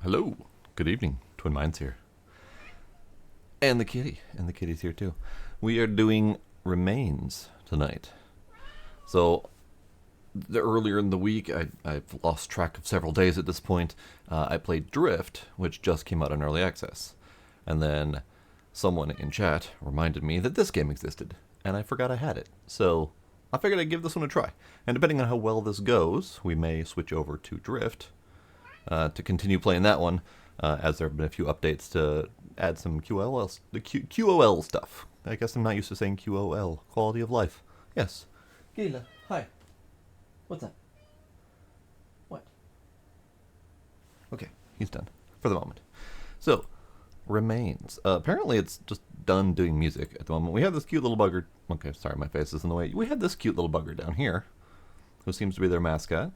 Hello. Good evening. Twin Minds here. And the kitty. And the kitty's here too. We are doing Remains tonight. So, earlier in the week, I've lost track of several days at this point. I played Drift, which just came out in early access. And then someone in chat reminded me that this game existed. And I forgot I had it. So, I figured I'd give this one a try. And depending on how well this goes, we may switch over to Drift to continue playing that one, as there have been a few updates to add some QOL stuff. I guess I'm not used to saying QOL, quality of life. Yes. Gila, hi. What's that? What? Okay, he's done for the moment. So, Remains. Apparently it's just done doing music at the moment. We have this cute little bugger. Okay, sorry, my face is in the way. We have this cute little bugger down here, who seems to be their mascot.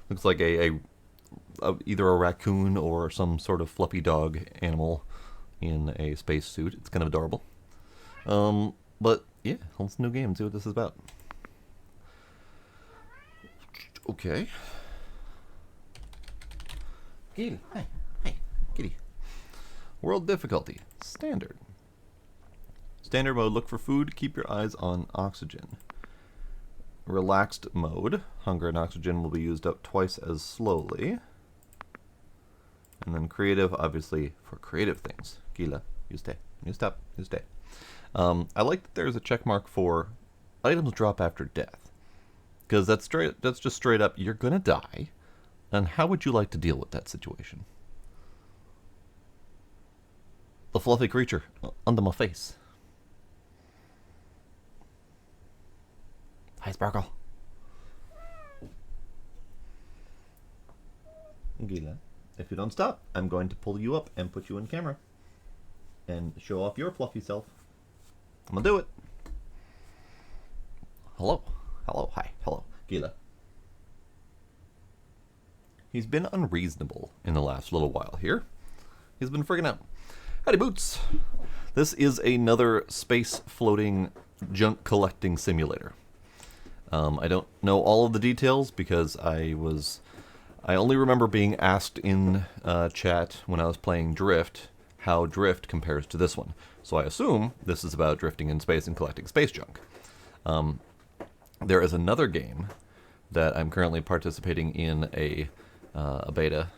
Looks like either a raccoon or some sort of fluffy dog animal in a space suit. It's kind of adorable. But yeah, let's new game and see what this is about. Okay. Gila, hi. Hi. Kitty. World difficulty. Standard. Standard mode, look for food, keep your eyes on oxygen. Relaxed mode, hunger and oxygen will be used up twice as slowly. And then creative, obviously, for creative things. Gila, you stay. You stop. You stay. I like that there's a check mark for items drop after death. Because that's just straight up, you're gonna die. And how would you like to deal with that situation? The fluffy creature under my face. Hi, Sparkle. Gila, if you don't stop, I'm going to pull you up and put you in camera. And show off your fluffy self. I'm gonna do it. Hello. Hello. Hi. Hello. Gila. He's been unreasonable in the last little while here. He's been freaking out. Howdy Boots. This is another space floating junk collecting simulator. I don't know all of the details because I only remember being asked in chat when I was playing Drift how Drift compares to this one. So I assume this is about drifting in space and collecting space junk. There is another game that I'm currently participating in a beta,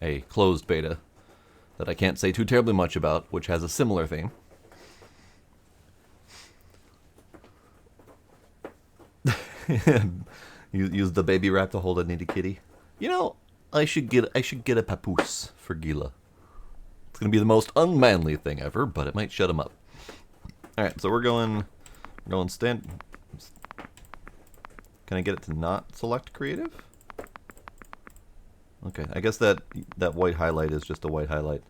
a closed beta, that I can't say too terribly much about, which has a similar theme. Use the baby wrap to hold a needy kitty. You know, I should get a papoose for Gila. It's gonna be the most unmanly thing ever, but it might shut him up. All right, so we're going stand. Can I get it to not select creative? Okay, I guess that white highlight is just a white highlight.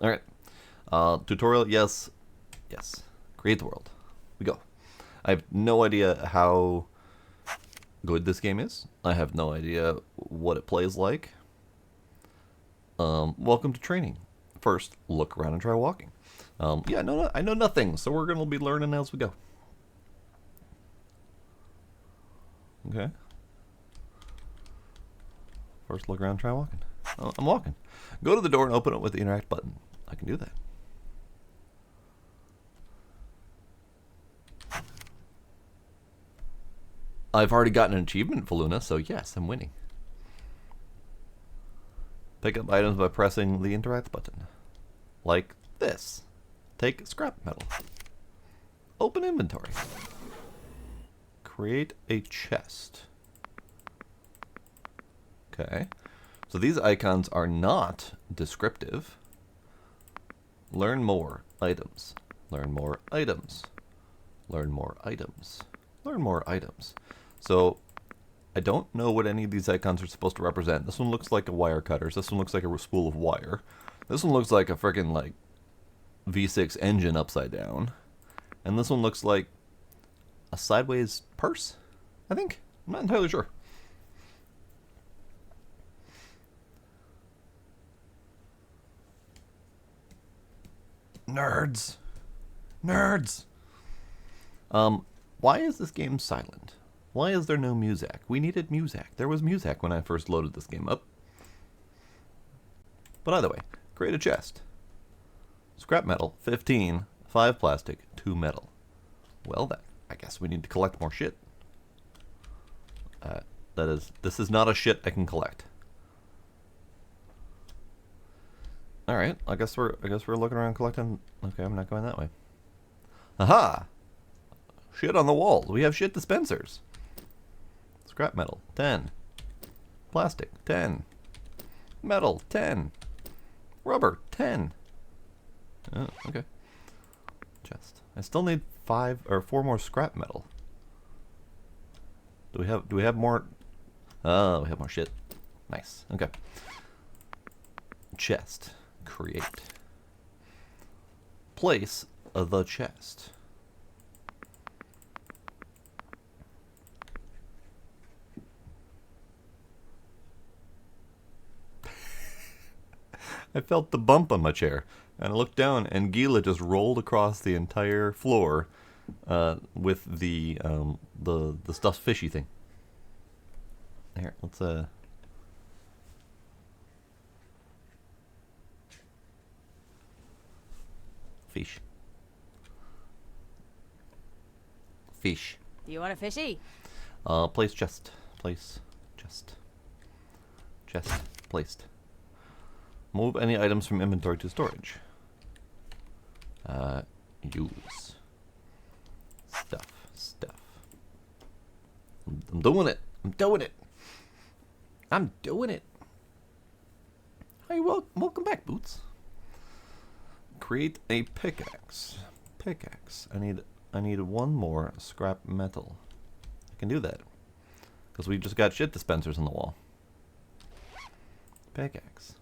All right, tutorial. Yes. Create the world. We go. I have no idea how good this game is. I have no idea what it plays like. Welcome to training. First, look around and try walking. Yeah, no, I know nothing, so we're going to be learning as we go. Okay. First, look around and try walking. Oh, I'm walking. Go to the door and open it with the interact button. I can do that. I've already gotten an achievement for Luna, so yes, I'm winning. Pick up items by pressing the interact button. Like this. Take scrap metal. Open inventory. Create a chest. Okay. So these icons are not descriptive. Learn more items. Learn more items. Learn more items. Learn more items. So I don't know what any of these icons are supposed to represent. This one looks like a wire cutters. This one looks like a spool of wire. This one looks like a freaking like V6 engine upside down. And this one looks like a sideways purse, I think. I'm not entirely sure. Nerds. Nerds. Why is this game silent? Why is there no Muzak? We needed Muzak. There was Muzak when I first loaded this game up. But either way, create a chest. Scrap metal, 15, 5 plastic, 2 metal. Well then, I guess we need to collect more shit. This is not a shit I can collect. Alright, I guess we're looking around collecting. Okay, I'm not going that way. Aha! Shit on the walls. We have shit dispensers. Scrap metal, 10. Plastic, 10. Metal, 10. Rubber, 10. Oh, okay. Chest. I still need 4 more scrap metal. Do we have more? Oh, we have more shit. Nice. Okay. Chest. Create. Place the chest. I felt the bump on my chair, and I looked down, and Gila just rolled across the entire floor with the stuffed fishy thing. Here, let's fish. Fish. Do you want a fishy? Place chest. Place chest. Chest placed. Move any items from inventory to storage. Use. Stuff. I'm doing it. I'm doing it. I'm doing it. Hey, welcome back, Boots. Create a pickaxe. Pickaxe. I need 1 more scrap metal. I can do that. Because we just got shit dispensers on the wall. Pickaxe.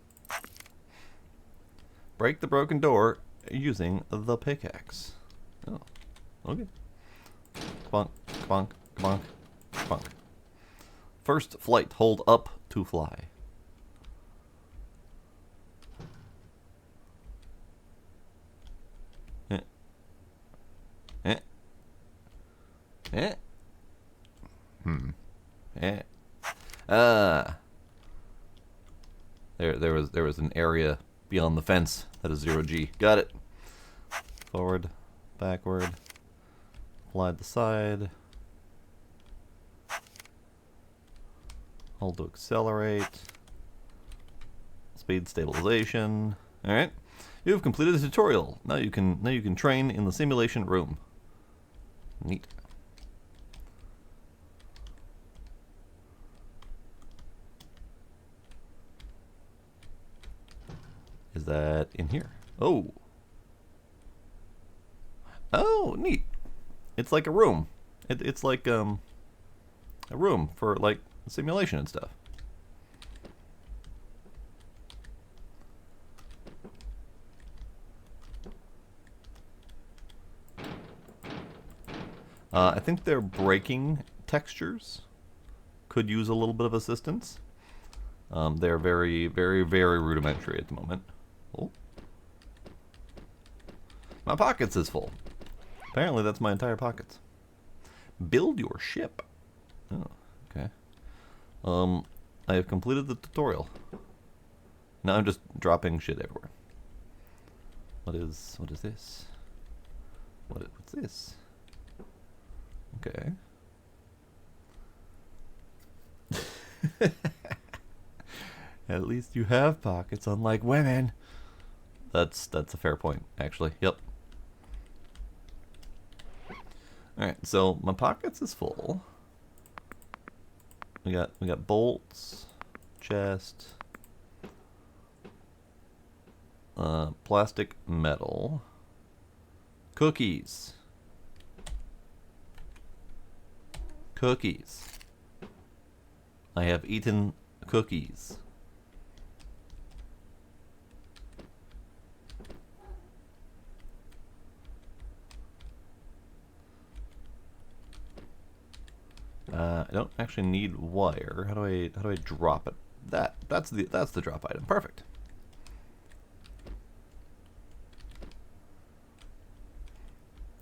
Break the broken door using the pickaxe. Oh, okay. Bonk, bonk, bonk, bonk. First flight, hold up to fly. Eh. Eh. Eh. Eh. There was an area beyond the fence that is 0G. Got it. Forward, backward, slide the side. Hold to accelerate. Speed stabilization. All right. You have completed the tutorial. Now you can train in the simulation room. Neat. Is that in here? Oh. Oh, neat. It's like a room. It's like a room for like simulation and stuff. I think their breaking textures could use a little bit of assistance. They're very, very, very rudimentary at the moment. Oh. My pockets is full. Apparently that's my entire pockets. Build your ship. Oh, okay. I have completed the tutorial. Now I'm just dropping shit everywhere. What is this? What's this? Okay. At least you have pockets, unlike women. That's a fair point, actually. Yep. Alright, so my pockets is full. We got bolts, chest, plastic metal, cookies. Cookies. I have eaten cookies. I don't actually need wire. How do I drop it? That's the drop item. Perfect.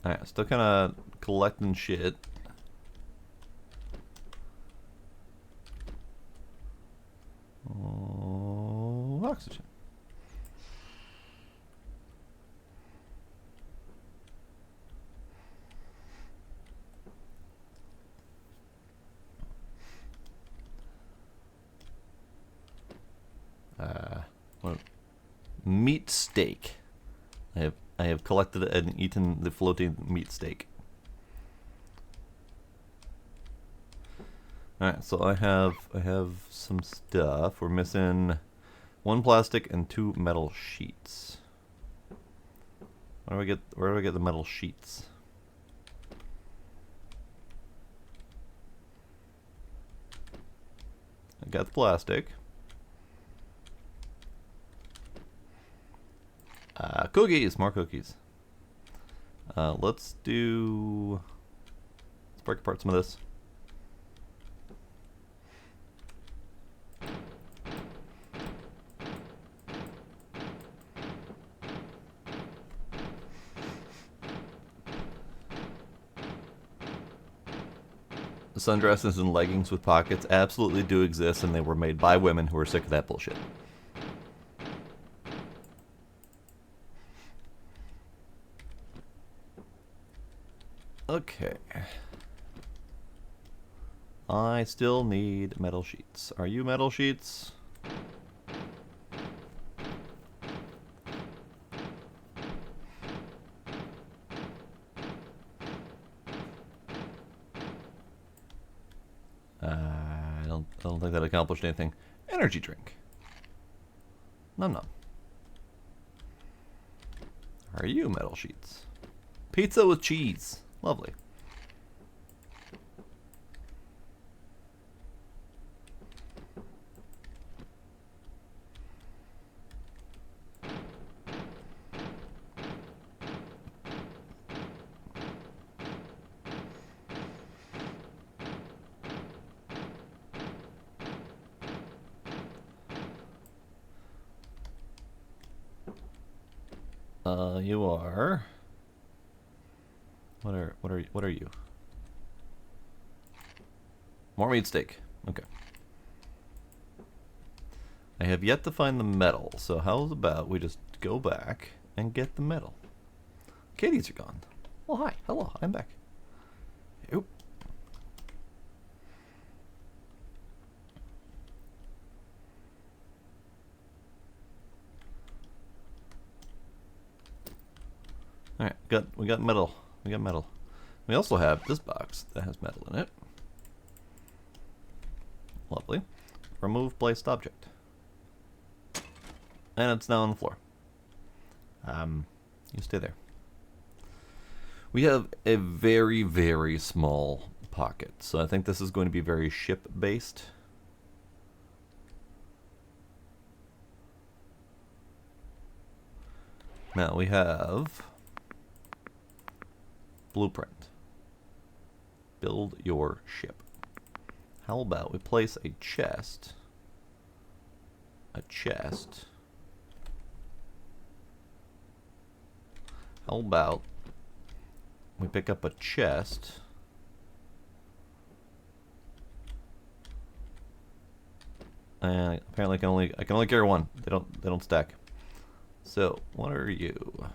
Alright, still kind of collecting shit. Oh, oxygen. Meat steak. I have collected and eaten the floating meat steak. Alright, so I have some stuff. We're missing 1 plastic and 2 metal sheets. Where do I get the metal sheets? I got the plastic. Cookies! More cookies. Let's break apart some of this. Sundresses and leggings with pockets absolutely do exist, and they were made by women who are sick of that bullshit. Okay. I still need metal sheets. Are you metal sheets? I don't think that accomplished anything. Energy drink. Num num. Are you metal sheets? Pizza with cheese. Lovely. You are. What are you? More meat steak. Okay. I have yet to find the metal, so how's about we just go back and get the metal? Kitties are gone. Oh hi, hello, I'm back. Oop. Alright, we got metal. We got metal. We also have this box that has metal in it. Lovely. Remove placed object. And it's now on the floor. You stay there. We have a very, very small pocket, so I think this is going to be very ship-based. Now we have blueprint. Build your ship. How about we place a chest? How about we pick up a chest? And apparently I can only carry one. They don't stack. So what are you?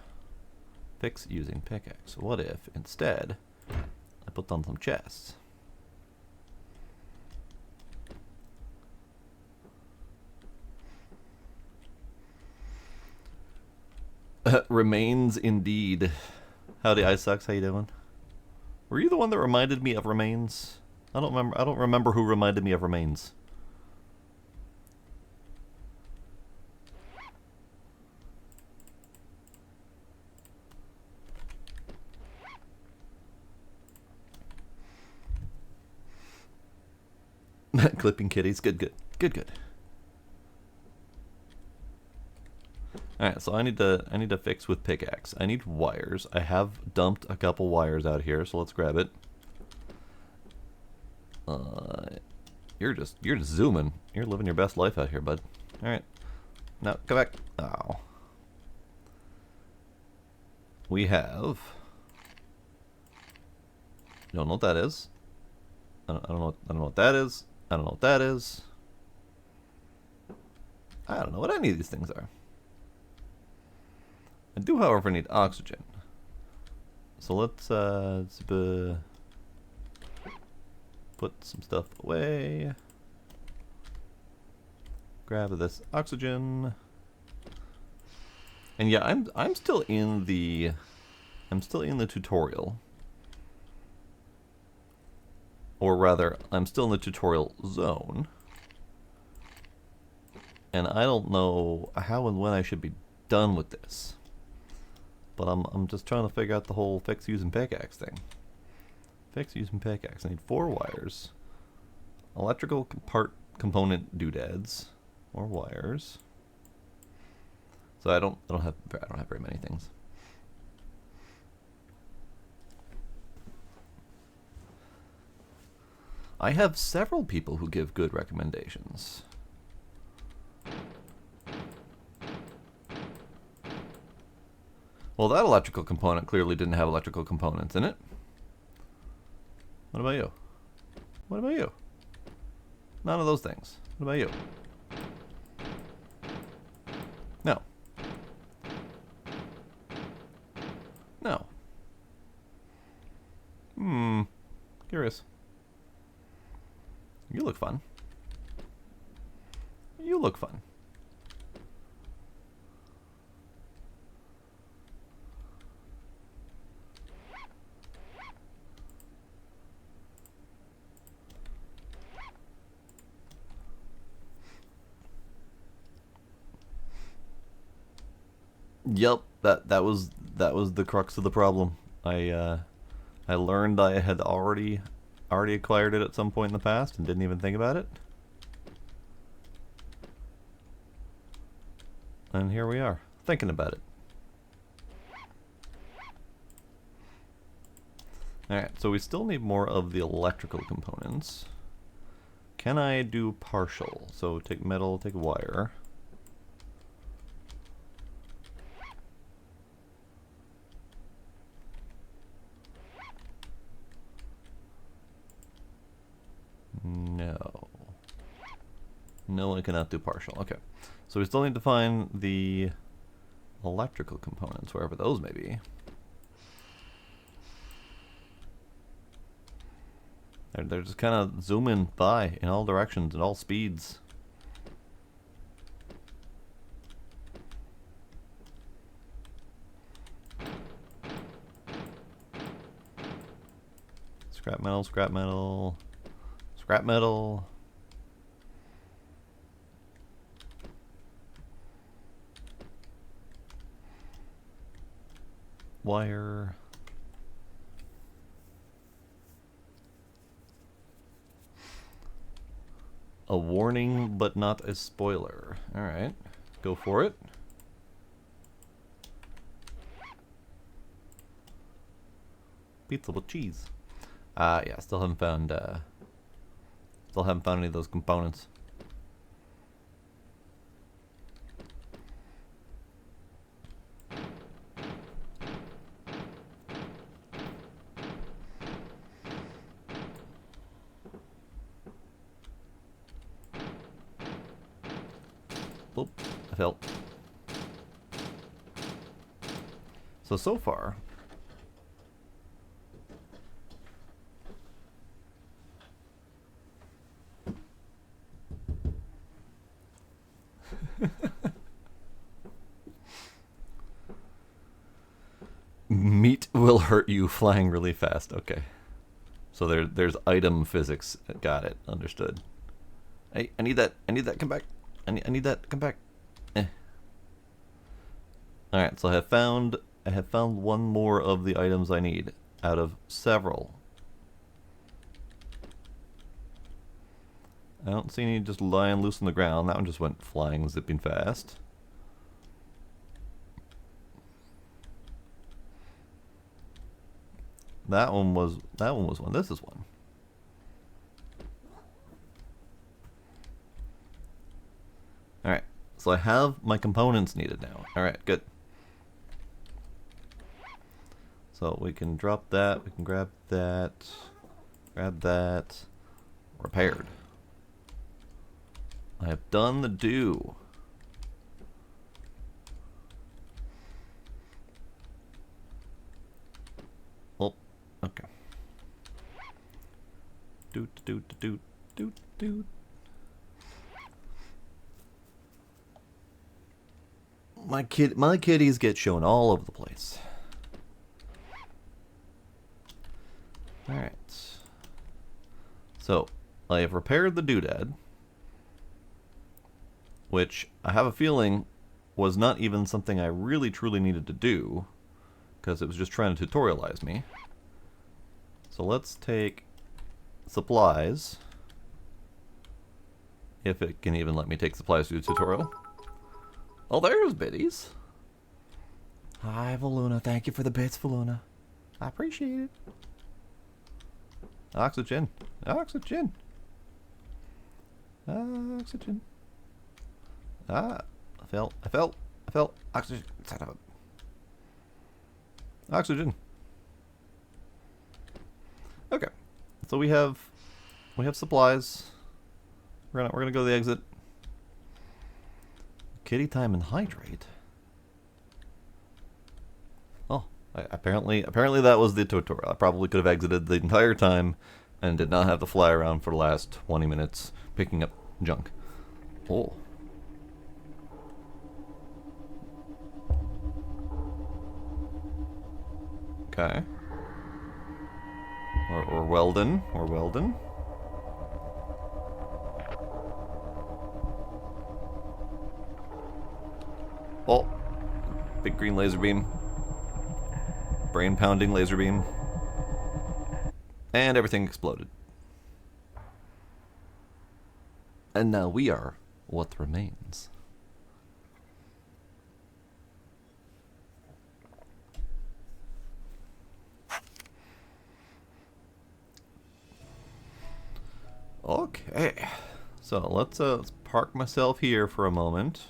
Fix using pickaxe. What if instead I put on some chests? Remains indeed. Howdy, Icesucks. How you doing? Were you the one that reminded me of Remains? I don't remember who reminded me of Remains. Clipping kitties. Good. Alright, so I need to fix with pickaxe. I need wires. I have dumped a couple wires out here, so let's grab it. You're just zooming. You're living your best life out here, bud. Alright. Now come back. Oh. We have. Don't know what that is. I don't know what that is. I don't know what that is. I don't know what any of these things are. I do, however, need oxygen. So let's put some stuff away. Grab this oxygen. And yeah, I'm still in the tutorial. Or rather, I'm still in the tutorial zone. And I don't know how and when I should be done with this. But I'm just trying to figure out the whole fix using pickaxe thing. Fix using pickaxe. I need 4 wires. Electrical part component doodads. More wires. So I don't have very many things. I have several people who give good recommendations. Well, that electrical component clearly didn't have electrical components in it. What about you? What about you? None of those things. What about you? No. No. Curious. You look fun. You look fun. Yep, that was the crux of the problem. I learned I had already acquired it at some point in the past and didn't even think about it. And here we are, thinking about it. Alright, so we still need more of the electrical components. Can I do partial? So take metal, take wire. No. No, I cannot do partial. Okay. So we still need to find the electrical components, wherever those may be. They're just kind of zooming by in all directions and all speeds. Scrap metal, scrap metal, scrap metal. Wire. A warning, but not a spoiler. Alright, go for it. Pizza with cheese. Yeah, still haven't found any of those components. Oop, I fell. So far, meat will hurt you flying really fast. Okay. So there's item physics. Got it. Understood. Hey, I need that. I need that. Come back. I need that. Come back. Alright, so I have found one more of the items I need out of several. I don't see any just lying loose on the ground. That one just went flying, zipping fast. That one was one. This is one. Alright, so I have my components needed now. Alright, good. So we can drop that, we can grab that, repaired. I have done the do. Oh, okay. Doot doot doot doot doot. My kitties get shown all over the place. Alright. So, I have repaired the doodad, which I have a feeling was not even something I really truly needed to do, because it was just trying to tutorialize me. So let's take supplies, if it can even let me take supplies to the tutorial. Oh, there's biddies. Hi, Voluna. Thank you for the bits, Voluna. I appreciate it. Oxygen. Oxygen. Oxygen. Ah, I felt oxygen. Son of a... Oxygen. Okay, so we have supplies. We're gonna go to the exit. Kitty time and hydrate. Oh, apparently that was the tutorial. I probably could have exited the entire time and did not have to fly around for the last 20 minutes picking up junk. Oh. Okay. Or Weldon. Or Weldon. Oh. Big green laser beam. Brain pounding laser beam. And everything exploded. And now we are what remains. Okay, so let's park myself here for a moment.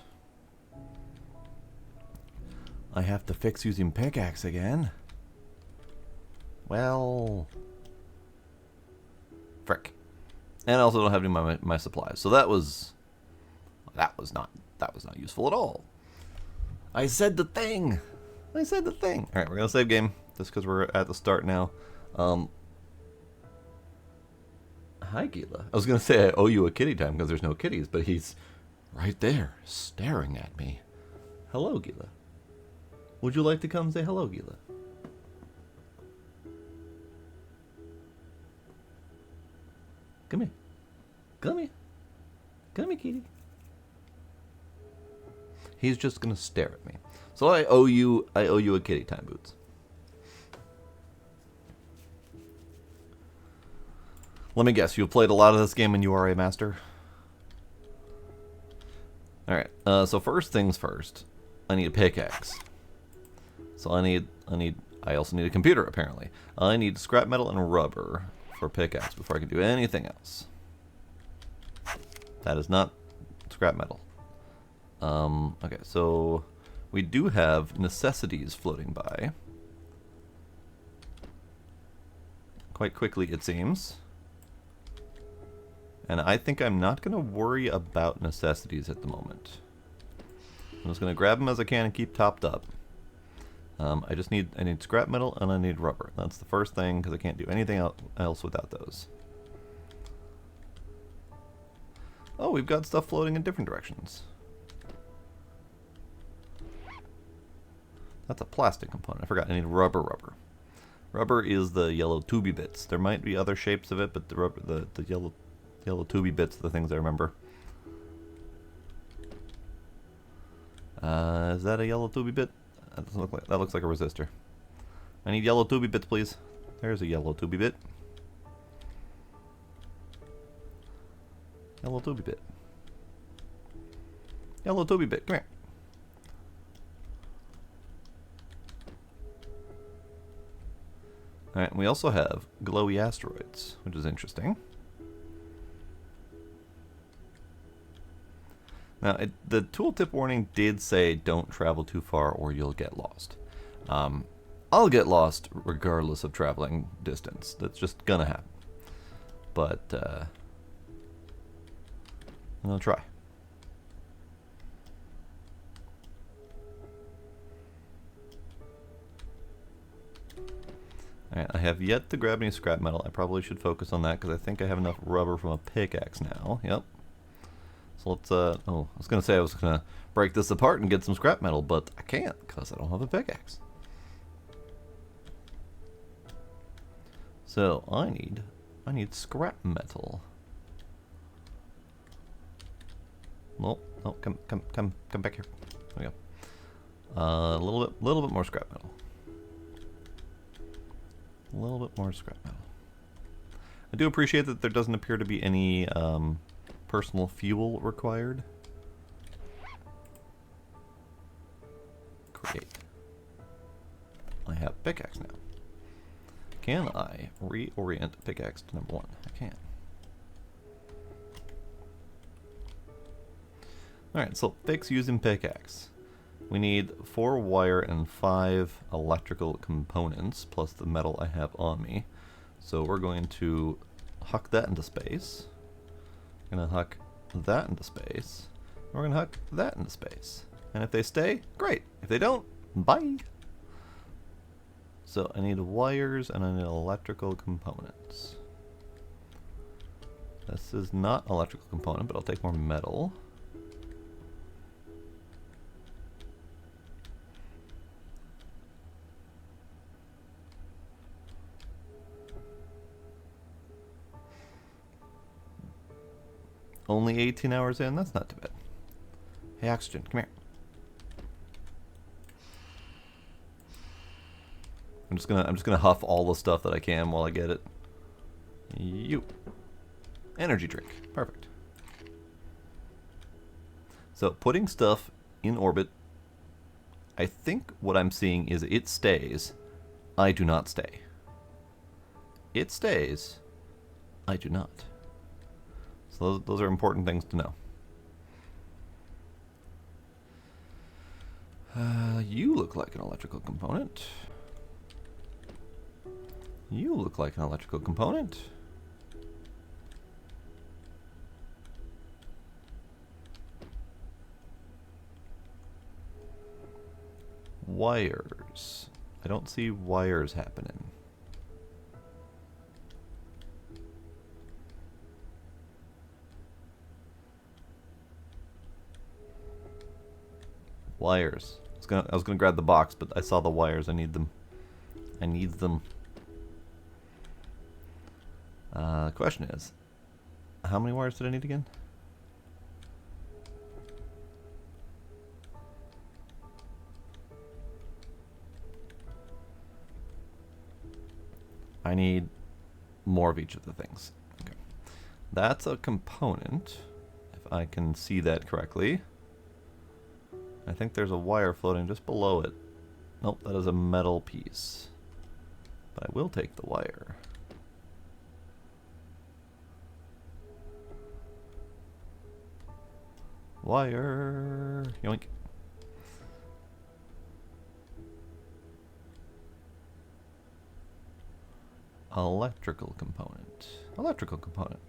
I have to fix using pickaxe again. Well, frick. And I also don't have any of my supplies, so that was not useful at all. I said the thing. I said the thing. All right, we're gonna save game just because we're at the start now. Hi, Gila. I was going to say I owe you a kitty time because there's no kitties, but he's right there, staring at me. Hello, Gila. Would you like to come say hello, Gila? Come here. Come here. Come here, kitty. He's just going to stare at me. So I owe you a kitty time, Boots. Let me guess, you've played a lot of this game and you are a master? Alright, so first things first, I need a pickaxe. So I also need a computer, apparently. I need scrap metal and rubber for pickaxe before I can do anything else. That is not scrap metal. Okay, so we do have necessities floating by. Quite quickly, it seems. And I think I'm not going to worry about necessities at the moment. I'm just going to grab them as I can and keep topped up. I need scrap metal and I need rubber. That's the first thing because I can't do anything else without those. Oh, we've got stuff floating in different directions. That's a plastic component. I forgot. I need rubber. Rubber is the yellow tubey bits. There might be other shapes of it, but the rubber, the yellow tubey bits are the things I remember. Is that a yellow tubey bit? That doesn't look like, that looks like a resistor. I need yellow tubey bits, please. There's a yellow tubey bit. Yellow tubey bit. Yellow tubey bit, come here. Alright, we also have glowy asteroids, which is interesting. Now, the tooltip warning did say don't travel too far or you'll get lost. I'll get lost regardless of traveling distance. That's just gonna happen. But, I'm gonna try. Alright, I have yet to grab any scrap metal. I probably should focus on that because I think I have enough rubber from a pickaxe now. Yep. So let's, oh, I was going to say I was going to break this apart and get some scrap metal, but I can't because I don't have a pickaxe. So I need scrap metal. No, come back here. There we go. A little bit more scrap metal. A little bit more scrap metal. I do appreciate that there doesn't appear to be any personal fuel required. Great. I have pickaxe now. Can I reorient pickaxe to number 1? I can. Alright, so fix using pickaxe. We need 4 wire and 5 electrical components, plus the metal I have on me. So we're going to huck that into space. We're going to huck that into space. And we're going to huck that into space. And if they stay, great. If they don't, bye. So I need wires and I need electrical components. This is not electrical component, but I'll take more metal. Only 18 hours in? That's not too bad. Hey, Oxygen, come here. I'm just gonna huff all the stuff that I can while I get it. You. Energy drink. Perfect. So putting stuff in orbit, I think what I'm seeing is it stays. I do not stay. It stays. I do not. So those are important things to know. You look like an electrical component. You look like an electrical component. Wires. I don't see wires happening. Wires. I was gonna grab the box, but I saw the wires. I need them. I need them. Question is, how many wires did I need again? I need more of each of the things. Okay. That's a component, if I can see that correctly. I think there's a wire floating just below it. Nope, that is a metal piece. But I will take the wire. Wire. Yoink. Electrical component. Electrical component.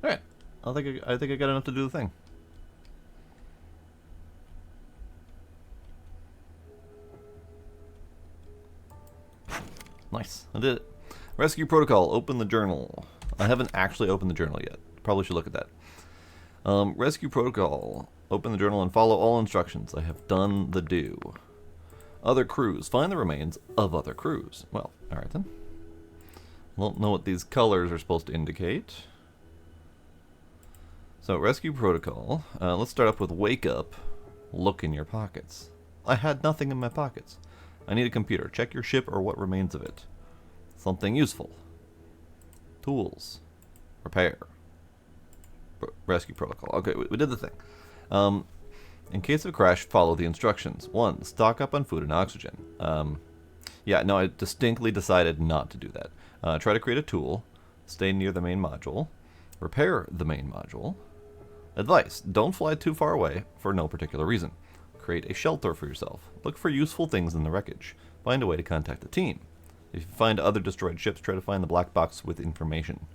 Alright. I think I got enough to do the thing. Nice. I did it. Rescue protocol. Open the journal. I haven't actually opened the journal yet. Probably should look at that. Rescue protocol. Open the journal and follow all instructions. I have done the do. Other crews. Find the remains of other crews. Well, alright then. I don't know what these colors are supposed to indicate. So, rescue protocol. Let's start up with wake up. Look in your pockets. I had nothing in my pockets. I need a computer. Check your ship or what remains of it. Something useful. Tools. Repair. Rescue protocol. Okay, we did the thing. In case of crash, follow the instructions. 1. Stock up on food and oxygen. Yeah, no, I distinctly decided not to do that. Try to create a tool. Stay near the main module. Repair the main module. Advice. Don't fly too far away for no particular reason. Create a shelter for yourself. Look for useful things in the wreckage. Find a way to contact the team. If you find other destroyed ships, try to find the black box with information.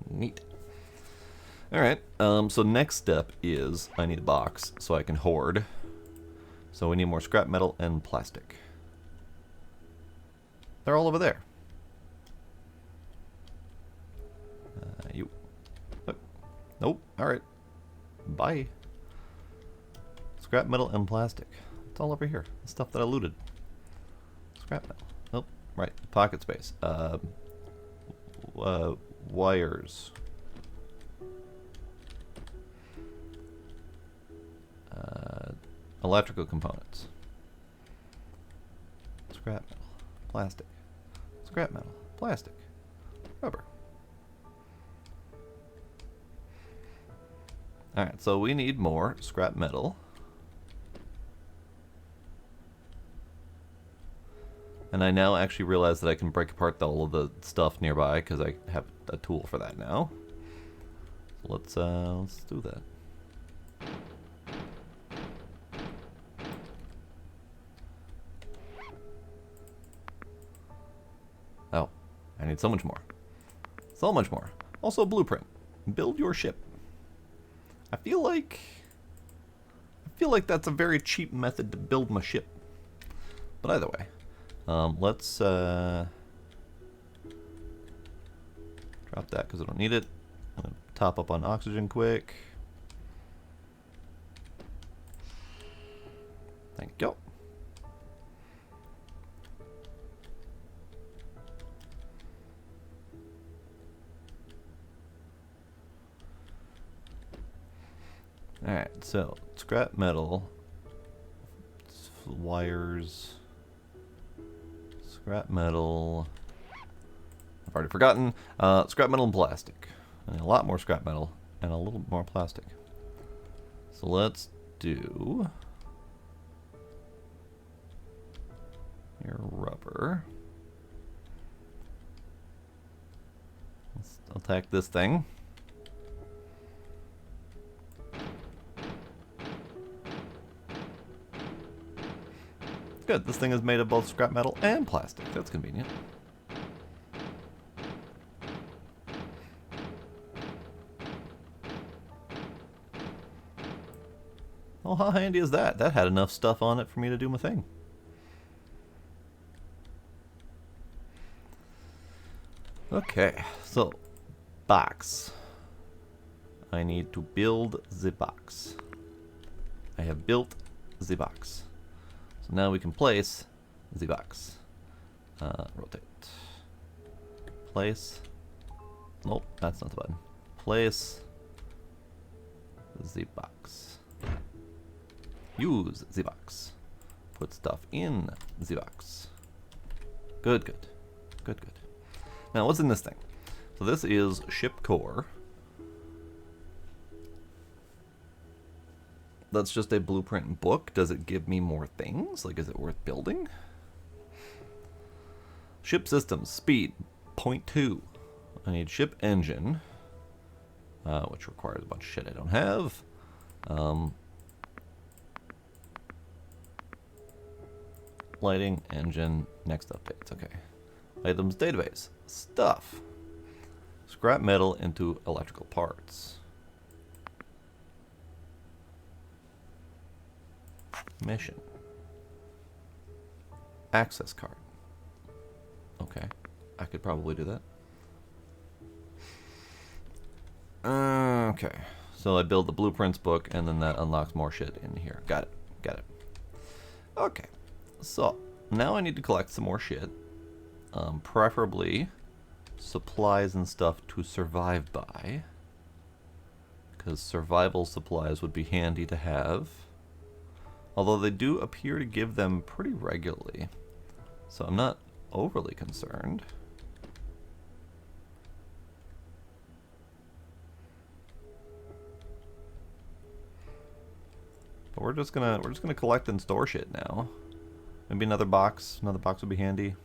Neat. Alright, so next step is I need a box so I can hoard. So we need more scrap metal and plastic. They're all over there. Alright. Bye. Scrap metal and plastic. It's all over here. The stuff that I looted. Scrap metal. Oh, right. Pocket space. Wires. Electrical components. Scrap metal. Plastic. Scrap metal. Plastic. Rubber. Alright, so we need more scrap metal. And I now actually realize that I can break apart all of the stuff nearby because I have a tool for that now. So let's do that. Oh, I need so much more. So much more. Also, blueprint. Build your ship. I feel like that's a very cheap method to build my ship. But either way, let's drop that because I don't need it. I'm gonna top up on oxygen quick. Thank you. Alright, so scrap metal, wires, scrap metal, I've already forgotten, scrap metal and plastic. And a lot more scrap metal and a little more plastic. So let's do your rubber. Let's attack this thing. Good, this thing is made of both scrap metal and plastic. That's convenient. Oh, how handy is that? That had enough stuff on it for me to do my thing. Okay, so box. I need to build the box. I have built the box. So now we can place the box. Rotate. Place. Nope, that's not the button. Place the box. Use the box. Put stuff in the box. Good, good. Good, good. Now, what's in this thing? So this is ship core. That's just a blueprint book. Does it give me more things? Like, is it worth building? Ship systems. Speed. 0.2. I need ship engine. Which requires a bunch of shit I don't have. Lighting, engine, next updates. Okay. Items database. Stuff. Scrap metal into electrical parts. Mission. Access card. Okay. I could probably do that. Okay. So I build the blueprints book and then that unlocks more shit in here. Got it. Got it. Okay. So now I need to collect some more shit. Preferably supplies and stuff to survive by. Because survival supplies would be handy to have. Although they do appear to give them pretty regularly. So I'm not overly concerned. But we're just gonna collect and store shit now. Maybe another box. Another box would be handy.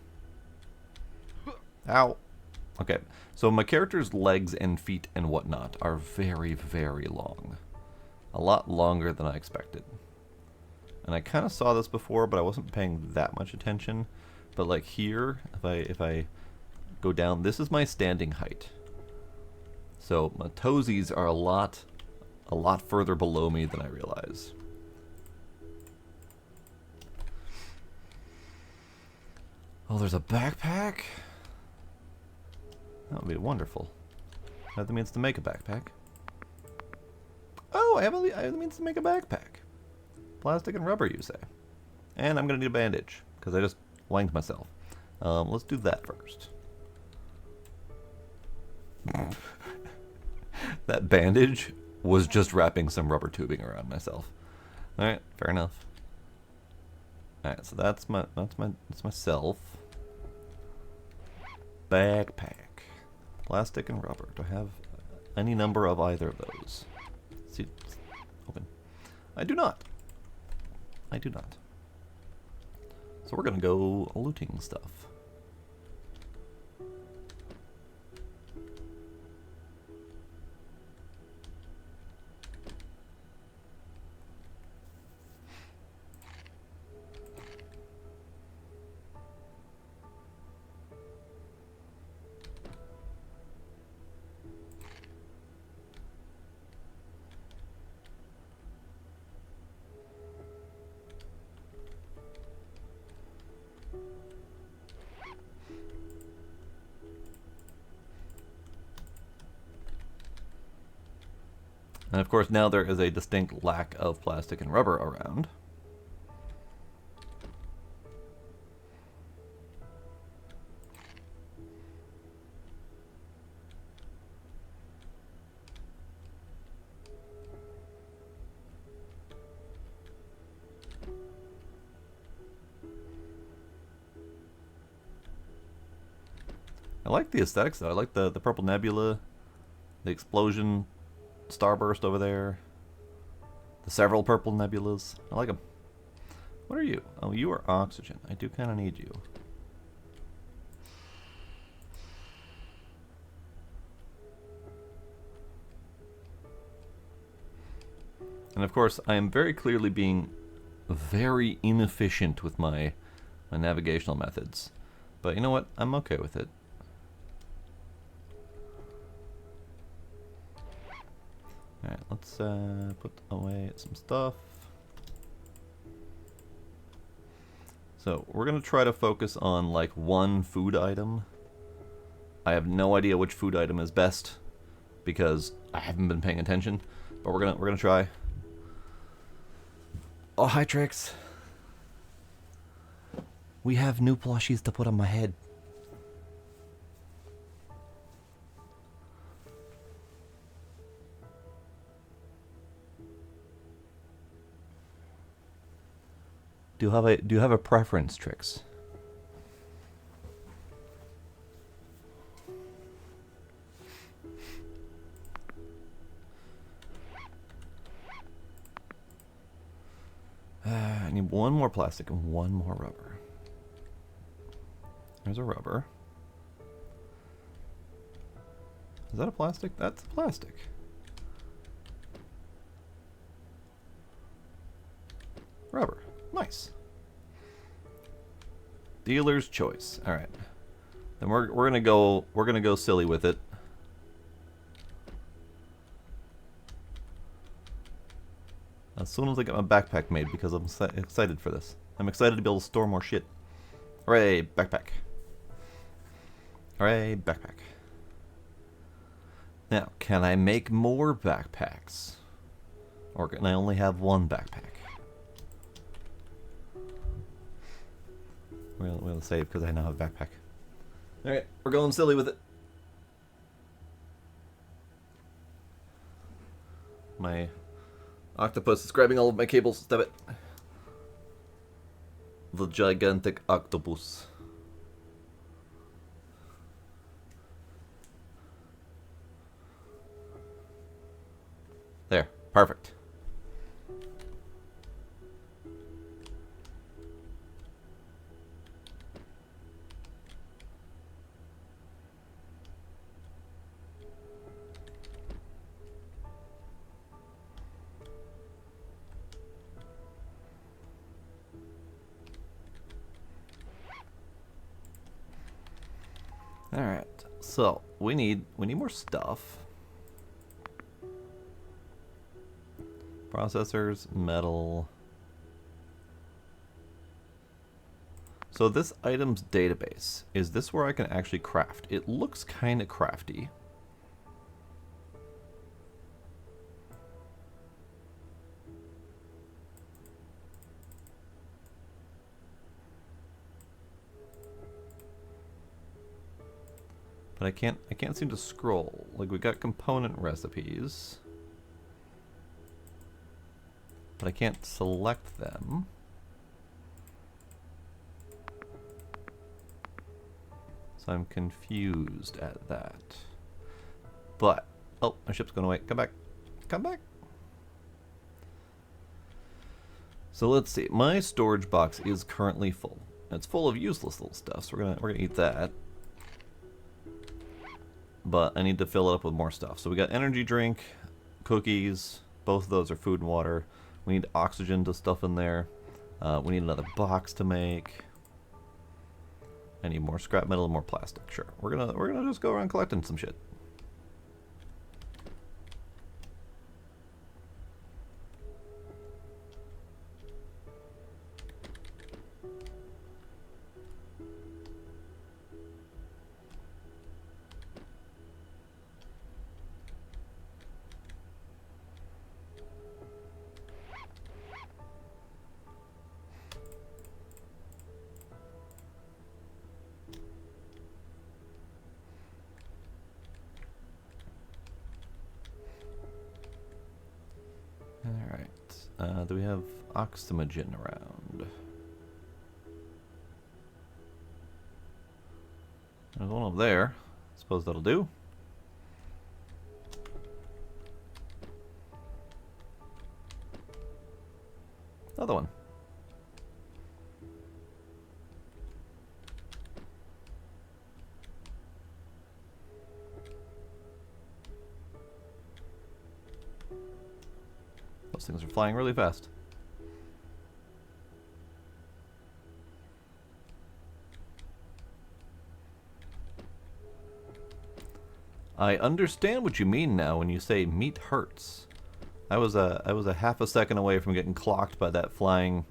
Ow. Okay, so my character's legs and feet and whatnot are very, very long. A lot longer than I expected. And I kind of saw this before, but I wasn't paying that much attention. But like here, if I go down, this is my standing height. So my toesies are a lot further below me than I realize. Oh, there's a backpack? That would be wonderful. That means to make a backpack. I have the means to make a backpack. Plastic and rubber, you say. And I'm going to need a bandage, because I just wanged myself. Let's do that first. That bandage was just wrapping some rubber tubing around myself. Alright, fair enough. Alright, so that's myself. Backpack. Plastic and rubber. Do I have any number of either of those? See, open. I do not. I do not. So we're gonna go looting stuff. And of course now there is a distinct lack of plastic and rubber around. I like the aesthetics though. I like the purple nebula, the explosion starburst over there, the several purple nebulas. I like them. What are you? Oh, you are oxygen. I do kind of need you. And of course, I am very clearly being very inefficient with my navigational methods. But you know what? I'm okay with it. Alright, let's put away some stuff. So, we're going to try to focus on like one food item. I have no idea which food item is best because I haven't been paying attention, but we're gonna try. Oh, hi Trix. We have new plushies to put on my head. Do you have a preference, Trix? I need one more plastic and one more rubber. There's a rubber. Is that a plastic? That's a plastic. Rubber. Nice. Dealer's choice. All right. Then we're gonna go silly with it. As soon as I get my backpack made, because I'm excited for this. I'm excited to be able to store more shit. Hooray, backpack. Hooray, backpack. Now, can I make more backpacks? Or can I only have one backpack? We'll save because I now have a backpack. Alright, we're going silly with it. My octopus is grabbing all of my cables. Stop it. The gigantic octopus. There. Perfect. Alright, so we need more stuff. Processors, metal. So this items database, is this where I can actually craft? It looks kind of crafty. But I can't seem to scroll. Like, we got component recipes. But I can't select them. So I'm confused at that. But, oh, my ship's going away. Come back. Come back. So let's see. My storage box is currently full. It's full of useless little stuff, so we're gonna eat that. But I need to fill it up with more stuff. So we got energy drink, cookies. Both of those are food and water. We need oxygen to stuff in there. We need another box to make. I need more scrap metal and more plastic. Sure, we're gonna just go around collecting some shit. Alright. Do we have oxymogen around? There's one over there. Suppose that'll do. Another one. Those things are flying really fast. I understand what you mean now when you say meat hurts. I was a half a second away from getting clocked by that flying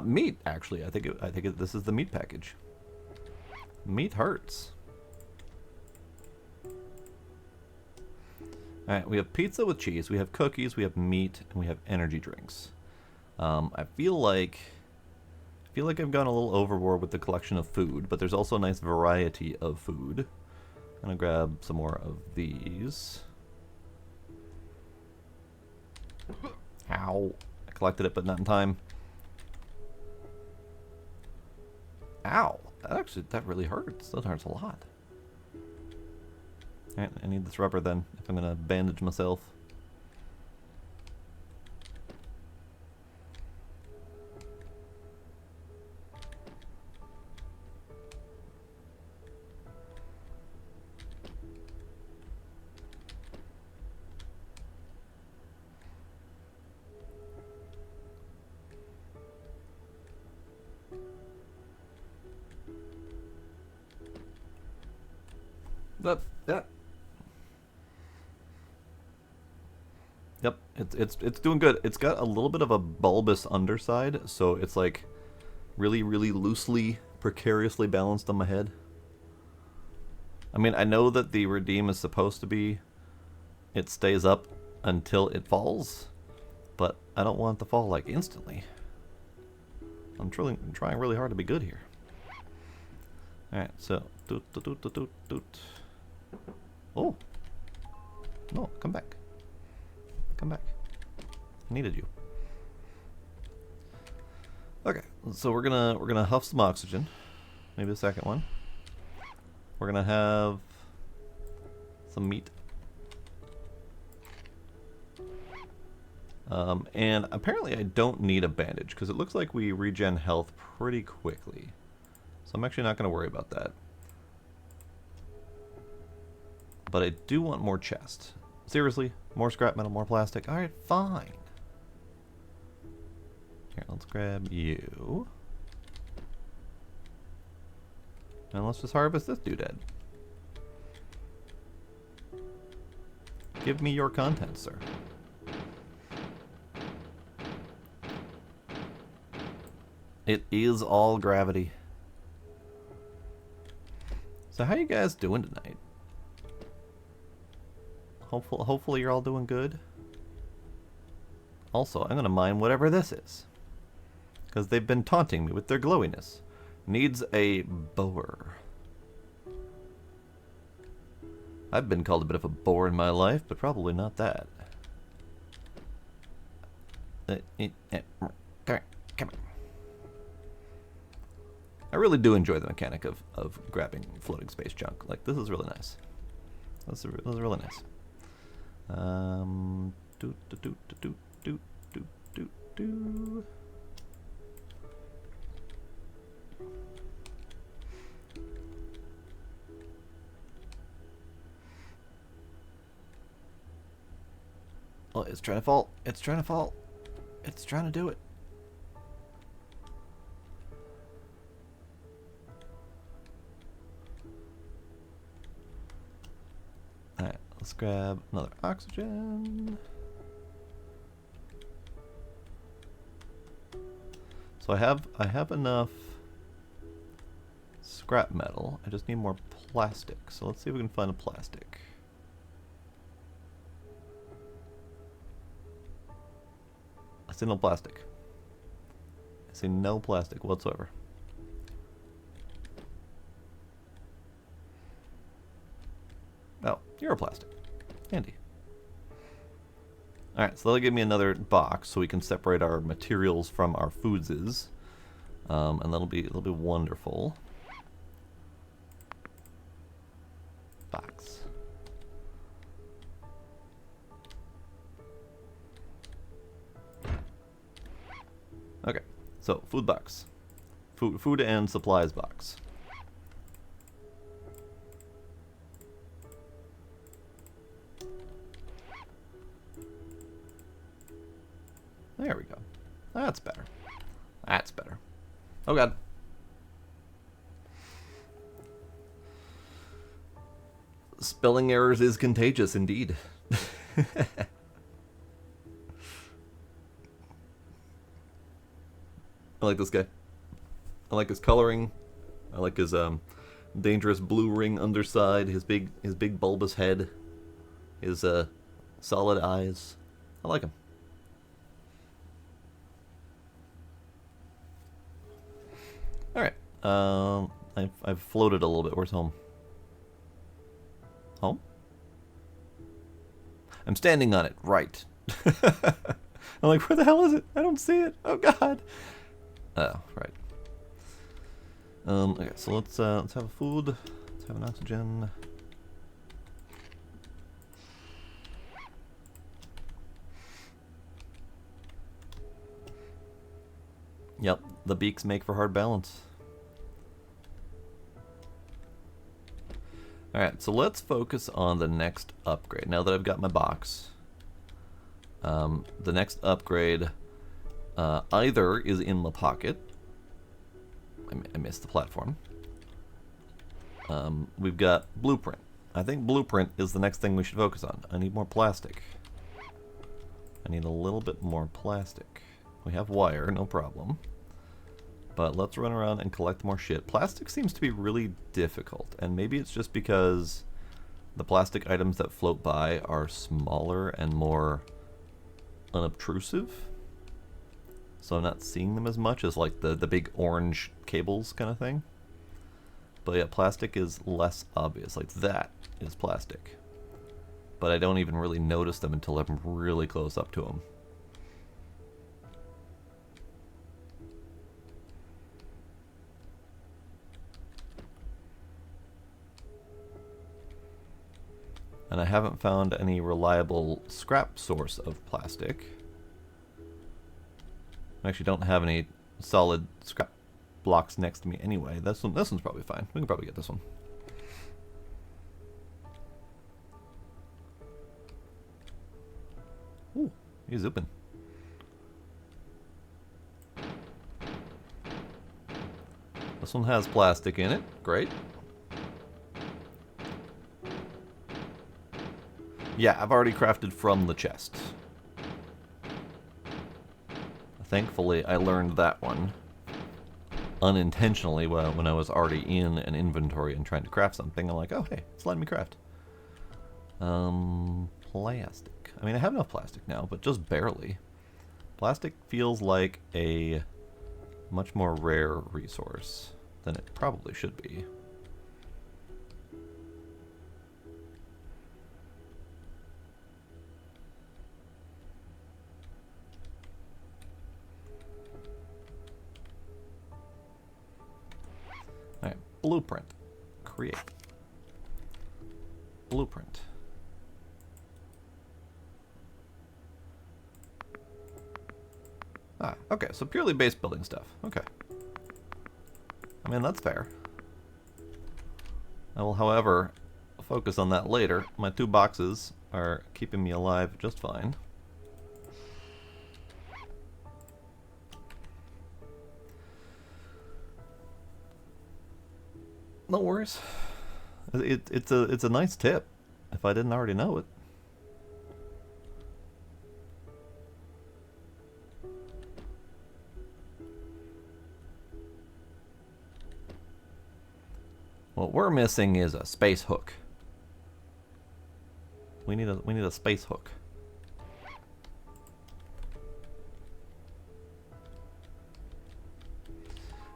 meat. Actually, I think this is the meat package. Meat hurts. Alright, we have pizza with cheese, we have cookies, we have meat, and we have energy drinks. I feel like I've gone a little overboard with the collection of food, but there's also a nice variety of food. I'm gonna grab some more of these. Ow. I collected it, but not in time. Ow. That really hurts. That hurts a lot. Alright, I need this rubber then, if I'm gonna bandage myself. That. Yep, it's doing good. It's got a little bit of a bulbous underside, so it's like really loosely, precariously balanced on my head. I mean, I know that the redeem is supposed to be it stays up until it falls, but I don't want it to fall like instantly. I'm trying really hard to be good here. Alright, so doot. Oh. No, come back. Come back. I needed you. Okay, so we're gonna huff some oxygen. Maybe the second one. We're gonna have some meat. And apparently I don't need a bandage because it looks like we regen health pretty quickly. So I'm actually not gonna worry about that. But I do want more chest. Seriously, more scrap metal, more plastic. Alright, fine. Here, let's grab you. And let's just harvest this doodad. Give me your content, sir. It is all gravity. So how you guys doing tonight? Hopefully you're all doing good. Also, I'm gonna mine whatever this is, because they've been taunting me with their glowiness. Needs a bower. I've been called a bit of a bore in my life, but probably not that. Come on. Come on. I really do enjoy the mechanic of grabbing floating space junk. Like, this is really nice. This is really nice. Do do do do do do do do. Oh, it's trying to fall. It's trying to fall. It's trying to do it. Alright, let's grab another oxygen. So I have enough scrap metal. I just need more plastic. So let's see if we can find a plastic. I see no plastic. I see no plastic whatsoever. Oh, you're a plastic. Handy. Alright, so that'll give me another box so we can separate our materials from our foodses. And that'll be wonderful. Box. Okay, so food box. Food and supplies box. There we go. That's better. That's better. Oh god. Spelling errors is contagious indeed. I like this guy. I like his coloring. I like his dangerous blue ring underside, his big bulbous head, his solid eyes. I like him. Alright. I've floated a little bit. Where's home? Home? I'm standing on it. Right. I'm like, where the hell is it? I don't see it. Oh god. Oh, right. Okay, so let's have a food. Let's have an oxygen. Yep, the beaks make for hard balance. Alright, so let's focus on the next upgrade. Now that I've got my box, the next upgrade either is in the pocket. I missed the platform. We've got blueprint. I think blueprint is the next thing we should focus on. I need more plastic. I need a little bit more plastic. We have wire, no problem. But let's run around and collect more shit. Plastic seems to be really difficult, and maybe it's just because the plastic items that float by are smaller and more unobtrusive. So I'm not seeing them as much as like the big orange cables kind of thing. But yeah, plastic is less obvious. Like that is plastic. But I don't even really notice them until I'm really close up to them. And I haven't found any reliable scrap source of plastic. I actually don't have any solid scrap blocks next to me anyway. This one's probably fine. We can probably get this one. Ooh, he's open. This one has plastic in it. Great. Yeah, I've already crafted from the chest. Thankfully, I learned that one unintentionally when I was already in an inventory and trying to craft something. I'm like, oh, hey, it's letting me craft. Plastic. I mean, I have enough plastic now, but just barely. Plastic feels like a much more rare resource than it probably should be. blueprint. Create. Blueprint. Ah, okay, so purely base building stuff. Okay. I mean, that's fair. I will, however, focus on that later. My 2 boxes are keeping me alive just fine. No worries. It's a nice tip, if I didn't already know it. What we're missing is a space hook. We need a space hook.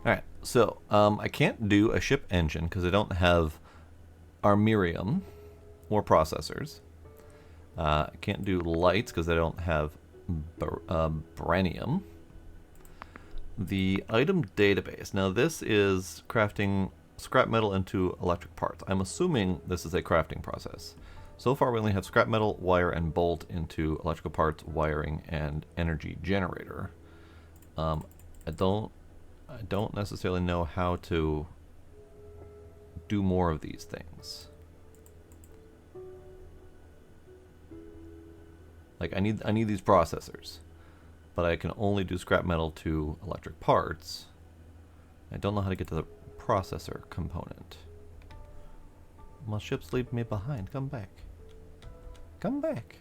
Alright, so I can't do a ship engine because I don't have armirium or processors. I can't do lights because I don't have beranium. The item database. Now this is crafting scrap metal into electric parts. I'm assuming this is a crafting process. So far we only have scrap metal, wire, and bolt into electrical parts, wiring, and energy generator. I don't necessarily know how to do more of these things. Like I need these processors, but I can only do scrap metal to electric parts. I don't know how to get to the processor component. My ships leave me behind. Come back. Come back.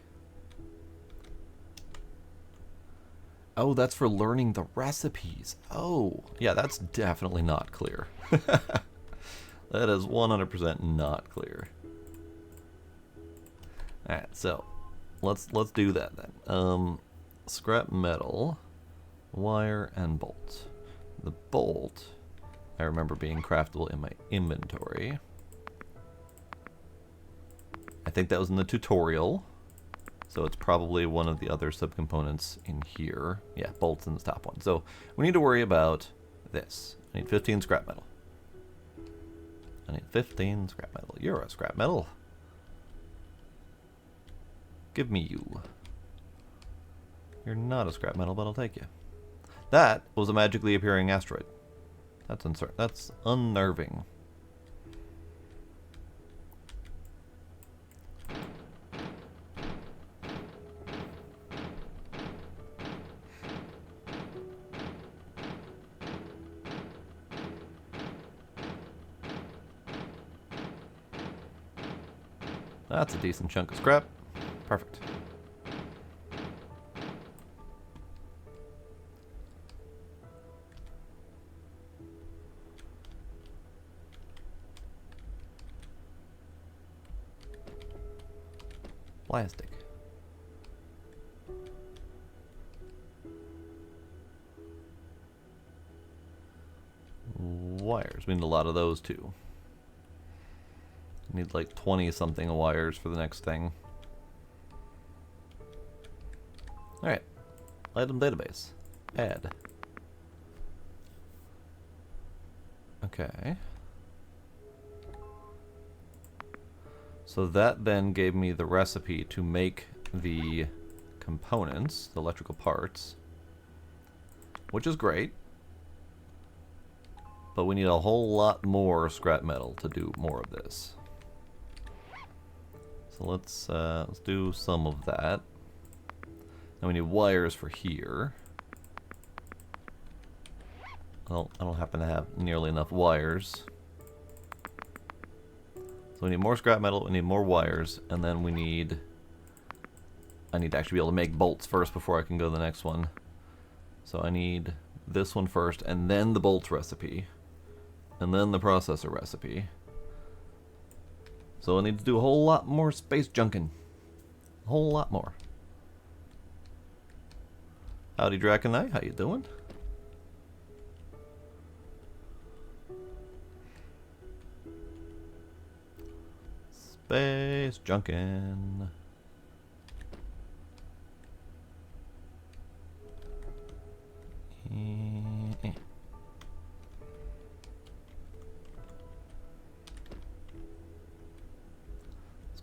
Oh, that's for learning the recipes. Oh, yeah, that's definitely not clear. That is 100% not clear. Alright, so let's do that then. Scrap metal, wire, and bolt. The bolt I remember being craftable in my inventory. I think that was in the tutorial, so it's probably one of the other subcomponents in here. Yeah, bolts in the top one. So we need to worry about this. I need 15 scrap metal. I need 15 scrap metal. You're a scrap metal. Give me you. You're not a scrap metal, but I'll take you. That was a magically appearing asteroid. That's unnerving. That's a decent chunk of scrap. Perfect. Plastic. Wires. We need a lot of those too. Need like 20 something wires for the next thing. Alright. Item database. Add. Okay. So that then gave me the recipe to make the components, the electrical parts, which is great. But we need a whole lot more scrap metal to do more of this. So let's do some of that. Now we need wires for here. Well, I don't happen to have nearly enough wires. So we need more scrap metal, we need more wires, and then I need to actually be able to make bolts first before I can go to the next one. So I need this one first, and then the bolts recipe, and then the processor recipe. So I need to do a whole lot more space junking. A whole lot more. Howdy Draconite, how you doing? Space junkin'.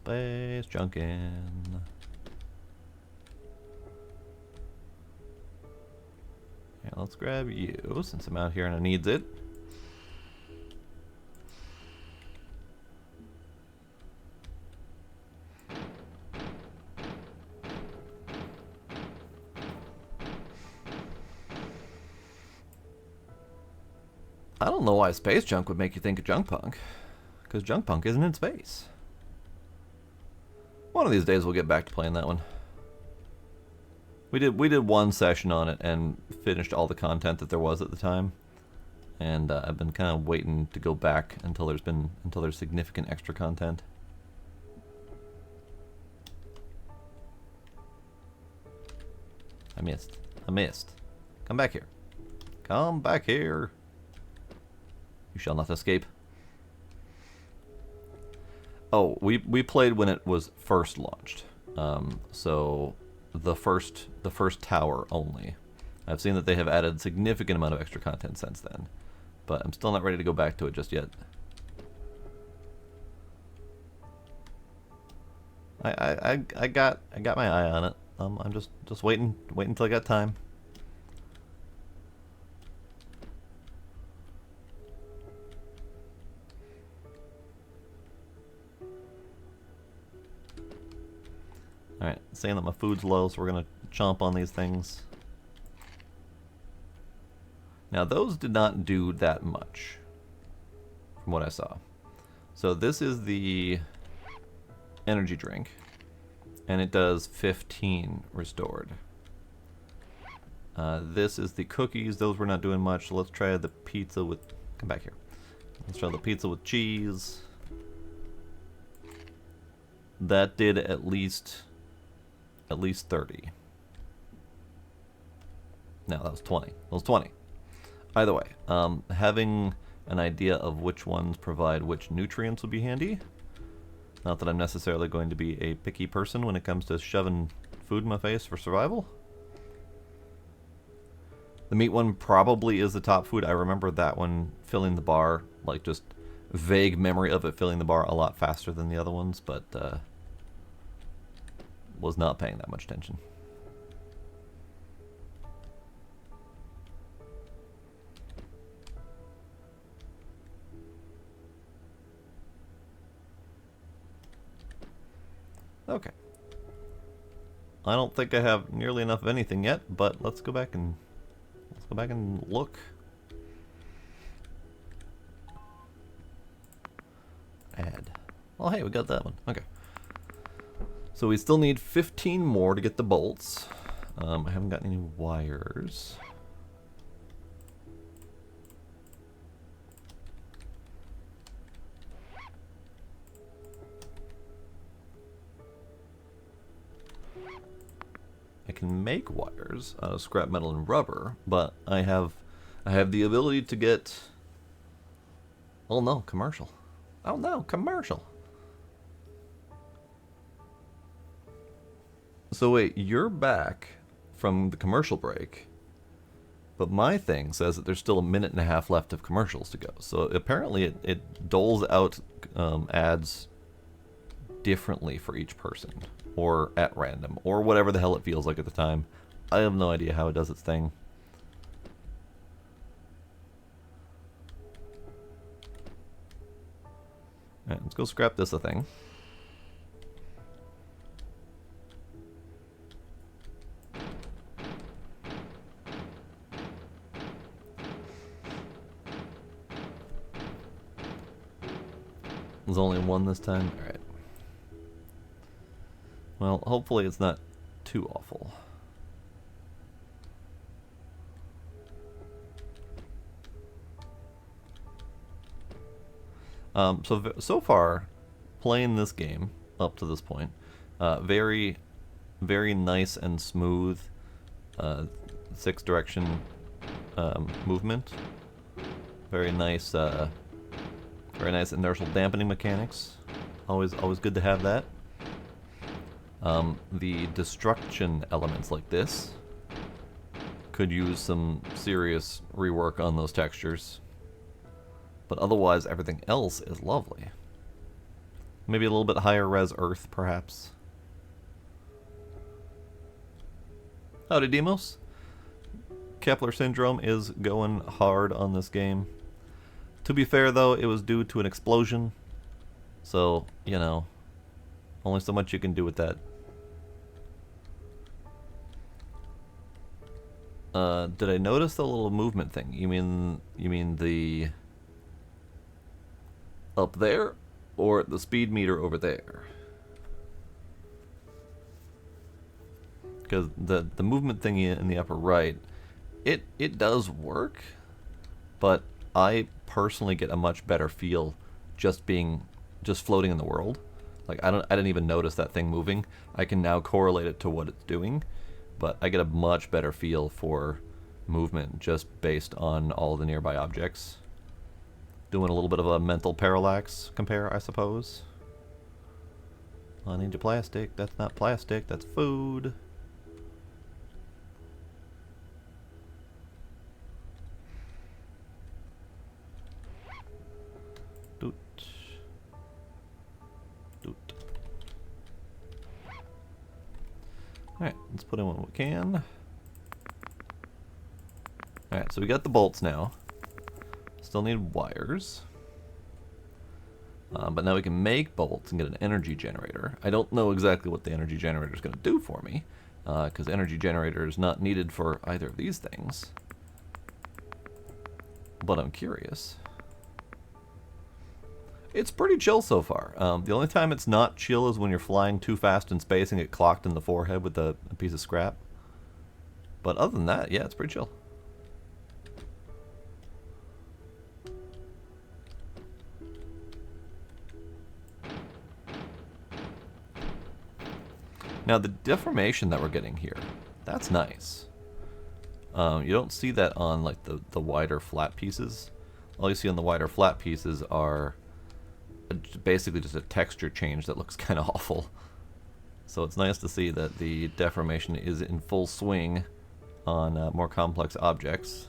Space junkin'. Yeah, let's grab you since I'm out here and I needs it. I don't know why space junk would make you think of junk punk, because junk punk isn't in space. One of these days we'll get back to playing that one. We did one session on it and finished all the content that there was at the time, and I've been kind of waiting to go back until there's significant extra content. I missed. Come back here. Come back here. You shall not escape. Oh, we played when it was first launched. So the first tower only. I've seen that they have added a significant amount of extra content since then, but I'm still not ready to go back to it just yet. I got my eye on it. I'm just waiting until I got time. Alright, saying that my food's low, so we're gonna chomp on these things. Now those did not do that much, from what I saw. So this is the energy drink, and it does 15 restored. This is the cookies, those were not doing much, so let's try the pizza with... Come back here. Let's try the pizza with cheese. That did at least 30. No, that was 20. That was 20. Either way, having an idea of which ones provide which nutrients would be handy. Not that I'm necessarily going to be a picky person when it comes to shoving food in my face for survival. The meat one probably is the top food. I remember that one filling the bar, like just vague memory of it filling the bar a lot faster than the other ones, but was not paying that much attention. Okay. I don't think I have nearly enough of anything yet, but let's go back and look. Add. Oh, hey, we got that one. Okay. So we still need 15 more to get the bolts. I haven't got any wires. I can make wires out of scrap metal and rubber, but I have the ability to get... Oh no, commercial. Oh no, commercial. So wait, you're back from the commercial break, but my thing says that there's still a minute and a half left of commercials to go. So apparently it doles out ads differently for each person, or at random, or whatever the hell it feels like at the time. I have no idea how it does its thing. Alright, let's go scrap this a thing. There's only one this time? Alright. Well, hopefully it's not too awful. So far, playing this game up to this point, very, very nice and smooth 6-direction movement. Very nice inertial dampening mechanics. Always good to have that. The destruction elements like this could use some serious rework on those textures. But otherwise, everything else is lovely. Maybe a little bit higher res Earth, perhaps. Howdy, Demos. Kepler syndrome is going hard on this game. To be fair, though, it was due to an explosion. So, you know, only so much you can do with that. Did I notice the little movement thing? You mean the up there, or the speed meter over there? Because the movement thing in the upper right, it does work, but I personally get a much better feel just floating in the world. Like I didn't even notice that thing moving. I can now correlate it to what it's doing, but I get a much better feel for movement just based on all the nearby objects. Doing a little bit of a mental parallax compare, I suppose. I need your plastic. That's not plastic, that's food. Doot. Doot. Alright, let's put in what we can. Alright, so we got the bolts now. Still need wires. But now we can make bolts and get an energy generator. I don't know exactly what the energy generator is going to do for me, because energy generator is not needed for either of these things. But I'm curious. It's pretty chill so far. The only time it's not chill is when you're flying too fast in space and get clocked in the forehead with a piece of scrap. But other than that, yeah, it's pretty chill. Now the deformation that we're getting here, that's nice. You don't see that on like the wider flat pieces. All you see on the wider flat pieces are basically just a texture change that looks kind of awful. So it's nice to see that the deformation is in full swing on more complex objects.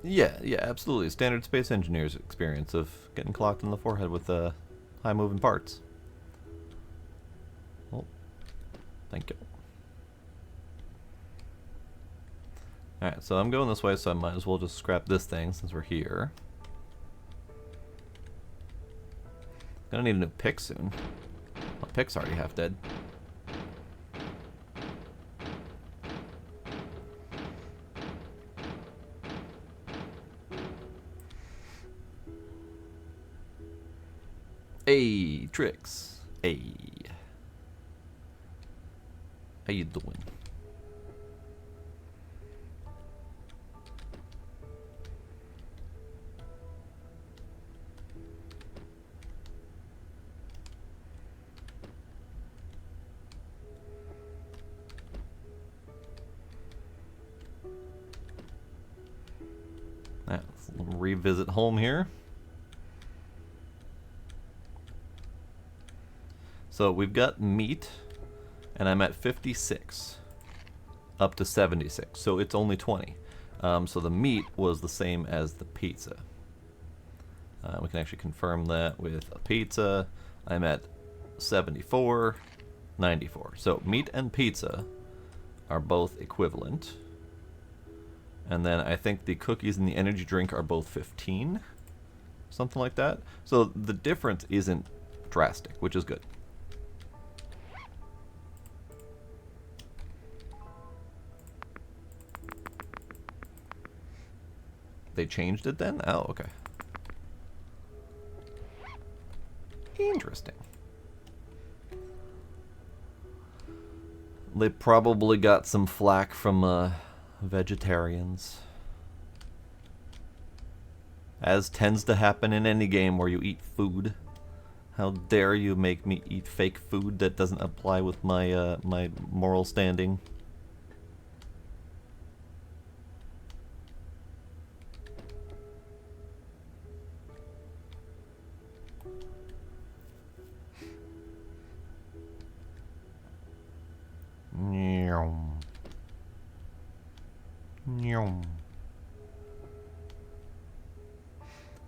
Yeah, absolutely. Standard space engineer's experience of getting clocked in the forehead with high moving parts. Oh, thank you. Alright, so I'm going this way, so I might as well just scrap this thing since we're here. Gonna need a new pick soon. My pick's already half dead. Hey, Tricks. Hey. How you doing? Let's revisit home here. So we've got meat, and I'm at 56, up to 76, so it's only 20. So the meat was the same as the pizza. We can actually confirm that with a pizza. I'm at 74, 94. So meat and pizza are both equivalent. And then I think the cookies and the energy drink are both 15, something like that. So the difference isn't drastic, which is good. They changed it then? Oh, okay. Interesting. They probably got some flack from vegetarians. As tends to happen in any game where you eat food. How dare you make me eat fake food that doesn't apply with my my moral standing.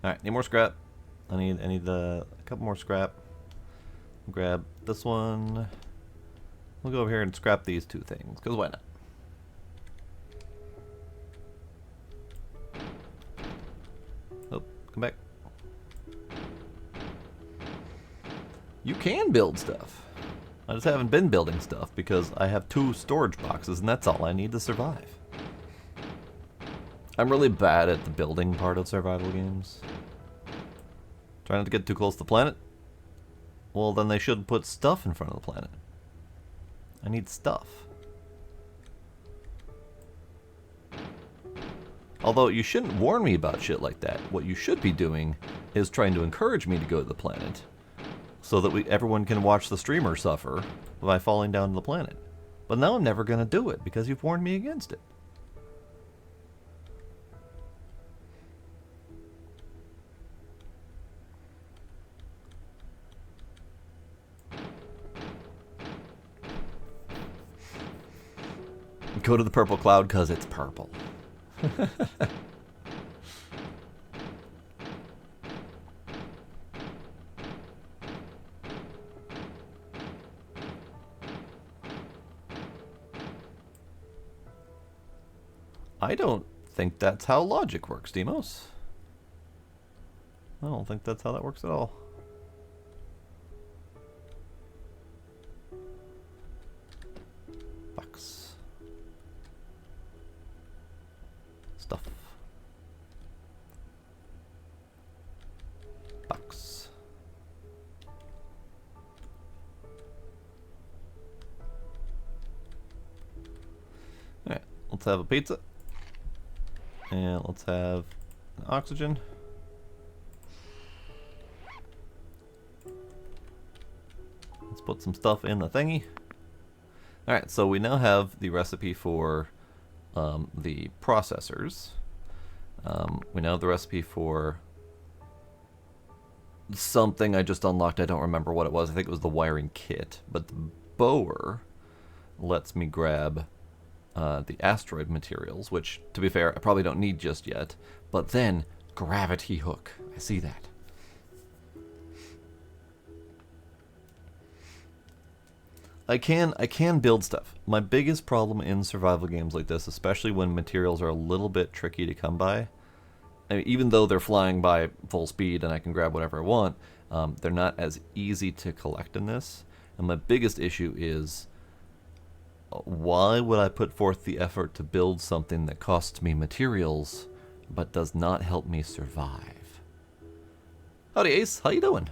Alright, need more scrap. I need a couple more scrap. Grab this one. We'll go over here and scrap these two things, because why not? Oh, come back. You can build stuff. I just haven't been building stuff because I have 2 storage boxes and that's all I need to survive. I'm really bad at the building part of survival games. Try not to get too close to the planet. Well, then they should put stuff in front of the planet. I need stuff. Although you shouldn't warn me about shit like that. What you should be doing is trying to encourage me to go to the planet so that everyone can watch the streamer suffer by falling down to the planet. But now I'm never going to do it because you've warned me against it. Go to the purple cloud because it's purple. I don't think that's how logic works, Demos. I don't think that's how that works at all. Box. Stuff. Box. Alright, let's have a pizza. And let's have oxygen. Let's put some stuff in the thingy. Alright, so we now have the recipe for the processors. We now have the recipe for something I just unlocked. I don't remember what it was. I think it was the wiring kit. But the bower lets me grab the asteroid materials, which, to be fair, I probably don't need just yet. But then, gravity hook. I see that. I can build stuff. My biggest problem in survival games like this, especially when materials are a little bit tricky to come by, I mean, even though they're flying by full speed and I can grab whatever I want, they're not as easy to collect in this. And my biggest issue is, why would I put forth the effort to build something that costs me materials, but does not help me survive? Howdy Ace, how you doing?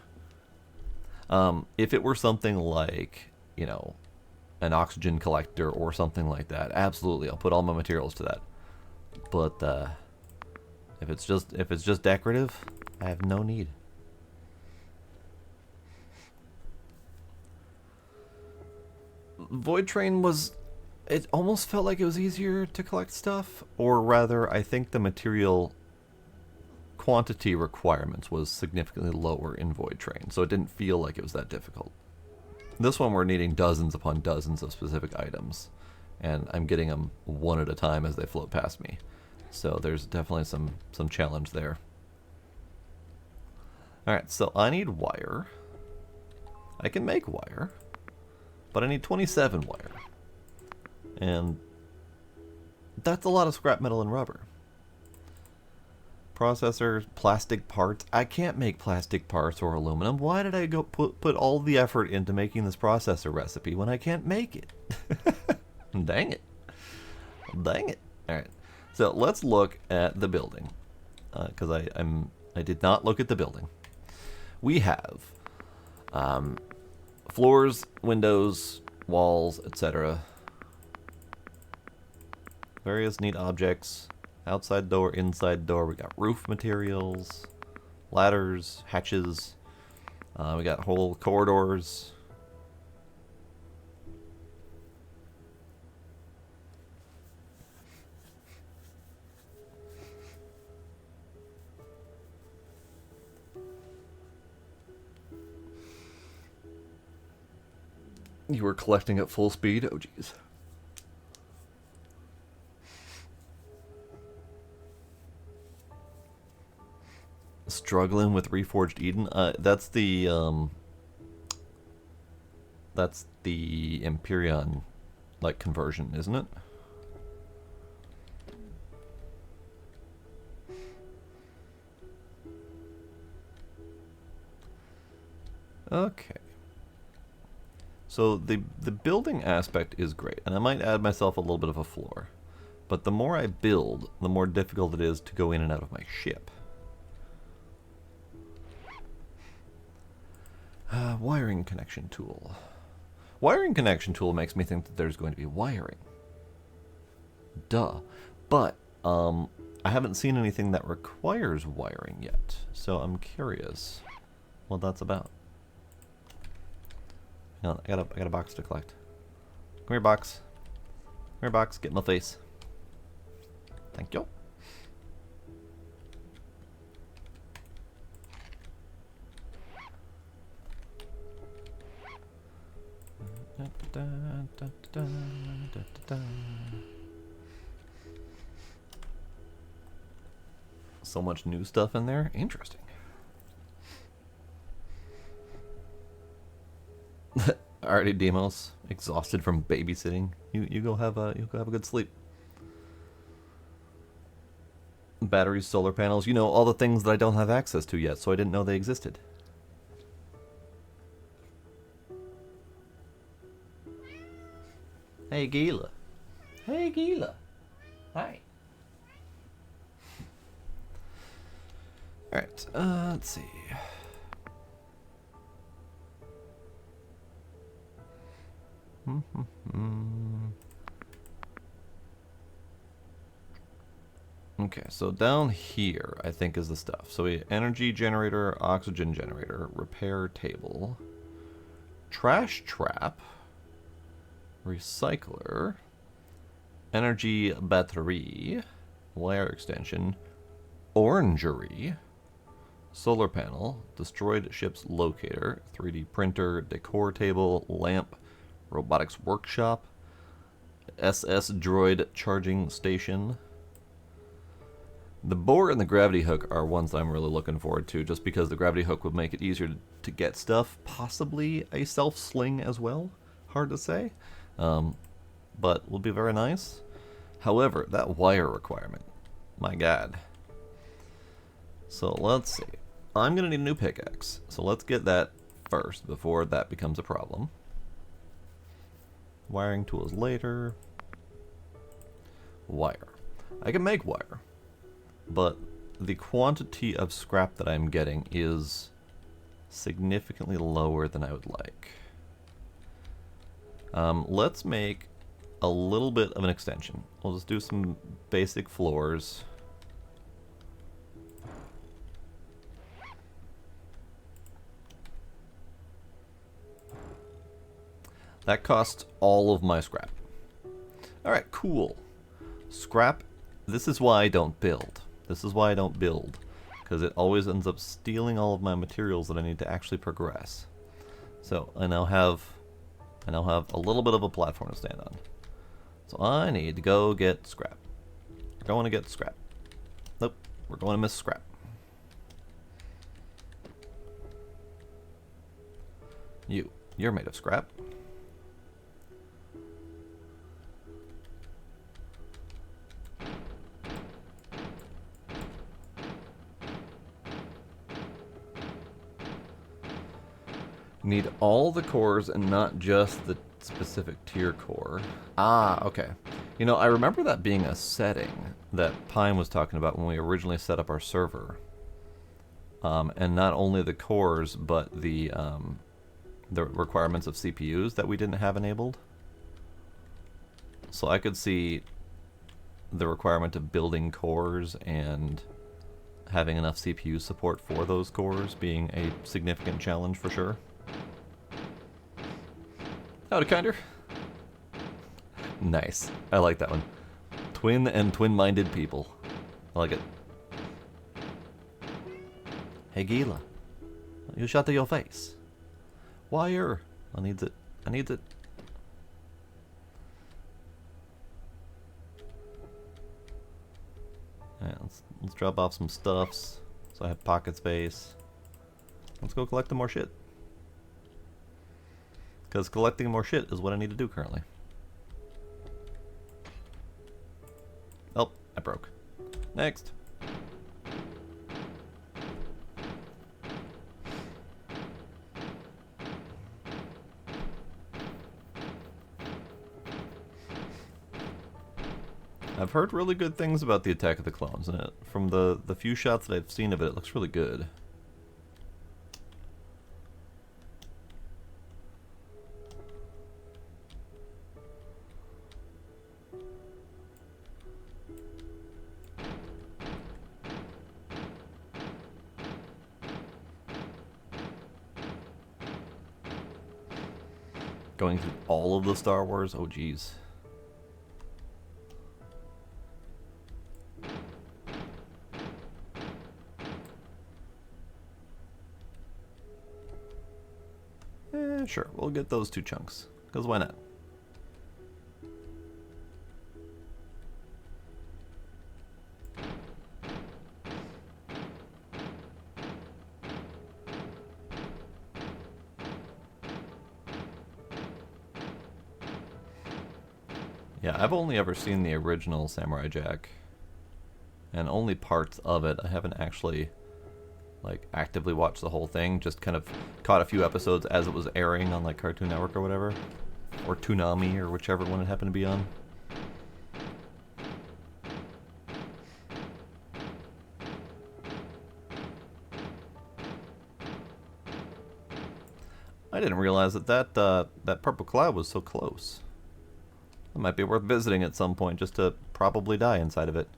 If it were something like, you know, an oxygen collector or something like that, absolutely, I'll put all my materials to that. But if it's just decorative, I have no need. Void Train was, it almost felt like it was easier to collect stuff, or rather, I think the material quantity requirements was significantly lower in Void Train, so it didn't feel like it was that difficult. This one we're needing dozens upon dozens of specific items, and I'm getting them one at a time as they float past me. So there's definitely some challenge there. Alright, so I need wire. I can make wire, but I need 27 wire. And that's a lot of scrap metal and rubber. Processors, plastic parts. I can't make plastic parts or aluminum. Why did I go put all the effort into making this processor recipe when I can't make it? Dang it. Dang it. Alright. So let's look at the building. Because I did not look at the building. We have floors, windows, walls, etc. Various neat objects. Outside door, inside door. We got roof materials, ladders, hatches. We got whole corridors. You were collecting at full speed? Oh, jeez. Struggling with Reforged Eden. That's the Empyrean like conversion, isn't it? Okay. So the building aspect is great, and I might add myself a little bit of a floor. But the more I build, the more difficult it is to go in and out of my ship. Wiring connection tool. Wiring connection tool makes me think that there's going to be wiring. Duh. But I haven't seen anything that requires wiring yet, so I'm curious what that's about. Hang on, I got a box to collect. Come here, box. Come here, box. Get in my face. Thank you. So much new stuff in there. Interesting. Alrighty, Demos. Exhausted from babysitting. You go have a good sleep. Batteries, solar panels. You know, all the things that I don't have access to yet, so I didn't know they existed. Hey, Gila. Hey, Gila. Hi. Alright, let's see. Okay, so down here, I think, is the stuff. So we energy generator, oxygen generator, repair table, trash trap, recycler, energy battery, wire extension, orangery, solar panel, destroyed ship's locator, 3D printer, decor table, lamp, robotics workshop, SS droid charging station. The boar and the gravity hook are ones that I'm really looking forward to, just because the gravity hook would make it easier to get stuff. Possibly a self-sling as well. Hard to say. But will be very nice. However, that wire requirement. My god. So let's see. I'm going to need a new pickaxe. So let's get that first before that becomes a problem. Wiring tools later. Wire. I can make wire. But the quantity of scrap that I'm getting is significantly lower than I would like. Let's make a little bit of an extension. We'll just do some basic floors. That costs all of my scrap. Alright, cool. Scrap, this is why I don't build. This is why I don't build, because it always ends up stealing all of my materials that I need to actually progress. So I now have a little bit of a platform to stand on. So I need to go get scrap. We're going to get scrap. Nope, we're going to miss scrap. You're made of scrap. Need all the cores and not just the specific tier core. Ah, okay. You know, I remember that being a setting that Pine was talking about when we originally set up our server. And not only the cores, but the requirements of CPUs that we didn't have enabled. So I could see the requirement of building cores and having enough CPU support for those cores being a significant challenge for sure. Howdy, Kinder. Nice. I like that one. Twin and twin-minded people. I like it. Hey, Gila. You shot to your face. Wire. I needs it. I needs it. Alright, let's drop off some stuffs. So I have pocket space. Let's go collect more shit. Because collecting more shit is what I need to do currently. Oh, I broke. Next. I've heard really good things about the Attack of the Clones, and from the few shots that I've seen of it, it looks really good. Going through all of the Star Wars? Oh, geez. Sure, we'll get those 2 chunks. Because why not? Yeah, I've only ever seen the original Samurai Jack. And only parts of it. I haven't actually like actively watched the whole thing, just kind of caught a few episodes as it was airing on like Cartoon Network or whatever, or Toonami or whichever one it happened to be on. I didn't realize that purple cloud was so close. It might be worth visiting at some point just to probably die inside of it.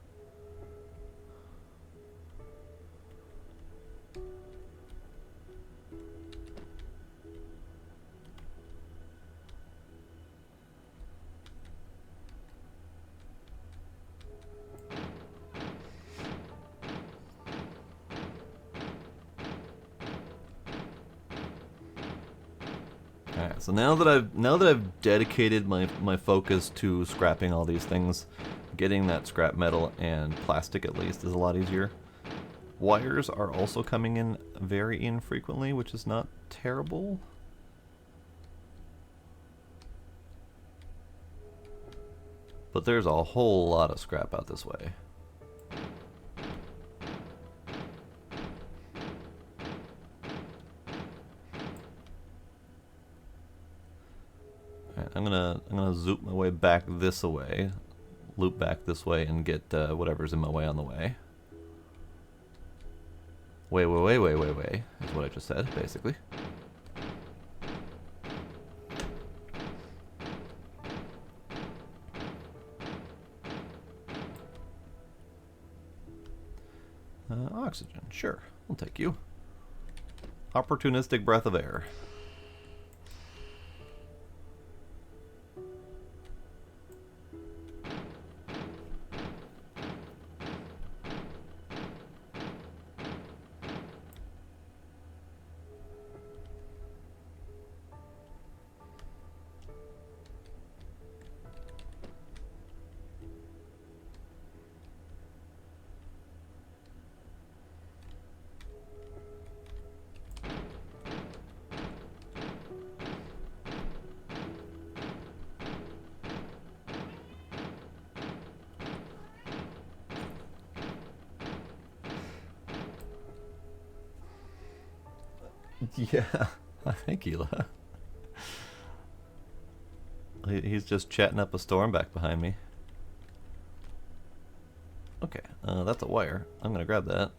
Alright, so now that I've dedicated my focus to scrapping all these things, getting that scrap metal and plastic at least is a lot easier. Wires are also coming in very infrequently, which is not terrible. But there's a whole lot of scrap out this way. I'm gonna zoop my way back this way, loop back this way, and get whatever's in my way on the way. Way is what I just said, basically. Oxygen, sure, I'll take you. Opportunistic breath of air. Yeah, hi Gila. He's just chatting up a storm back behind me. Okay, that's a wire. I'm gonna grab that.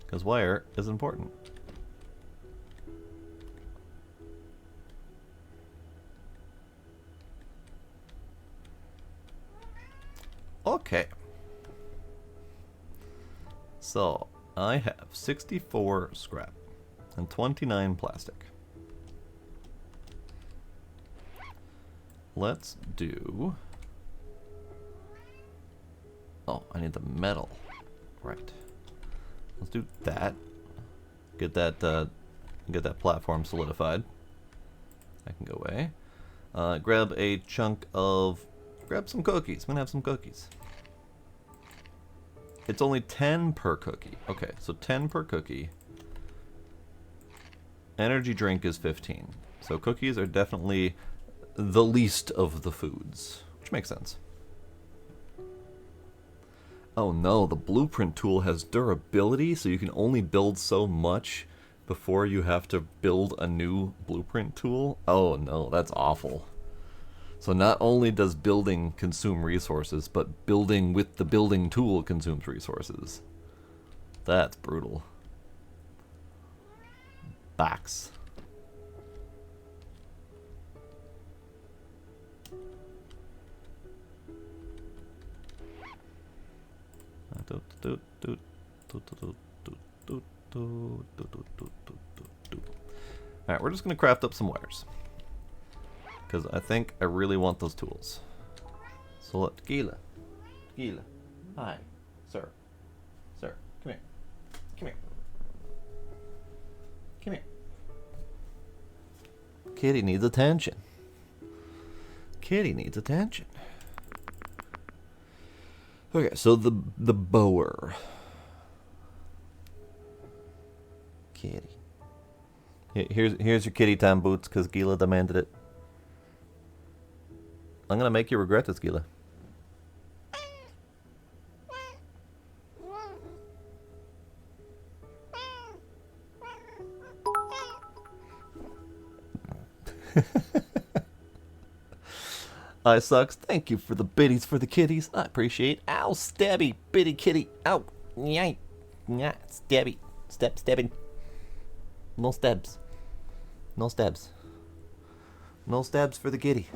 Because wire is important. Okay. So, I have 64 scrap and 29 plastic. Let's do... Oh, I need the metal. Right. Let's do that. Get that platform solidified. I can go away. Grab a chunk of... Grab some cookies. I'm gonna have some cookies. It's only 10 per cookie. Okay, so 10 per cookie. Energy drink is 15. So cookies are definitely the least of the foods, which makes sense. Oh no, the blueprint tool has durability, so you can only build so much before you have to build a new blueprint tool. Oh no, that's awful. So not only does building consume resources, but building with the building tool consumes resources. That's brutal. Backs. Alright, we're just going to craft up some wires. Because I think I really want those tools. So let Gila. Gila. Hi. Sir. Sir. Come here. Come here. Come here. Kitty needs attention. Kitty needs attention. Okay, so the bower. Kitty. Here's your kitty time boots, because Gila demanded it. I'm gonna make you regret this, Gila. I sucks. Thank you for the biddies for the kitties. I appreciate. Ow, stabby, bitty kitty. Ow, yay, yeah, stabby, stabbing. No stabs. No stabs. No stabs for the kitty.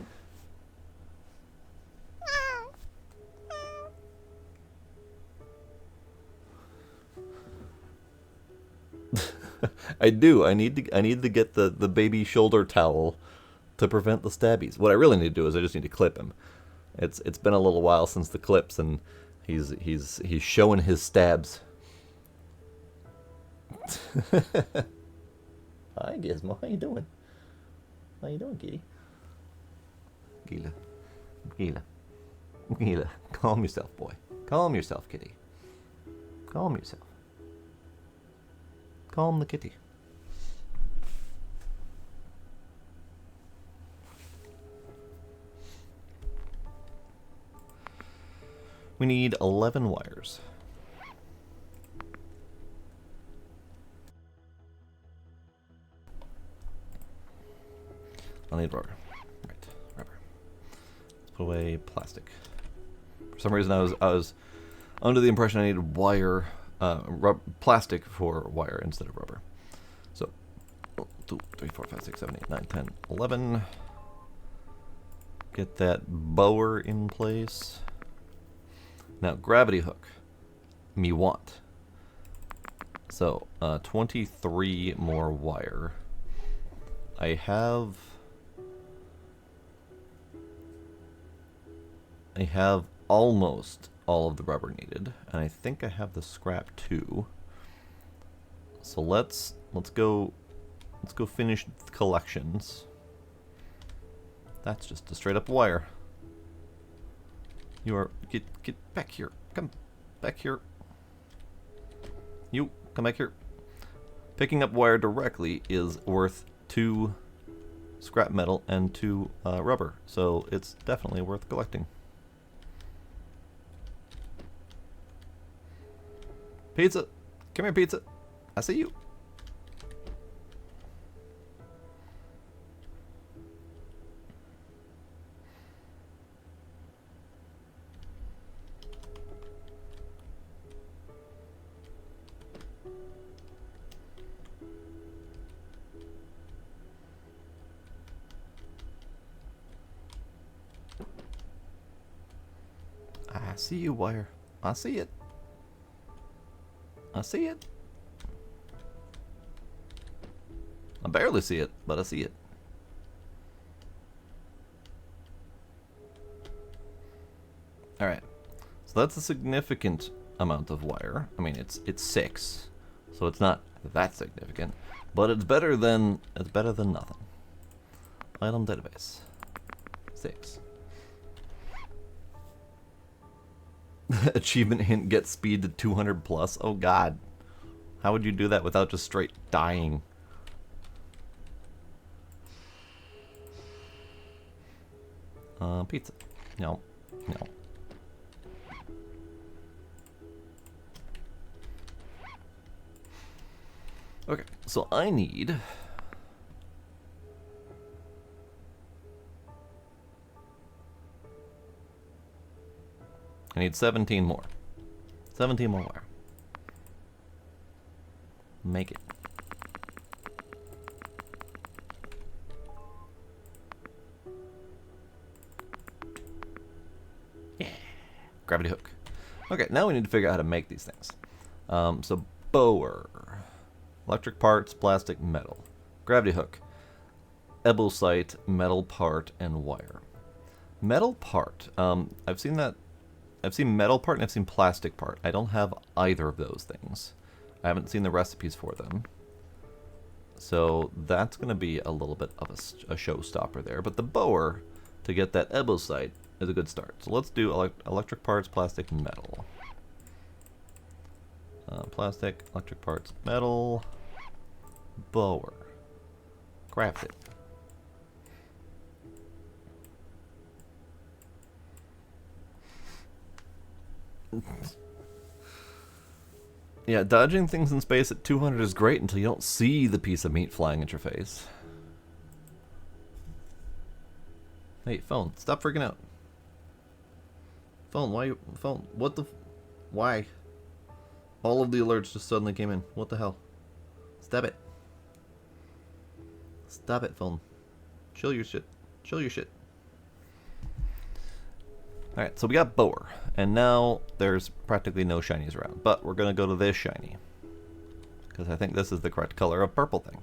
I do. I need to get the baby shoulder towel to prevent the stabbies. What I really need to do is I just need to clip him. It's been a little while since the clips, and he's showing his stabs. Hi Gizmo, how you doing? How you doing, kitty? Gila. Gila. Gila. Calm yourself, boy. Calm yourself, kitty. Calm yourself. Calm the kitty. We need 11 wires. I'll need rubber. Right, rubber. Let's put away plastic. For some reason, I was under the impression I needed wire, plastic for wire instead of rubber. So, 1, 2, 3, 4, 5, 6, 7, 8, 9, 10, 11. Get that bower in place. Now, gravity hook. Me want. So, 23 more wire. I have almost all of the rubber needed, and I think I have the scrap too. So let's go finish the collections. That's just a straight up wire. You are get back here. Come back here. You come back here. Picking up wire directly is worth 2 scrap metal and 2 rubber, so it's definitely worth collecting. Pizza! Come here, pizza! I see you! I see you, wire. I see it. I see it. I barely see it, but I see it. Alright. So that's a significant amount of wire. I mean, it's 6, so it's not that significant, but it's better than nothing. Item database. 6. Achievement hint, get speed to 200 plus. Oh god. How would you do that without just straight dying? Pizza. No. No. Okay, so I need... I need 17 more. 17 more wire. Make it. Yeah. Gravity hook. Okay, now we need to figure out how to make these things. So, bower. Electric parts, plastic, metal. Gravity hook. Ebelite, metal part, and wire. Metal part. I've seen that. I've seen metal part and I've seen plastic part. I don't have either of those things. I haven't seen the recipes for them. So that's going to be a little bit of a showstopper there. But the bower, to get that ebelite, is a good start. So let's do electric parts, plastic, metal. Plastic, electric parts, metal, bower. Craft it. Yeah, dodging things in space at 200 is great until you don't see the piece of meat flying at your face. Hey, phone, stop freaking out. Phone, why you... Phone, what the... Why? All of the alerts just suddenly came in. What the hell? Stop it. Stop it, phone. Chill your shit. Chill your shit. Alright, so we got bower, and now there's practically no shinies around, but we're going to go to this shiny, because I think this is the correct color of purple thing.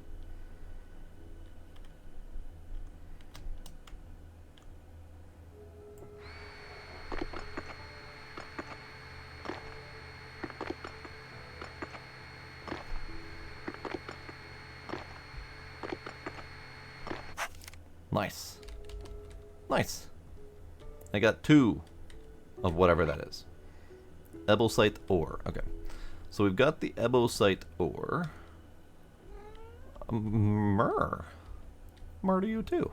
Nice. Nice. I got 2 of whatever that is. Ebelite ore. Okay. So we've got the ebelite ore. Myrrh. Myrrh to you too.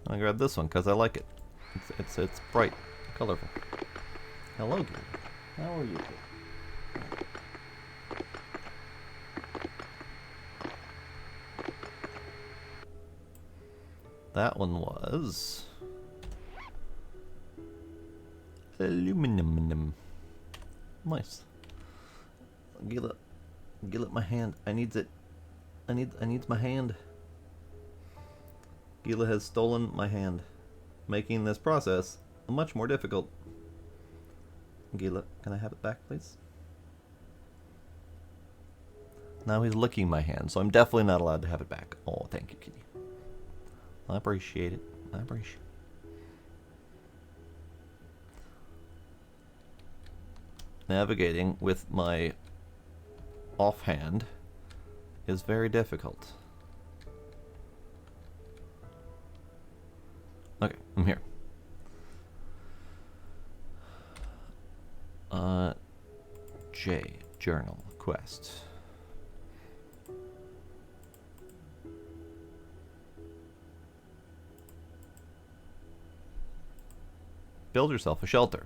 I grabbed this one because I like it. It's bright, colorful. Hello, dude. How are you? That one was aluminum. Nice. Gila, my hand. I needs it. I needs my hand. Gila has stolen my hand, making this process much more difficult. Gila, can I have it back, please? Now he's licking my hand, so I'm definitely not allowed to have it back. Oh, thank you, kitty. I appreciate it. I appreciate it. Navigating with my offhand is very difficult. Okay, I'm here. J, journal, quest. Build yourself a shelter.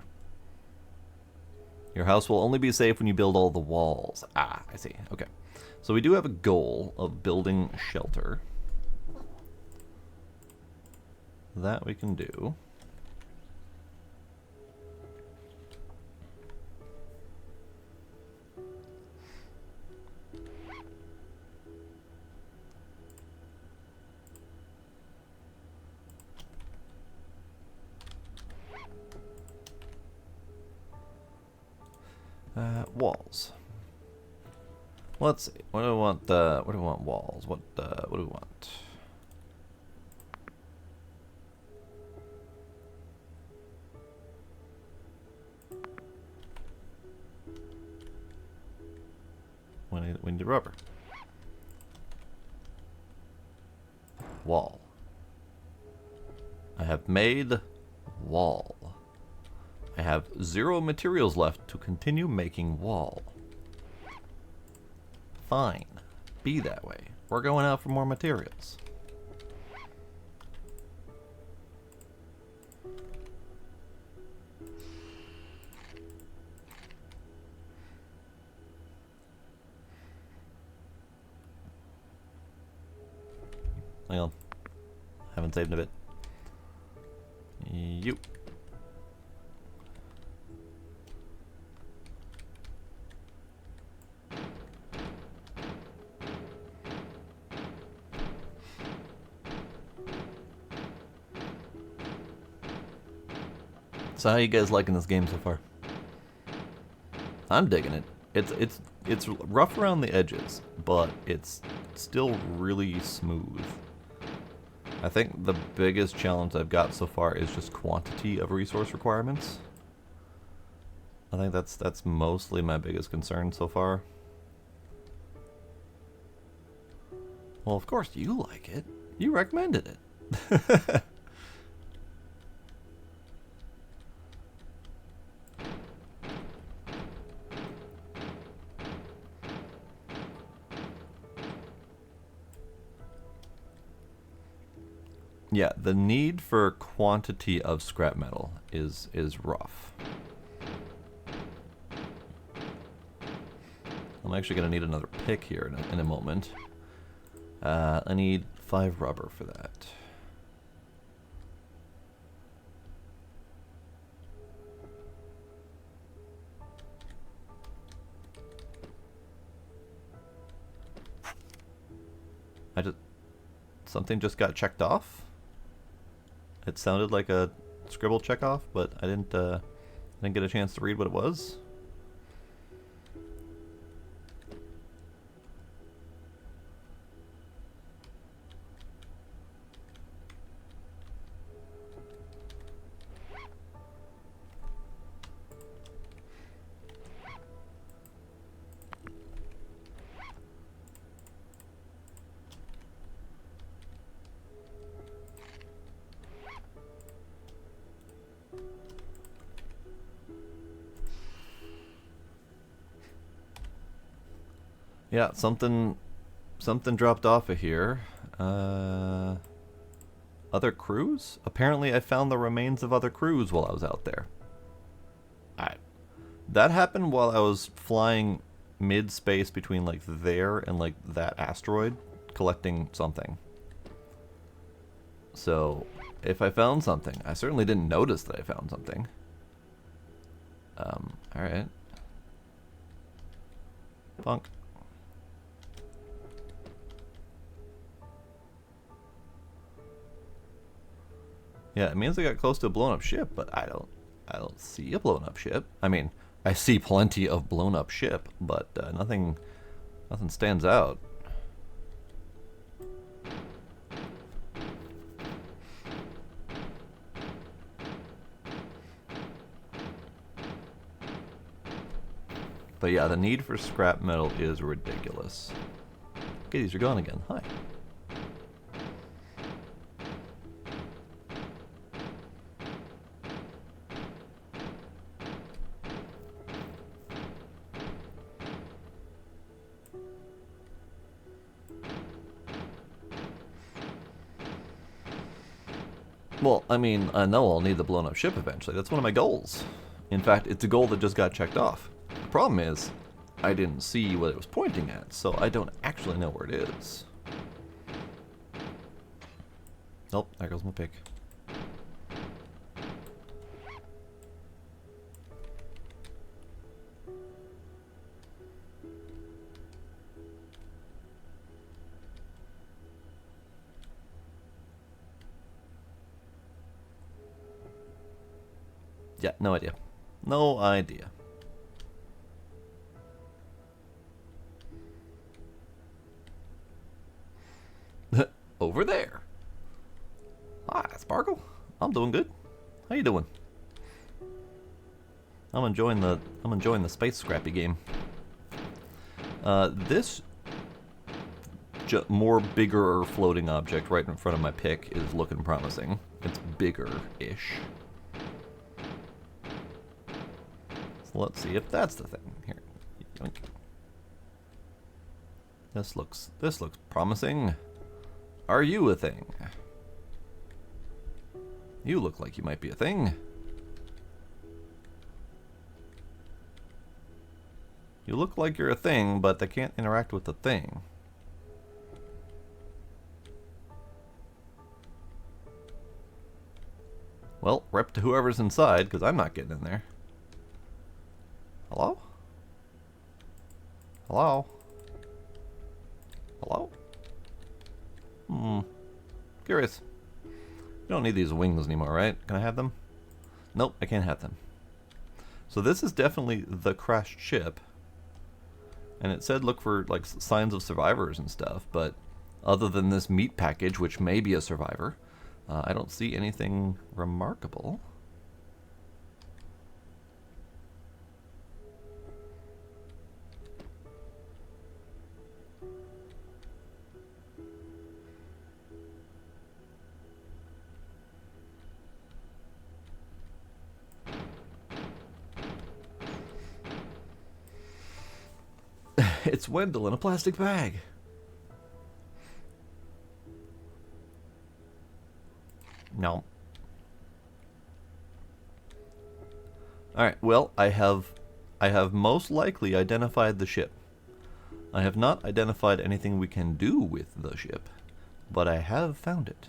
Your house will only be safe when you build all the walls. Ah, I see. Okay. So we do have a goal of building shelter. That we can do. Walls. Let's see. What do we want? What do we want? Walls. What do we want? We need rubber. Wall. I have made wall. I have 0 materials left to continue making wall. Fine. Be that way. We're going out for more materials. Hang on. Haven't saved a bit. You. So how you guys liking this game so far? I'm digging it. It's rough around the edges, but it's still really smooth. I think the biggest challenge I've got so far is just quantity of resource requirements. I think that's mostly my biggest concern so far. Well, of course you like it. You recommended it. Yeah, the need for quantity of scrap metal is rough. I'm actually going to need another pick here in a moment. I need 5 rubber for that. Something just got checked off? It sounded like a scribble check off, but I didn't get a chance to read what it was. Yeah, something dropped off of here. Other crews? Apparently I found the remains of other crews while I was out there. That happened while I was flying mid-space between like there and like that asteroid collecting something. So, if I found something, I certainly didn't notice that I found something. Alright. Punk. Yeah, it means I got close to a blown up ship, but I don't see a blown up ship. I mean, I see plenty of blown up ship, but nothing stands out. But yeah, the need for scrap metal is ridiculous. Okay, these are gone again. Hi. Well, I mean, I know I'll need the blown up ship eventually. That's one of my goals. In fact, it's a goal that just got checked off. The problem is, I didn't see what it was pointing at, so I don't actually know where it is. Nope, there goes my pick. Yeah, no idea. No idea. Over there. Hi, Sparkle. I'm doing good. How you doing? I'm enjoying the space scrappy game. This more bigger floating object right in front of my pick is looking promising. It's bigger-ish. Let's see if that's the thing. Here. Yoink. This looks promising. Are you a thing? You look like you might be a thing. You look like you're a thing, but they can't interact with the thing. Well, rep to whoever's inside, because I'm not getting in there. Hello? Hello? Hello? Curious. You don't need these wings anymore, right? Can I have them? Nope, I can't have them. So this is definitely the crashed ship. And it said look for like signs of survivors and stuff, but other than this meat package, which may be a survivor, I don't see anything remarkable. It's Wendell in a plastic bag. No. Alright, well, I have most likely identified the ship. I have not identified anything we can do with the ship, but I have found it.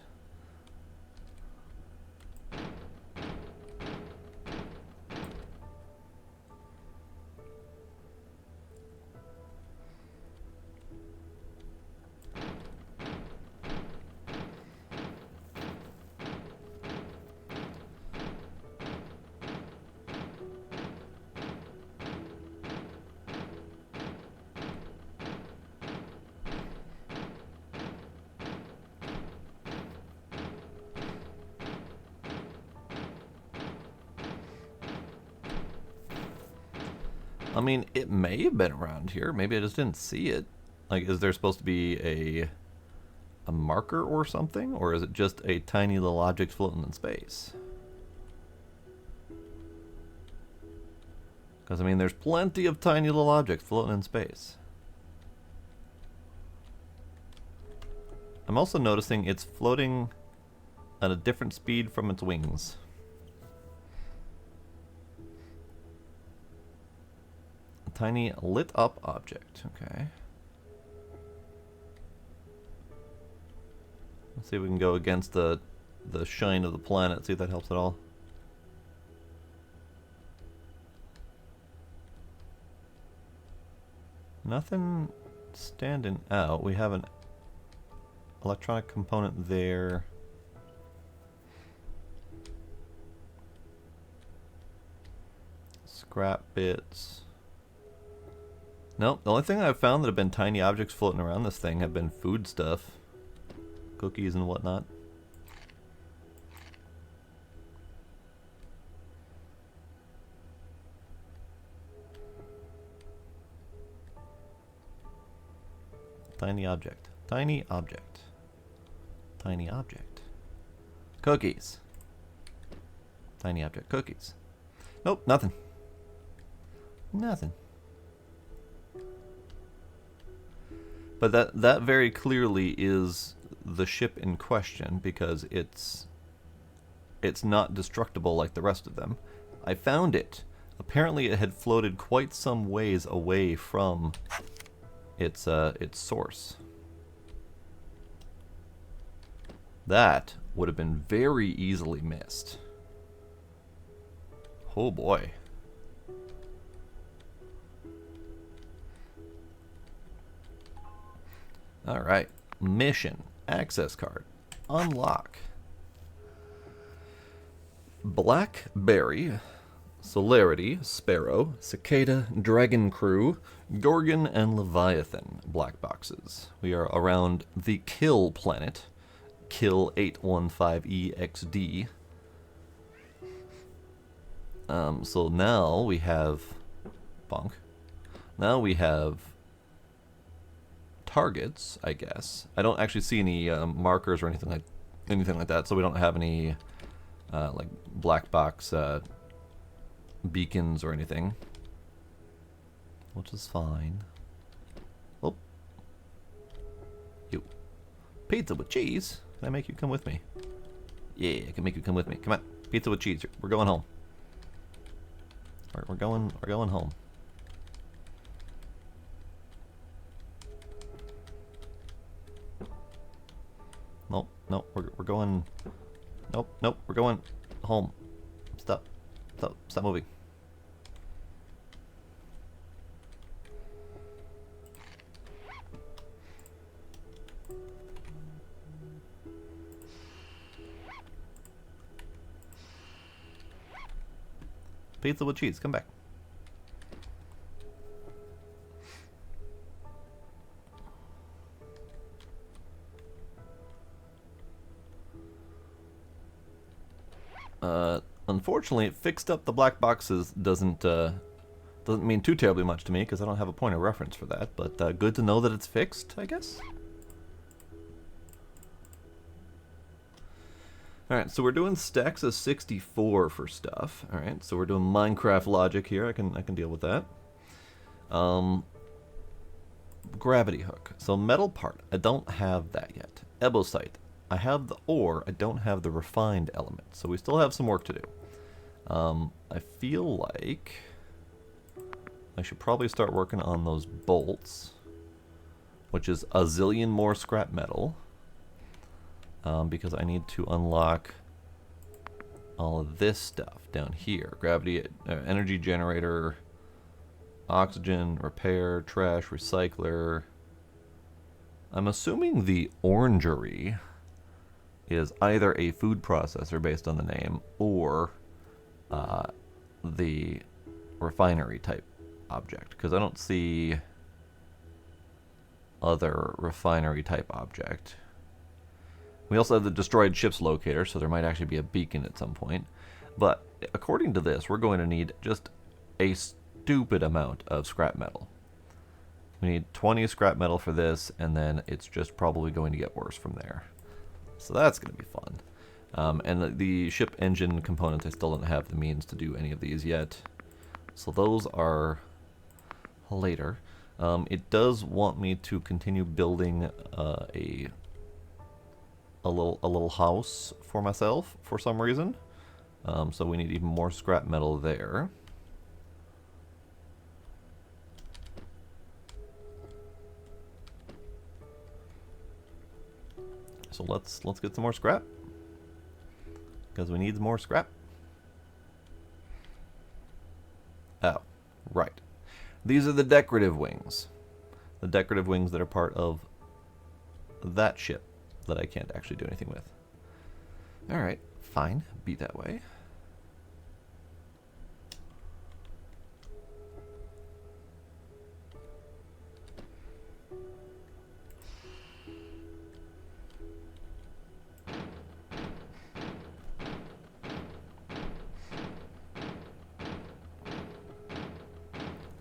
I mean, it may have been around here. Maybe I just didn't see it. Like, is there supposed to be a marker or something? Or is it just a tiny little object floating in space? Because, I mean, there's plenty of tiny little objects floating in space. I'm also noticing it's floating at a different speed from its wings. Tiny lit up object. Okay. Let's see if we can go against the shine of the planet, see if that helps at all. Nothing standing out. We have an electronic component there. Scrap bits. Nope, the only thing I've found that have been tiny objects floating around this thing have been food stuff. Cookies and whatnot. Tiny object. Tiny object. Tiny object. Cookies. Tiny object. Cookies. Nope, nothing. Nothing. But that very clearly is the ship in question, because it's not destructible like the rest of them. I found it. Apparently it had floated quite some ways away from its source. That would have been very easily missed. Oh boy. Alright, mission, access card, unlock. Blackberry, Celerity, Sparrow, Cicada, Dragon Crew, Gorgon, and Leviathan black boxes. We are around the Kill planet, Kill 815EXD. So now we have bonk. Now we have targets, I guess. I don't actually see any markers or anything like that, so we don't have any like black box beacons or anything. which is fine. Oh. You. Pizza with cheese? Can I make you come with me? Yeah, I can make you come with me. Come on. Pizza with cheese. We're going home. We're going home. Nope, nope, we're going. Nope, nope, we're going home. Stop, stop moving. Pizza with cheese, come back. Unfortunately, fixed up the black boxes doesn't mean too terribly much to me because I don't have a point of reference for that. But good to know that it's fixed, I guess. All right, so we're doing stacks of 64 for stuff. All right, so we're doing Minecraft logic here. I can deal with that. Gravity hook. So metal part. I don't have that yet. Ebosite. I have the ore, I don't have the refined element, so we still have some work to do. I feel like I should probably start working on those bolts, which is a zillion more scrap metal, because I need to unlock all of this stuff down here. Gravity, energy generator, oxygen, repair, trash, recycler. I'm assuming the orangery is either a food processor based on the name or the refinery type object, because I don't see other refinery type object. We also have the destroyed ships locator, so there might actually be a beacon at some point. But according to this, we're going to need just a stupid amount of scrap metal. We need 20 scrap metal for this, and then it's just probably going to get worse from there. So that's going to be fun. And the ship engine components, I still don't have the means to do any of these yet. So those are later. It does want me to continue building a little house for myself for some reason. So we need even more scrap metal there. So let's get some more scrap, because we need more scrap. Oh, right. These are the decorative wings. The decorative wings that are part of that ship that I can't actually do anything with. Alright, fine. Be that way.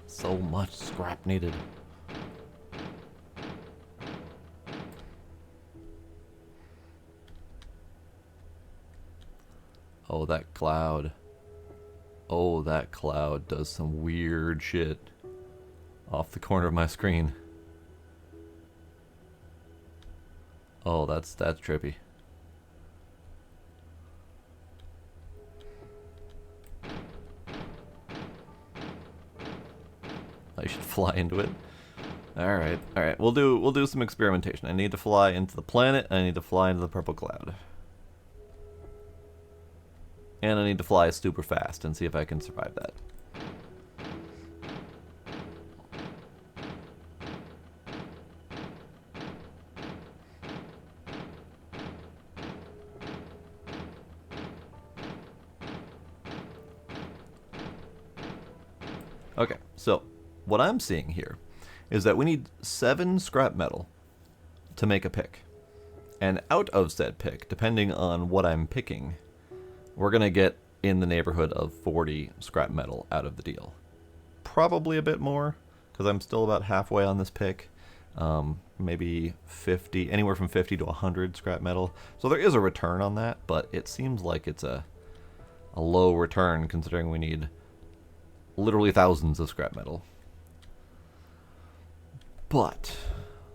So much scrap needed. Oh, that cloud. Oh, that cloud does some weird shit off the corner of my screen. Oh, that's trippy. I should fly into it. All right. We'll do some experimentation. I need to fly into the planet. I need to fly into the purple cloud, and I need to fly super fast and see if I can survive that. Okay, so what I'm seeing here is that we need 7 scrap metal to make a pick. And out of said pick, depending on what I'm picking, we're going to get in the neighborhood of 40 scrap metal out of the deal. Probably a bit more, because I'm still about halfway on this pick. Maybe 50, anywhere from 50 to 100 scrap metal. So there is a return on that, but it seems like it's a low return considering we need literally thousands of scrap metal. But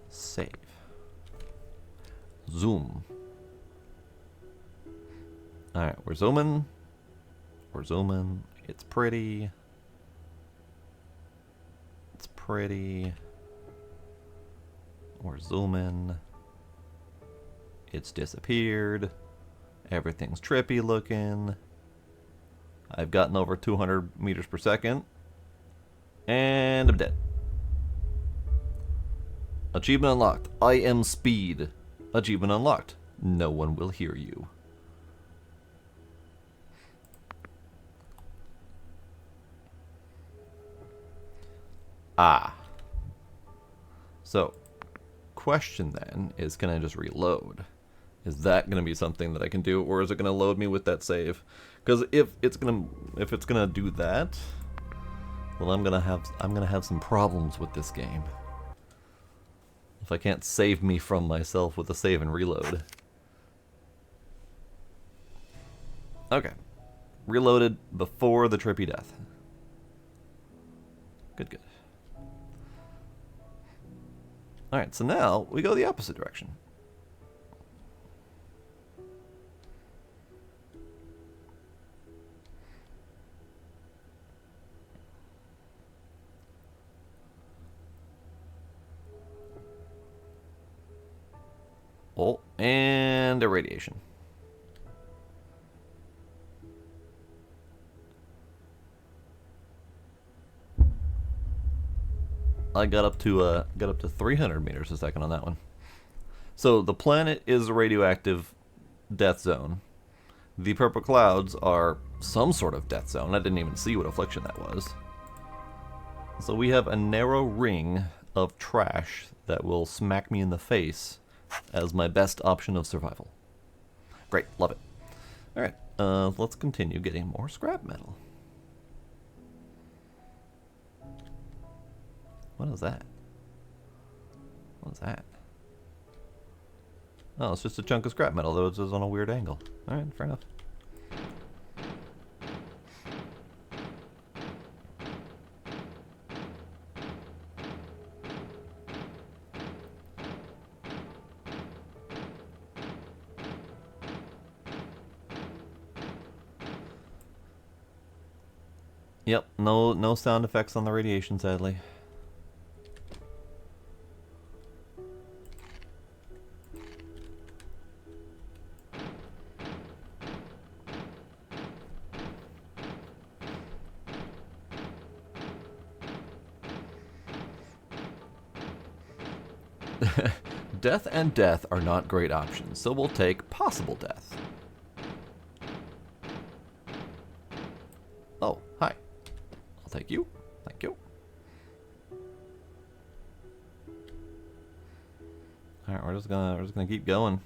save. Zoom. Alright, we're zooming. We're zooming. It's pretty. It's pretty. We're zooming. It's disappeared. Everything's trippy looking. I've gotten over 200 meters per second. And I'm dead. Achievement unlocked. I am speed. Achievement unlocked. No one will hear you. Ah. So, question then is, can I just reload? Is that going to be something that I can do, or is it going to load me with that save? Because if it's gonna do that, well, I'm gonna have some problems with this game. If I can't save me from myself with a save and reload. Okay. Reloaded before the trippy death. Good, good. Alright, so now we go the opposite direction. Oh, and irradiation. I got up to 300 meters a second on that one. So the planet is a radioactive death zone. The purple clouds are some sort of death zone. I didn't even see what affliction that was. So we have a narrow ring of trash that will smack me in the face as my best option of survival. Great, love it. Alright, let's continue getting more scrap metal. What is that? What is that? Oh, it's just a chunk of scrap metal, though it's on a weird angle. Alright, fair enough. Yep, no sound effects on the radiation, sadly. Death and death are not great options, so we'll take possible death. Oh, hi. I'll take you. Thank you. Alright, we're just gonna keep going.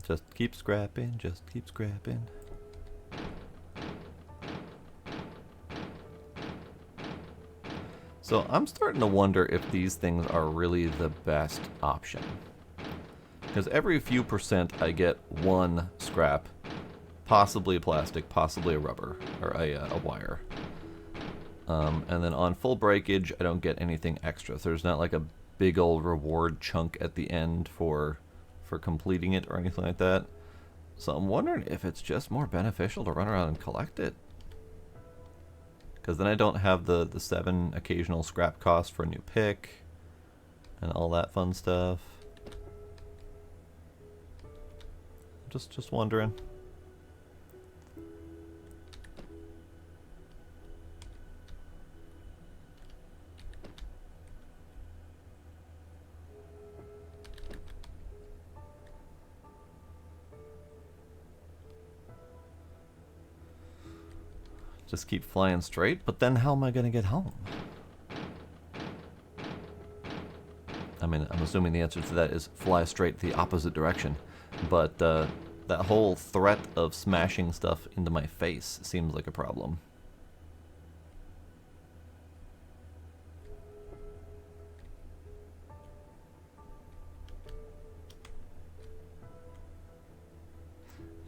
Just keep scrapping, just keep scrapping. So I'm starting to wonder if these things are really the best option. Because every few percent I get one scrap, possibly a plastic, possibly a rubber, or a wire. And then on full breakage, I don't get anything extra. So there's not like a big old reward chunk at the end for completing it or anything like that. So I'm wondering if it's just more beneficial to run around and collect it. Because then I don't have the 7 occasional scrap cost for a new pick and all that fun stuff. Just wondering. Just keep flying straight, but then how am I going to get home? I mean, I'm assuming the answer to that is fly straight the opposite direction, but that whole threat of smashing stuff into my face seems like a problem.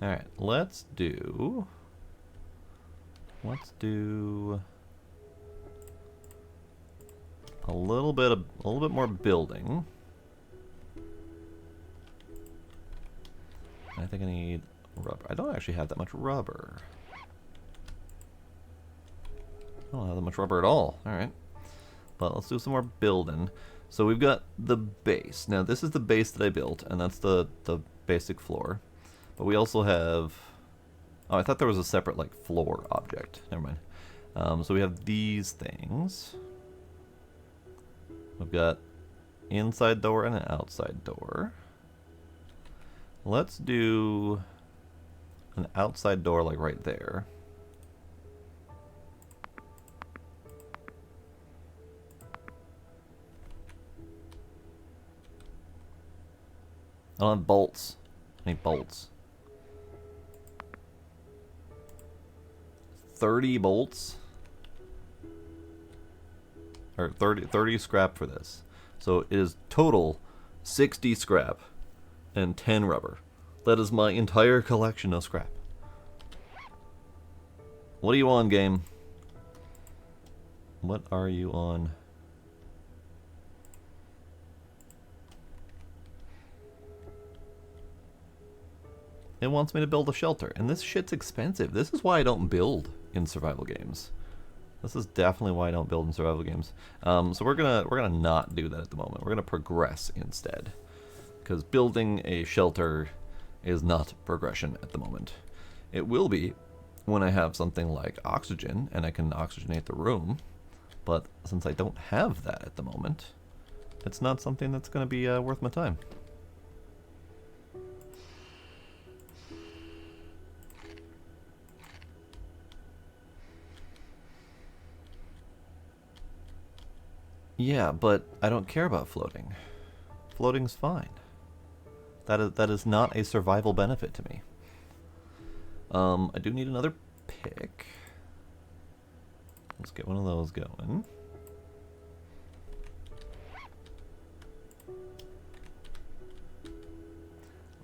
Alright, let's do... a little bit more building. I think I need rubber. I don't actually have that much rubber. I don't have that much rubber at all. Alright. But let's do some more building. So we've got the base. Now this is the base that I built, and that's the basic floor. But we also have... Oh, I thought there was a separate, like, floor object. Never mind. So we have these things. We've got inside door and an outside door. Let's do an outside door, like, right there. I don't have bolts. I need bolts. 30 bolts? Or 30 scrap for this. So it is total 60 scrap and 10 rubber. That is my entire collection of scrap. What are you on, game? What are you on? It wants me to build a shelter, and this shit's expensive. This is why I don't build in survival games. This is definitely why I don't build in survival games. So we're gonna not do that at the moment. We're gonna progress instead, because building a shelter is not progression at the moment. It will be when I have something like oxygen and I can oxygenate the room, but since I don't have that at the moment, it's not something that's gonna be worth my time. Yeah, but I don't care about floating. Floating's fine. That is not a survival benefit to me. I do need another pick. Let's get one of those going.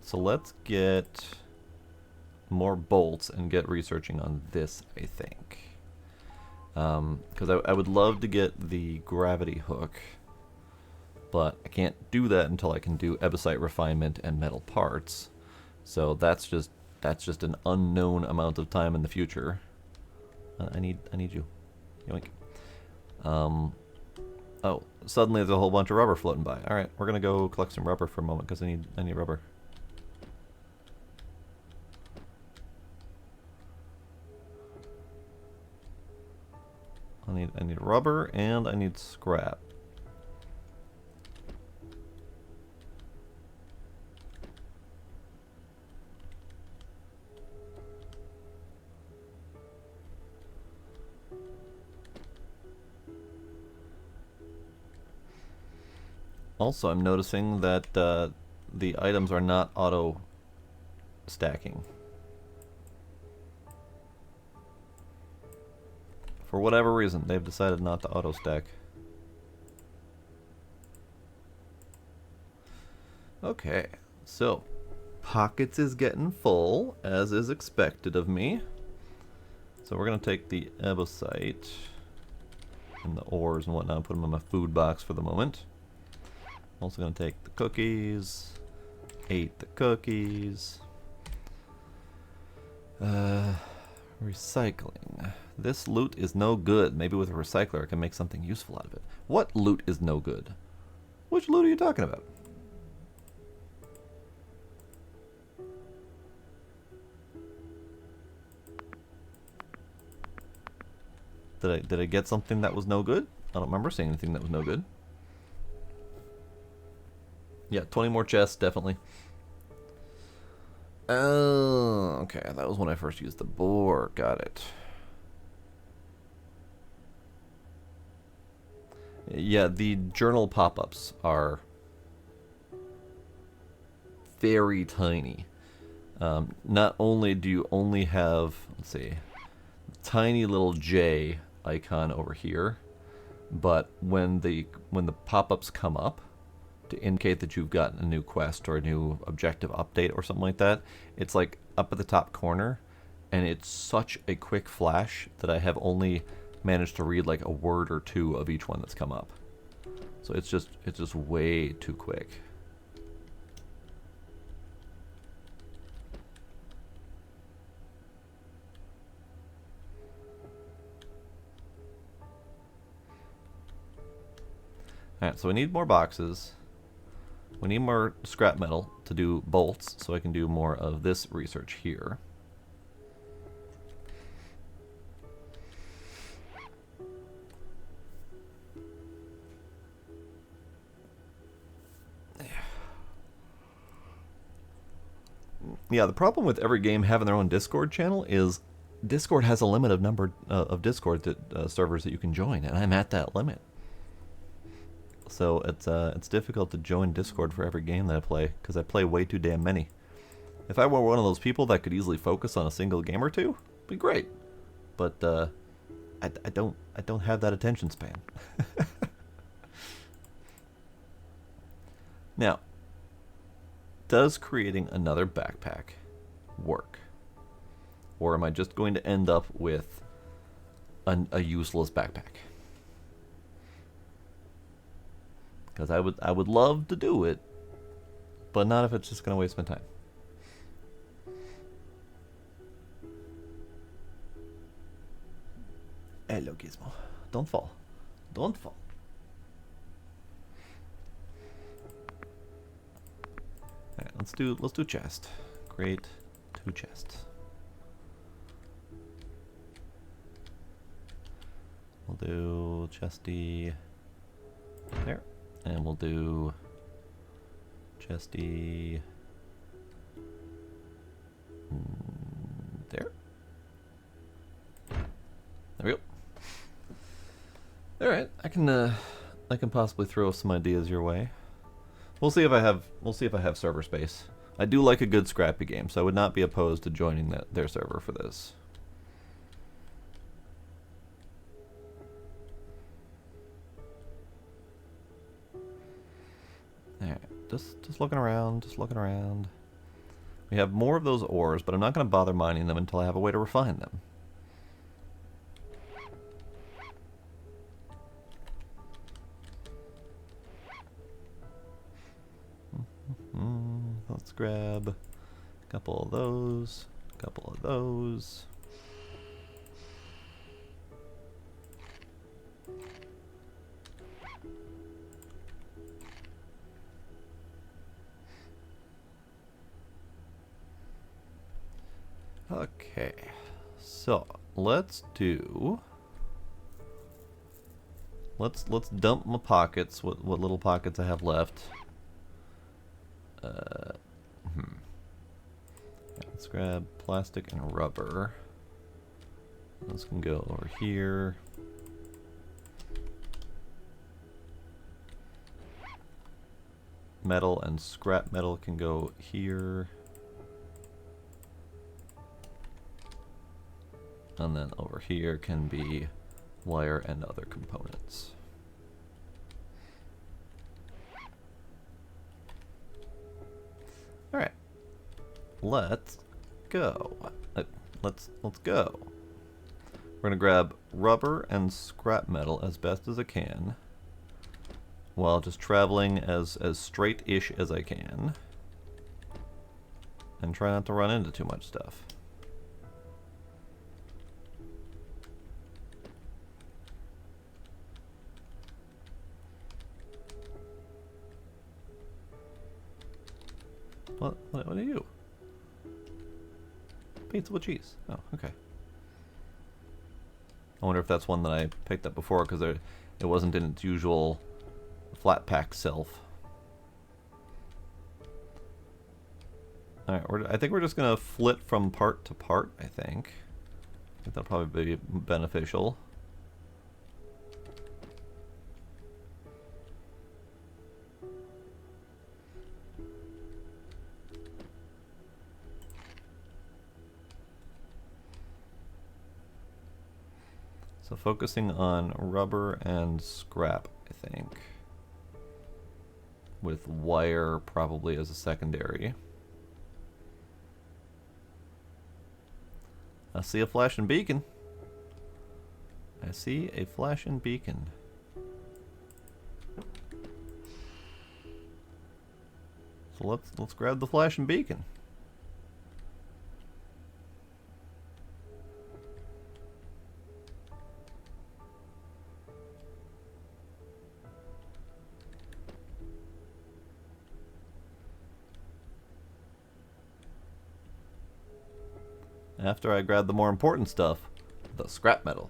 So let's get more bolts and get researching on this, I think. Because I would love to get the gravity hook, but I can't do that until I can do ebosite refinement and metal parts. So that's just an unknown amount of time in the future. I need you. Yoink. Oh, suddenly there's a whole bunch of rubber floating by. All right, we're gonna go collect some rubber for a moment because I need rubber. I need rubber and I need scrap. Also, I'm noticing that the items are not auto stacking. For whatever reason, they've decided not to auto stack. Okay, so pockets is getting full, as is expected of me. So we're gonna take the ebosite and the ores and whatnot, put them in my food box for the moment. Also gonna take the cookies, ate the cookies. Recycling. This loot is no good. Maybe with a recycler I can make something useful out of it. What loot is no good? Which loot are you talking about? Did I get something that was no good? I don't remember seeing anything that was no good. Yeah, 20 more chests, definitely. Oh, okay. That was when I first used the boar. Got it. Yeah, the journal pop-ups are very tiny. Not only do you only have, let's see, tiny little J icon over here, but when the pop-ups come up to indicate that you've gotten a new quest or a new objective update or something like that, it's like up at the top corner, and it's such a quick flash that I have only managed to read like a word or two of each one that's come up. So it's just way too quick. Alright, so we need more boxes. We need more scrap metal to do bolts, so I can do more of this research here. Yeah, the problem with every game having their own Discord channel is Discord has a limit of number of Discord servers that you can join, and I'm at that limit. So it's difficult to join Discord for every game that I play because I play way too damn many. If I were one of those people that could easily focus on a single game or two, it'd be great. But I don't have that attention span. Now, does creating another backpack work? Or am I just going to end up with a useless backpack? Because I would love to do it, but not if it's just going to waste my time. Hello, Gizmo. Don't fall. Don't fall. Alright, let's do chest. Create 2 chests. We'll do chesty there. And we'll do chesty there. There we go. All right, I can possibly throw some ideas your way. We'll see if I have server space. I do like a good scrappy game, so I would not be opposed to joining their server for this. Just looking around, just looking around. We have more of those ores, but I'm not going to bother mining them until I have a way to refine them. Let's grab a couple of those, a couple of those. Okay, so let's dump my pockets, what little pockets I have left. Let's grab plastic and rubber. This can go over here. Metal and scrap metal can go here. And then over here can be wire and other components. All right, let's go. Let's go. We're gonna grab rubber and scrap metal as best as I can, while just traveling as straight-ish as I can, and try not to run into too much stuff. What are you? Pizza with cheese. Oh, okay. I wonder if that's one that I picked up before because it wasn't in its usual flat pack self. Alright, I think we're just going to flit from part to part, I think. I think that'll probably be beneficial. So focusing on rubber and scrap, I think. With wire probably as a secondary. I see a flashing beacon. I see a flashing beacon. So let's grab the flashing beacon. After I grab the more important stuff, the scrap metal.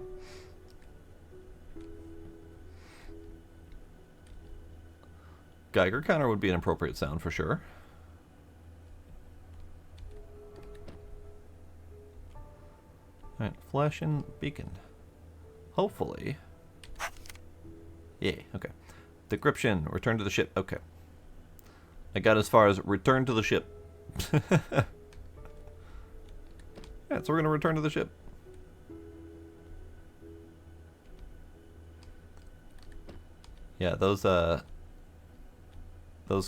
Geiger counter would be an appropriate sound for sure. Alright, flash and beacon. Hopefully. Yeah, okay. Decryption, return to the ship. Okay. I got as far as return to the ship. Yeah, so we're gonna return to the ship. Yeah, those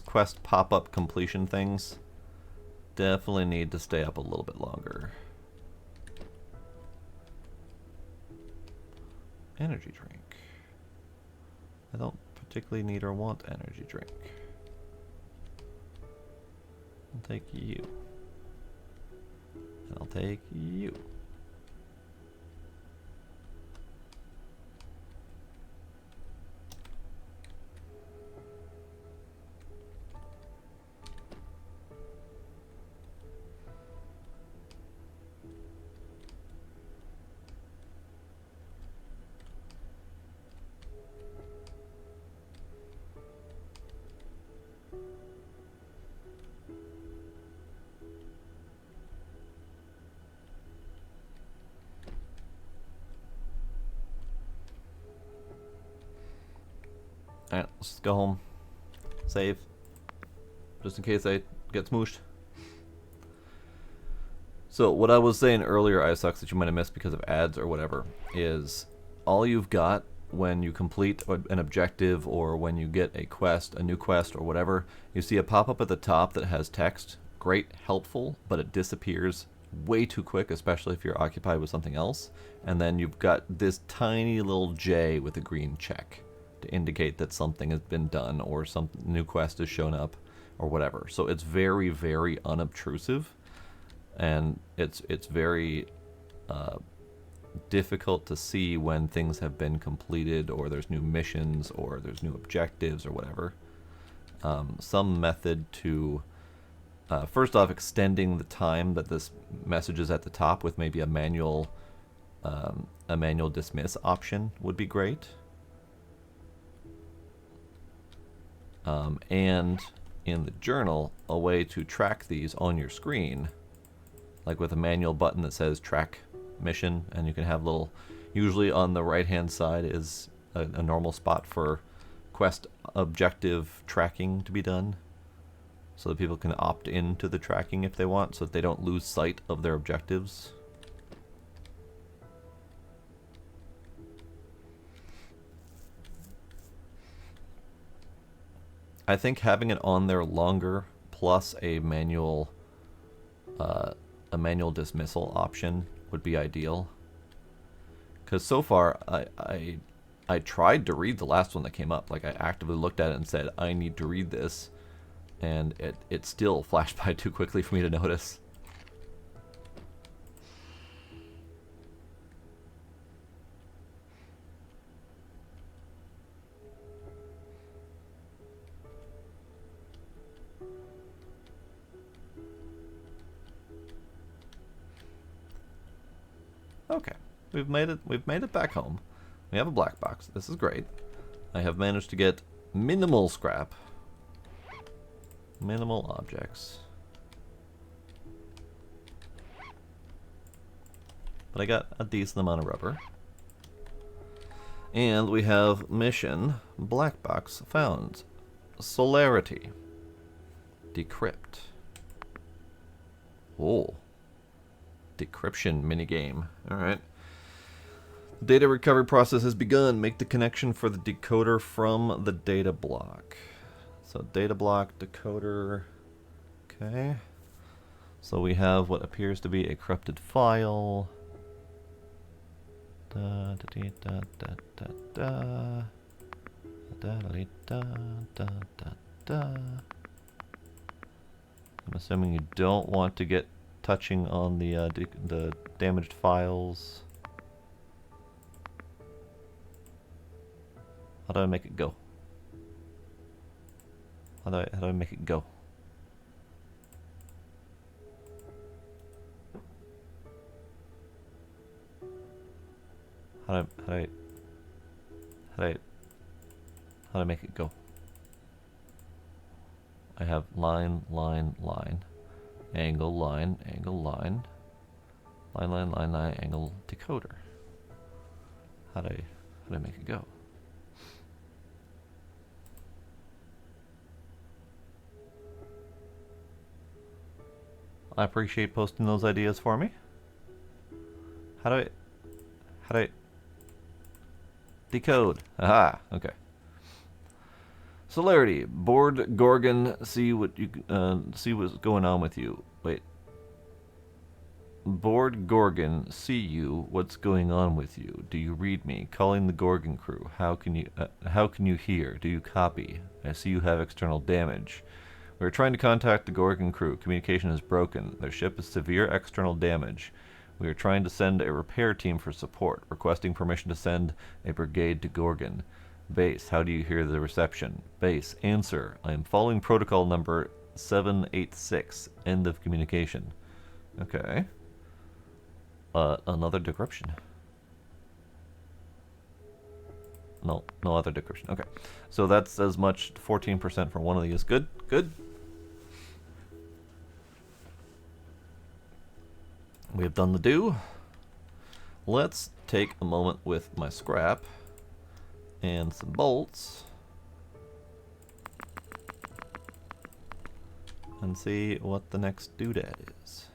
quest pop-up completion things definitely need to stay up a little bit longer. Energy drink. I don't particularly need or want energy drink. I'll take you. And I'll take you. Alright, let's just go home. Save. Just in case I get smooshed. So, what I was saying earlier, iSucks, that you might have missed because of ads or whatever, is all you've got when you complete an objective or when you get a quest, a new quest or whatever, you see a pop-up at the top that has text. Great, helpful, but it disappears way too quick, especially if you're occupied with something else. And then you've got this tiny little J with a green check to indicate that something has been done or some new quest has shown up or whatever. So it's very, very unobtrusive, and it's very difficult to see when things have been completed or there's new missions or there's new objectives or whatever. Some method to first off, extending the time that this message is at the top with maybe a manual dismiss option would be great. And in the journal, a way to track these on your screen, like with a manual button that says track mission, and you can have little, usually on the right hand side is a normal spot for quest objective tracking to be done, so that people can opt into the tracking if they want, so that they don't lose sight of their objectives. I think having it on there longer, plus a manual dismissal option would be ideal. Because so far, I tried to read the last one that came up. Like, I actively looked at it and said, I need to read this, and it still flashed by too quickly for me to notice. Okay, we've made it back home. We have a black box. This is great. I have managed to get minimal scrap. Minimal objects. But I got a decent amount of rubber. And we have mission black box found. Solarity. Decrypt. Oh. Decryption minigame. Alright. Data recovery process has begun. Make the connection for the decoder from the data block. So data block, decoder. Okay. So we have what appears to be a corrupted file. Da, da, dee, da, da, da, da. Da, da, dee, da, da, da, da. assuming you don't want to get touching on the damaged files. How do I make it go? How do I make it go? How do I make it go? I have line, line, line, angle, line, angle, line, line, line, line, line, angle, decoder. How do I make it go? I appreciate posting those ideas for me. How do I decode? Aha, okay. Celerity, board Gorgon, see what's going on with you. Wait. Board Gorgon, see you, what's going on with you? Do you read me? Calling the Gorgon crew. How can you hear? Do you copy? I see you have external damage. We are trying to contact the Gorgon crew. Communication is broken. Their ship is severe external damage. We are trying to send a repair team for support. Requesting permission to send a brigade to Gorgon. Base, how do you hear the reception? Base, answer. I am following protocol number 786. End of communication. Okay. Another decryption. No other decryption. Okay. So that's as much, 14% for one of these. Good, good. We have done the do. Let's take a moment with my scrap and some bolts and see what the next doodad is.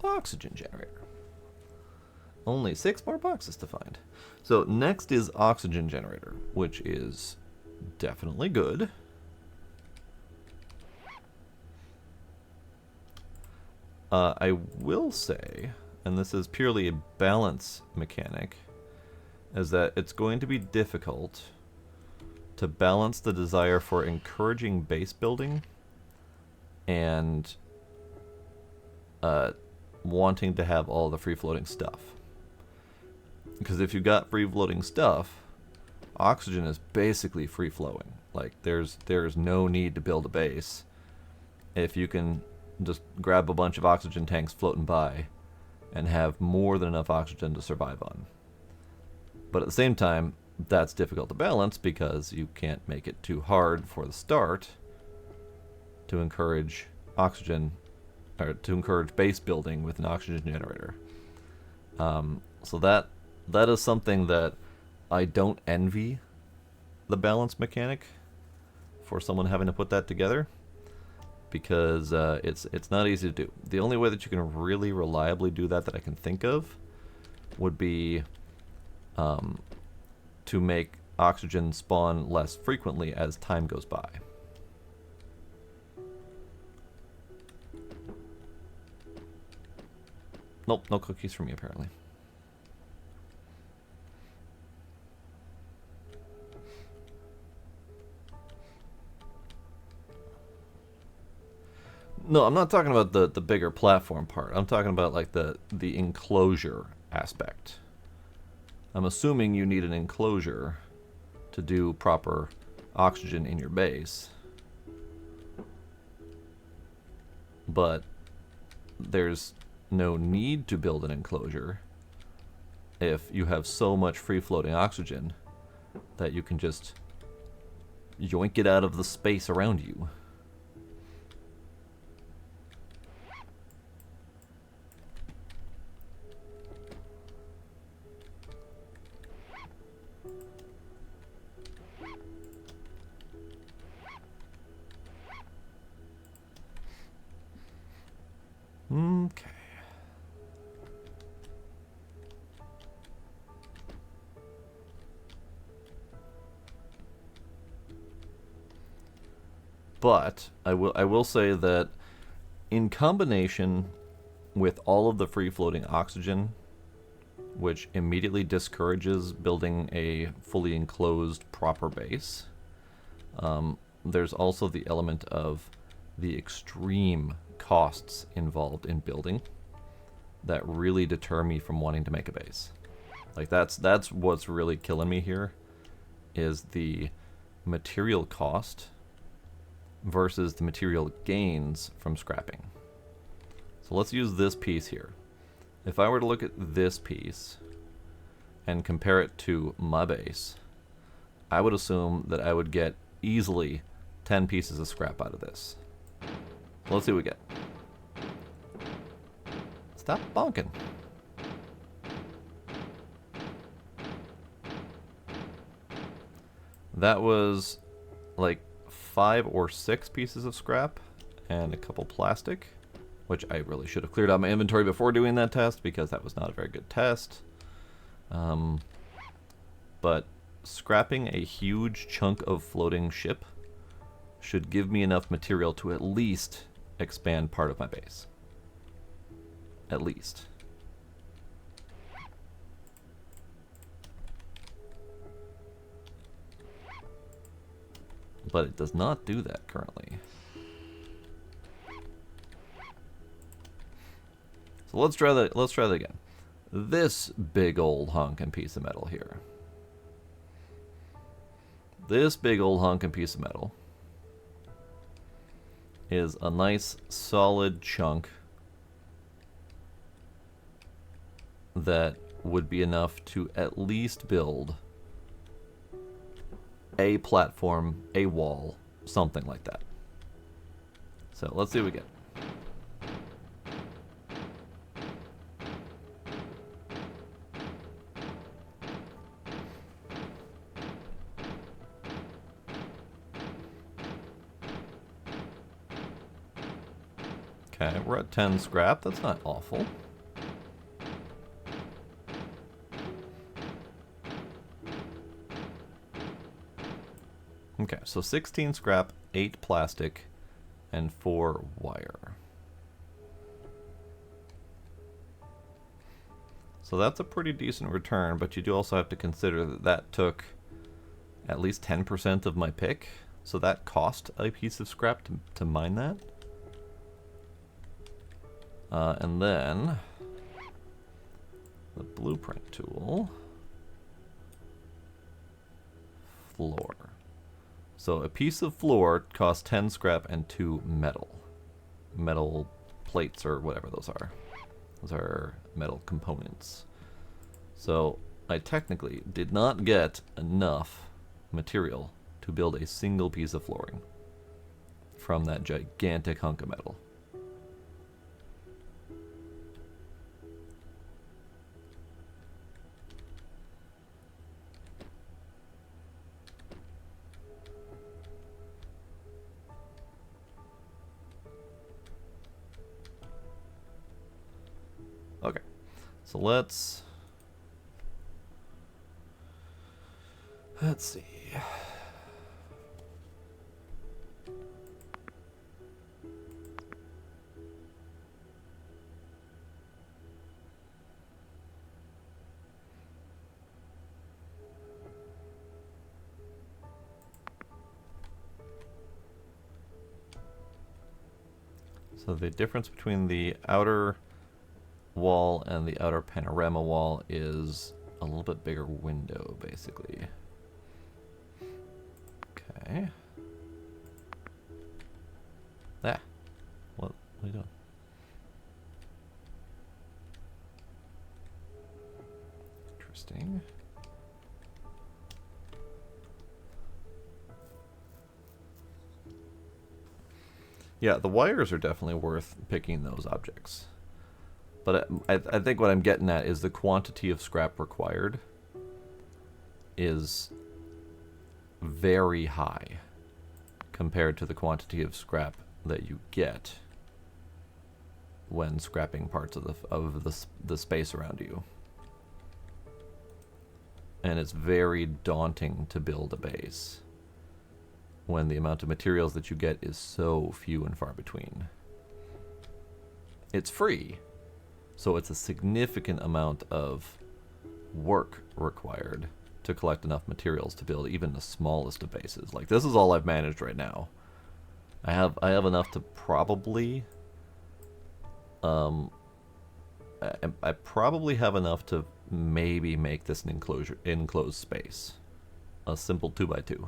Oxygen generator. Only 6 more boxes to find. So next is oxygen generator, which is definitely good. I will say, and this is purely a balance mechanic, is that it's going to be difficult to balance the desire for encouraging base building and wanting to have all the free-floating stuff. Because if you've got free-floating stuff, oxygen is basically free-flowing. Like, there's no need to build a base if you can just grab a bunch of oxygen tanks floating by and have more than enough oxygen to survive on. But at the same time, that's difficult to balance because you can't make it too hard for the start to encourage oxygen, or to encourage base building with an oxygen generator. So that is something that I don't envy the balance mechanic for someone having to put that together, because it's not easy to do. The only way that you can really reliably do that I can think of would be to make oxygen spawn less frequently as time goes by. Nope, no cookies for me apparently. No, I'm not talking about the bigger platform part. I'm talking about like the enclosure aspect. I'm assuming you need an enclosure to do proper oxygen in your base. But there's no need to build an enclosure if you have so much free-floating oxygen that you can just yoink it out of the space around you. Okay. But I will say that in combination with all of the free-floating oxygen, which immediately discourages building a fully enclosed proper base, there's also the element of the extreme costs involved in building that really deter me from wanting to make a base. Like that's what's really killing me here, is the material cost versus the material gains from scrapping. So let's use this piece here. If I were to look at this piece and compare it to my base, I would assume that I would get easily 10 pieces of scrap out of this. Let's see what we get. Stop bonking. That was like 5 or 6 pieces of scrap and a couple plastic, which I really should have cleared out my inventory before doing that test because that was not a very good test. But scrapping a huge chunk of floating ship should give me enough material to at least expand part of my base. At least. But it does not do that currently. So let's try that again. This big old hunk and piece of metal here. This big old hunk and piece of metal is a nice solid chunk that would be enough to at least build a platform, a wall, something like that. So let's see what we get. Okay, we're at 10 scrap. That's not awful. Okay, so 16 scrap, 8 plastic, and 4 wire. So that's a pretty decent return, but you do also have to consider that that took at least 10% of my pick. So that cost a piece of scrap to mine that. And then the blueprint tool, floor. So a piece of floor costs 10 scrap and 2 metal plates or whatever those are. Those are metal components. So I technically did not get enough material to build a single piece of flooring from that gigantic hunk of metal. Okay, so let's see. So the difference between the outer wall and the outer panorama wall is a little bit bigger window, basically. Okay. Ah. What are you doing? Interesting. Yeah, the wires are definitely worth picking those objects. But I think what I'm getting at is the quantity of scrap required is very high compared to the quantity of scrap that you get when scrapping parts of the space around you. And it's very daunting to build a base when the amount of materials that you get is so few and far between. It's free. So it's a significant amount of work required to collect enough materials to build even the smallest of bases. Like, this is all I've managed right now. I have enough to probably I probably have enough to maybe make this an enclosed space. A simple 2x2.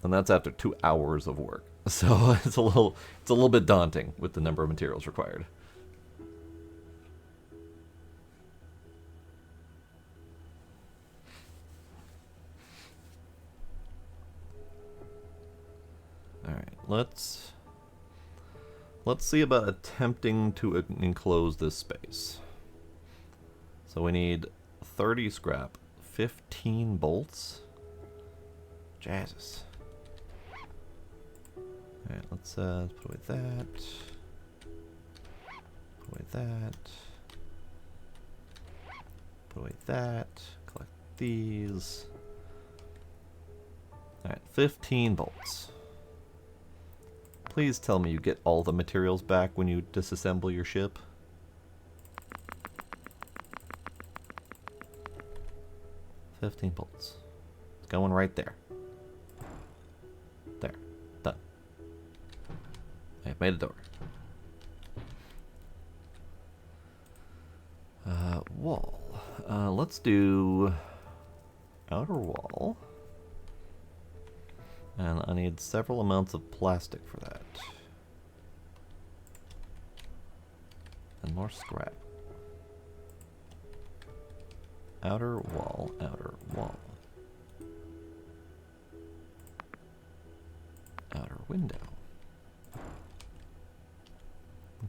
And that's after 2 hours of work. So it's a little bit daunting with the number of materials required. Alright, let's see about attempting to enclose this space. So we need 30 scrap, 15 bolts. Jesus. Alright, let's put away that. Put away that. Put away that. Collect these. Alright, 15 bolts. Please tell me you get all the materials back when you disassemble your ship. $15 bolts. It's going right there. There. Done. I've made a door. Wall. Let's do outer wall. And I need several amounts of plastic for that. And more scrap. Outer wall, outer wall. Outer window.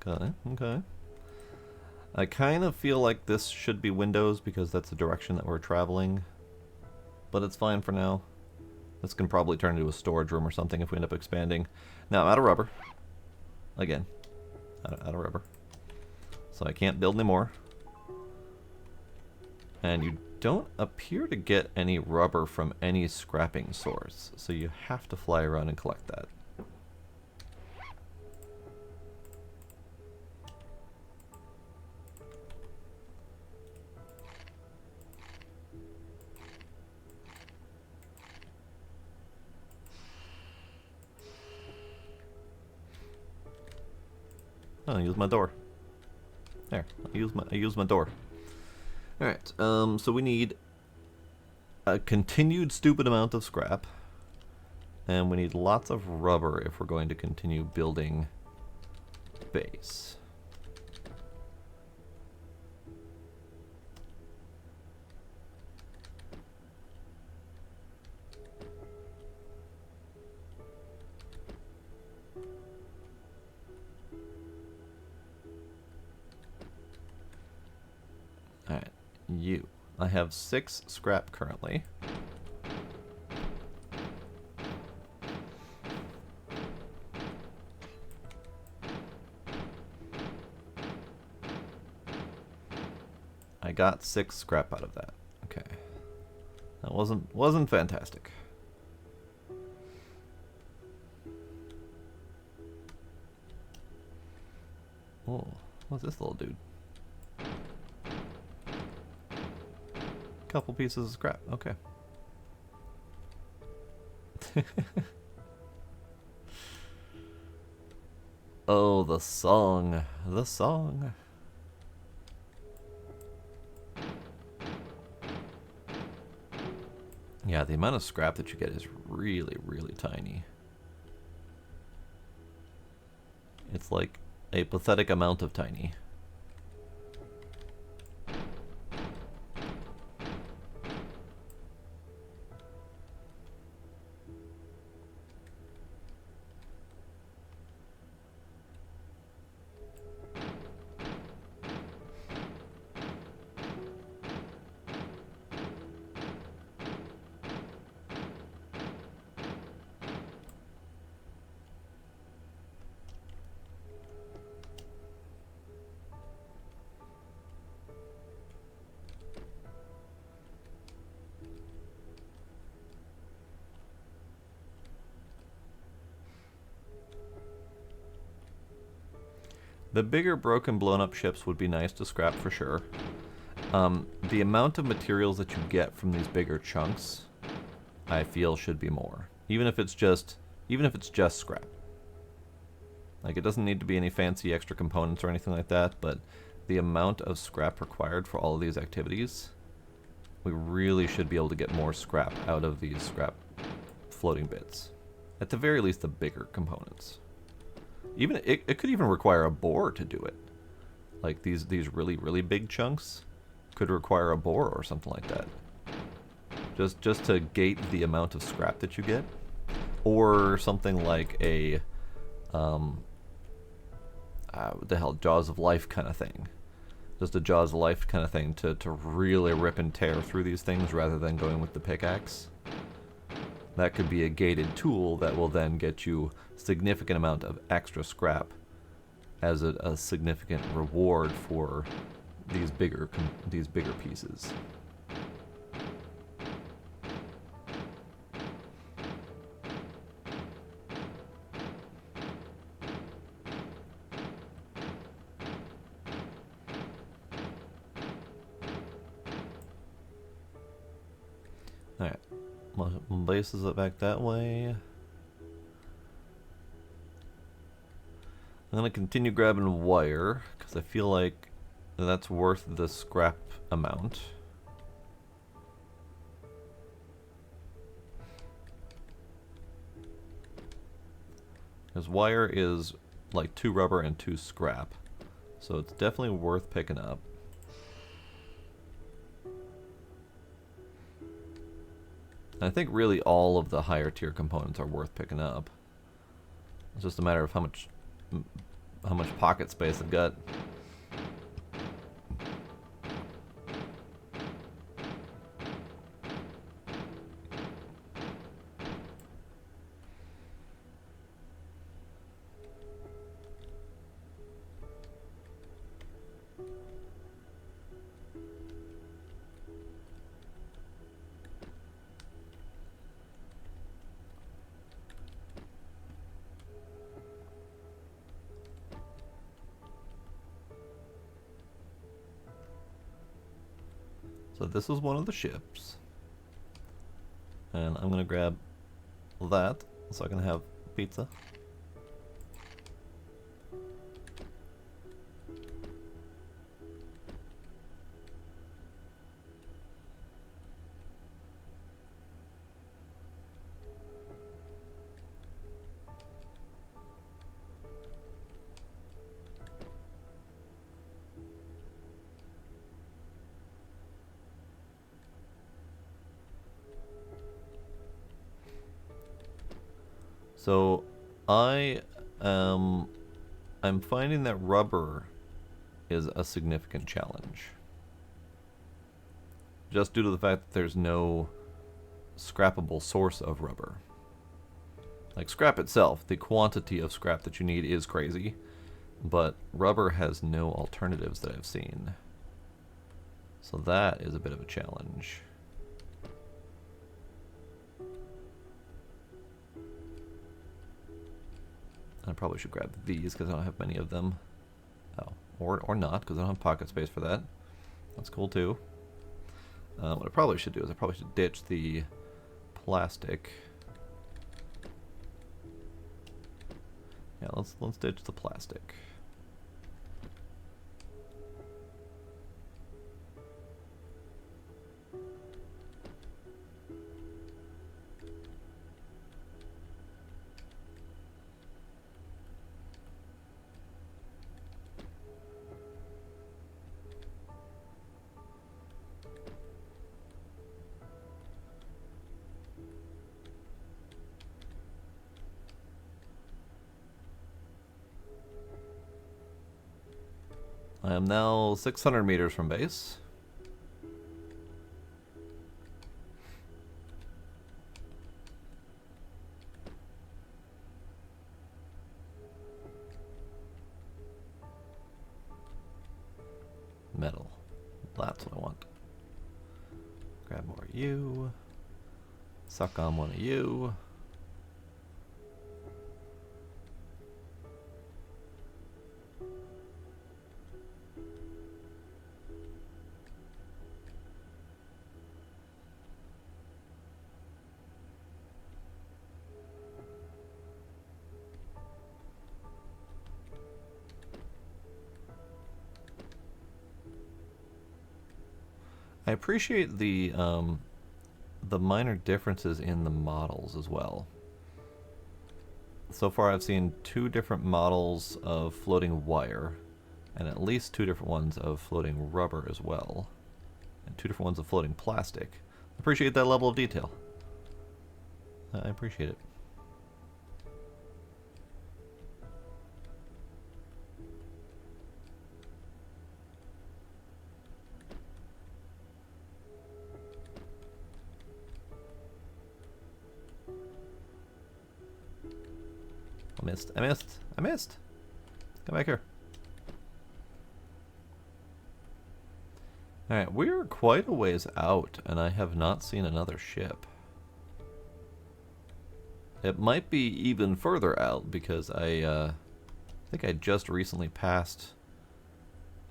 Okay, okay. I kind of feel like this should be windows because that's the direction that we're traveling. But it's fine for now. This can probably turn into a storage room or something if we end up expanding. Now, I'm out of rubber. Again. Out of rubber. So I can't build anymore. And you don't appear to get any rubber from any scrapping source. So you have to fly around and collect that. Oh, I use my door. There, I use my door. Alright, so we need a continued stupid amount of scrap. And we need lots of rubber if we're going to continue building base. Alright, you. I have 6 scrap currently. I got 6 scrap out of that. Okay. That wasn't fantastic. Oh, what's this little dude? Couple pieces of scrap. Okay. Oh, the song. The song. Yeah, the amount of scrap that you get is really, really tiny. It's like a pathetic amount of tiny. The bigger broken blown up ships would be nice to scrap for sure. The amount of materials that you get from these bigger chunks, I feel should be more. Even if it's just even if it's just scrap. Like, it doesn't need to be any fancy extra components or anything like that, but the amount of scrap required for all of these activities, we really should be able to get more scrap out of these scrap floating bits. At the very least, the bigger components. Even it could even require a bore to do it. Like these really, really big chunks could require a bore or something like that. Just to gate the amount of scrap that you get. Or something like a what the hell, Jaws of Life kind of thing. Just a Jaws of Life kind of thing to really rip and tear through these things rather than going with the pickaxe. That could be a gated tool that will then get you significant amount of extra scrap as a significant reward for these bigger pieces. Alright, my base is back that way. I'm going to continue grabbing wire, because I feel like that's worth the scrap amount. Because wire is like 2 rubber and 2 scrap, so it's definitely worth picking up. I think really all of the higher tier components are worth picking up. It's just a matter of how much pocket space I've got. So this is one of the ships. And I'm gonna grab that so I can have pizza. So I'm finding that rubber is a significant challenge. Just due to the fact that there's no scrappable source of rubber. Like scrap itself, the quantity of scrap that you need is crazy, but rubber has no alternatives that I've seen. So that is a bit of a challenge. I probably should grab these because I don't have many of them. Oh, or not, because I don't have pocket space for that. That's cool too. What I probably should do is I probably should ditch the plastic. Yeah, let's ditch the plastic. I am now 600 meters from base. Metal. That's what I want. Grab more of you. Suck on one of you. appreciate the minor differences in the models as well. So far I've seen 2 different models of floating wire, and at least 2 different ones of floating rubber as well, and 2 different ones of floating plastic. I appreciate that level of detail. I appreciate it. I missed. I missed. I missed. Come back here. Alright, we're quite a ways out, and I have not seen another ship. It might be even further out, because I think I just recently passed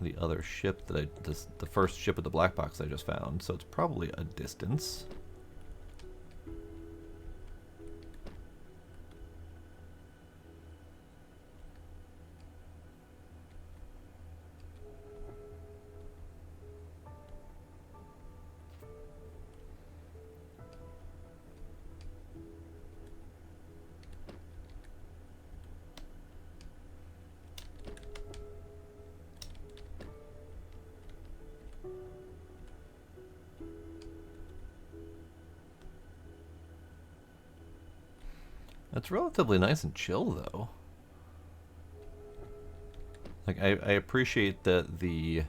the other ship that the first ship of the black box I just found, so it's probably a distance. It's relatively nice and chill, though. Like, I appreciate that the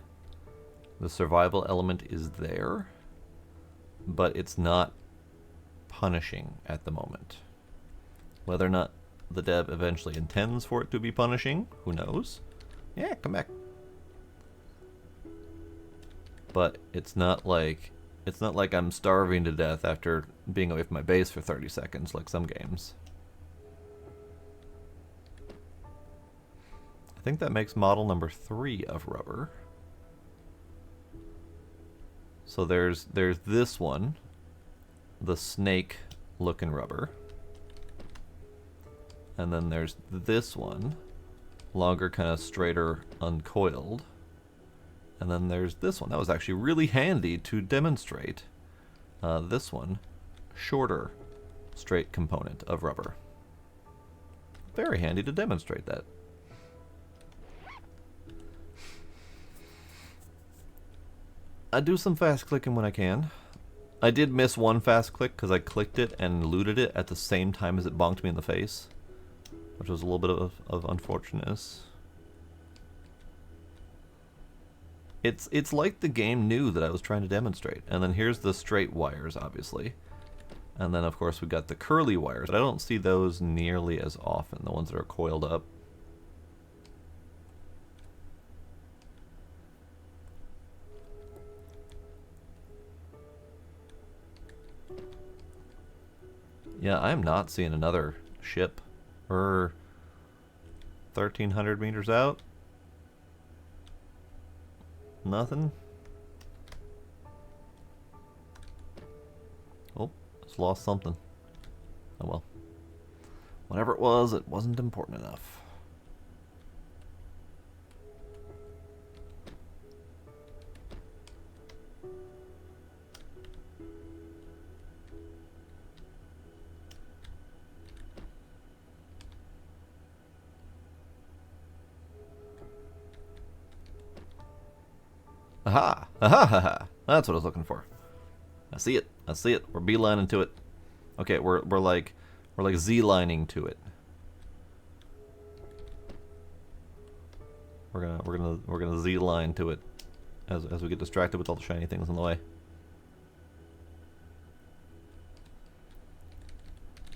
survival element is there, but it's not punishing at the moment. Whether or not the dev eventually intends for it to be punishing, who knows? Yeah, come back. But it's not like I'm starving to death after being away from my base for 30 seconds like some games. I think that makes model number 3 of rubber. So there's this one, the snake looking rubber. And then there's this one, longer, kind of straighter, uncoiled. And then there's this one. That was actually really handy to demonstrate. This one, shorter, straight component of rubber. Very handy to demonstrate that. I do some fast clicking when I can. I did miss one fast click because I clicked it and looted it at the same time as it bonked me in the face, which was a little bit of unfortunateness. It's like the game knew that I was trying to demonstrate. And then here's the straight wires, obviously. And then, of course, we got the curly wires. But I don't see those nearly as often, the ones that are coiled up. Yeah, I'm not seeing another ship. We're 1,300 meters out. Nothing. Oh, just lost something. Oh well. Whatever it wasn't important enough. Aha! Aha! Ha, ha. That's what I was looking for. I see it. I see it. We're beelining to it. Okay, we're like Z-lining to it. We're gonna Z-line to it as we get distracted with all the shiny things in the way.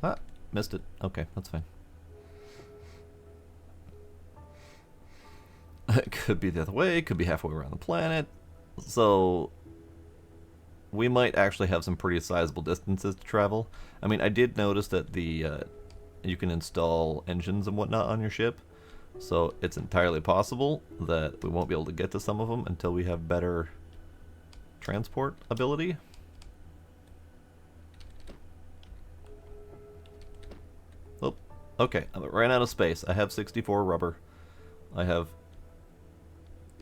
Ah, missed it. Okay, that's fine. It could be the other way, it could be halfway around the planet. So we might actually have some pretty sizable distances to travel. I mean, I did notice that you can install engines and whatnot on your ship, so it's entirely possible that we won't be able to get to some of them until we have better transport ability. Oh, okay, I ran out of space. I have 64 rubber. I have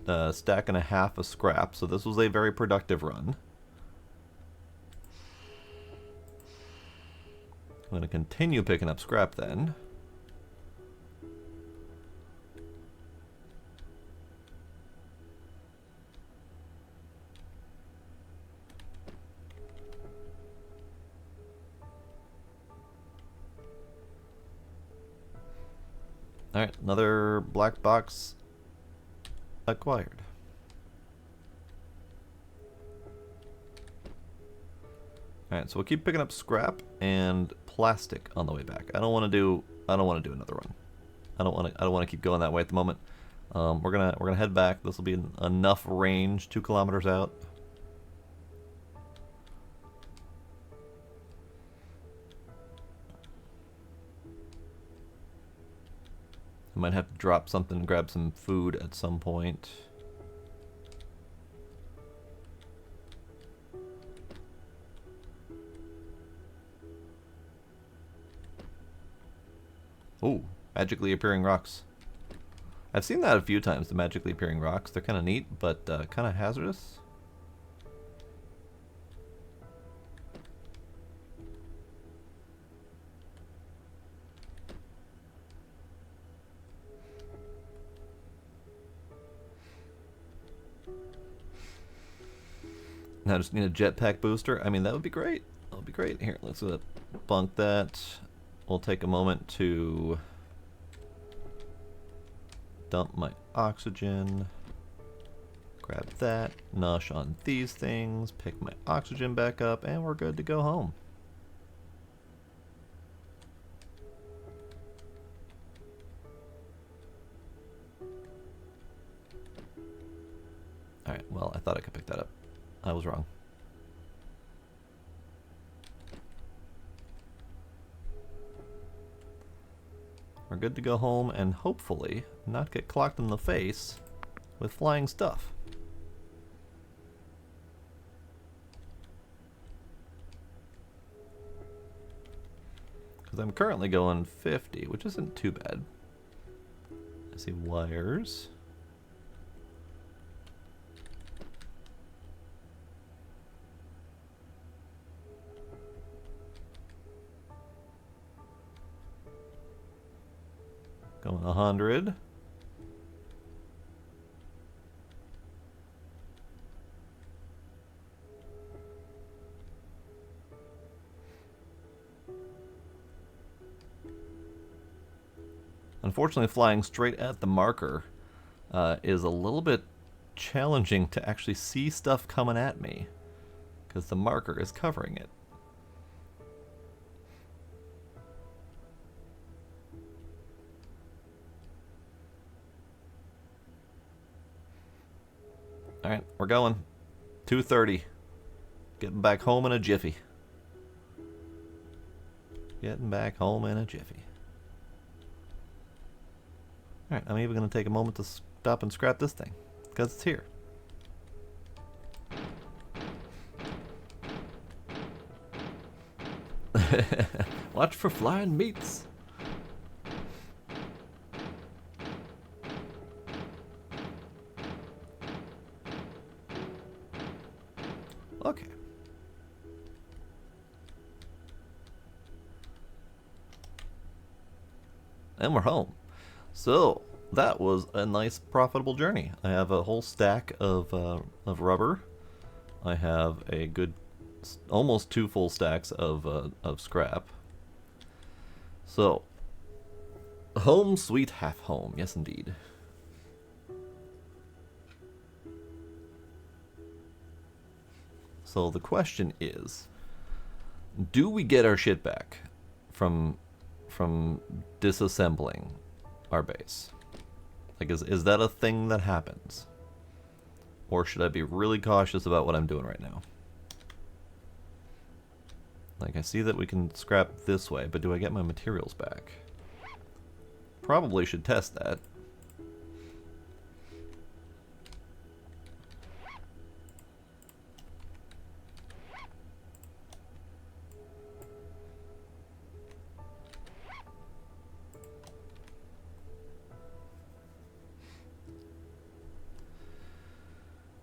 a stack and a half of scrap, so this was a very productive run. I'm going to continue picking up scrap then. Alright, another black box acquired. Alright, so we'll keep picking up scrap and plastic on the way back. I don't want to do another run. I don't want to keep going that way at the moment. We're gonna head back. This will be enough range, 2 kilometers out. I might have to drop something, grab some food at some point. Oh, magically appearing rocks. I've seen that a few times, the magically appearing rocks. They're kind of neat, but kind of hazardous. Now I just need a jetpack booster. I mean, that would be great. That would be great. Here, let's bunk that. We'll take a moment to dump my oxygen. Grab that. Nosh on these things. Pick my oxygen back up, and we're good to go home. Alright, well, I thought I could pick that up. I was wrong. We're good to go home and hopefully not get clocked in the face with flying stuff. Because I'm currently going 50, which isn't too bad. I see wires. Going 100. Unfortunately, flying straight at the marker is a little bit challenging to actually see stuff coming at me, because the marker is covering it. Alright, we're going. 2:30. Getting back home in a jiffy. Getting back home in a jiffy. Alright, I'm even going to take a moment to stop and scrap this thing, because it's here. Watch for flying meats. Okay. And we're home. So, that was a nice profitable journey. I have a whole stack of rubber. I have a good, almost 2 full stacks of scrap. So, home sweet half home. Yes, indeed. So the question is, do we get our shit back from disassembling our base? Like, is that a thing that happens? Or should I be really cautious about what I'm doing right now? Like, I see that we can scrap this way, but do I get my materials back? Probably should test that.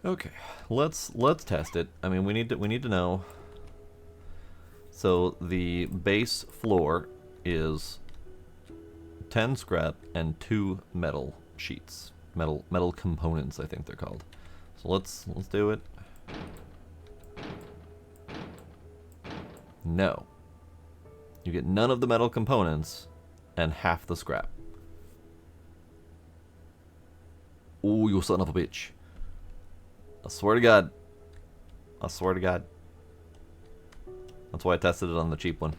Okay, let's test it. I mean, we need to know. So the base floor is 10 scrap and 2 metal sheets. Metal components, I think they're called. So let's do it. No. You get none of the metal components and half the scrap. Ooh, you son of a bitch. I swear to God. I swear to God. That's why I tested it on the cheap one.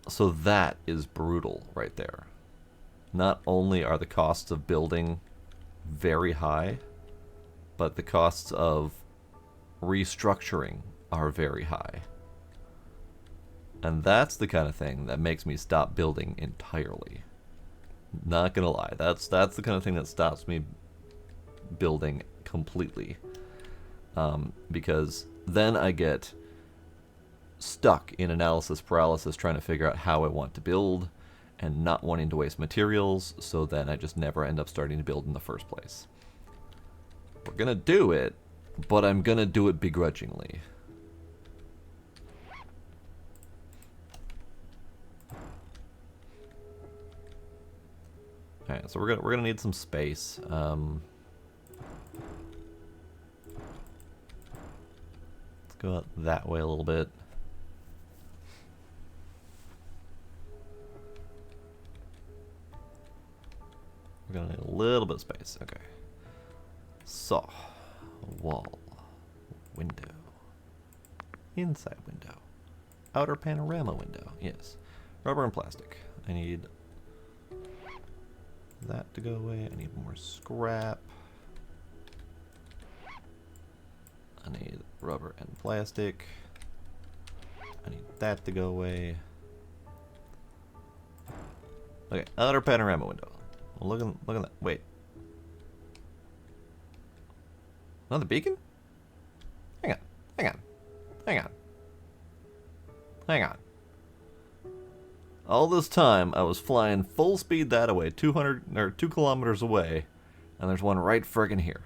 So that is brutal right there. Not only are the costs of building very high, but the costs of restructuring are very high. And that's the kind of thing that makes me stop building entirely. Not gonna lie, that's the kind of thing that stops me building completely. Because then I get stuck in analysis paralysis trying to figure out how I want to build and not wanting to waste materials, so then I just never end up starting to build in the first place. We're gonna do it, but I'm gonna do it begrudgingly. Alright, so we're gonna need some space. Let's go out that way a little bit. We're gonna need a little bit of space. Okay. So, wall, window, inside window, outer panorama window. Yes, rubber and plastic. I need that to go away. I need more scrap. I need rubber and plastic. I need that to go away. Okay, outer panorama window. Look at that. Wait. Another beacon? Hang on. Hang on. Hang on. Hang on. All this time, I was flying full speed that away, 2 kilometers away, and there's one right friggin' here.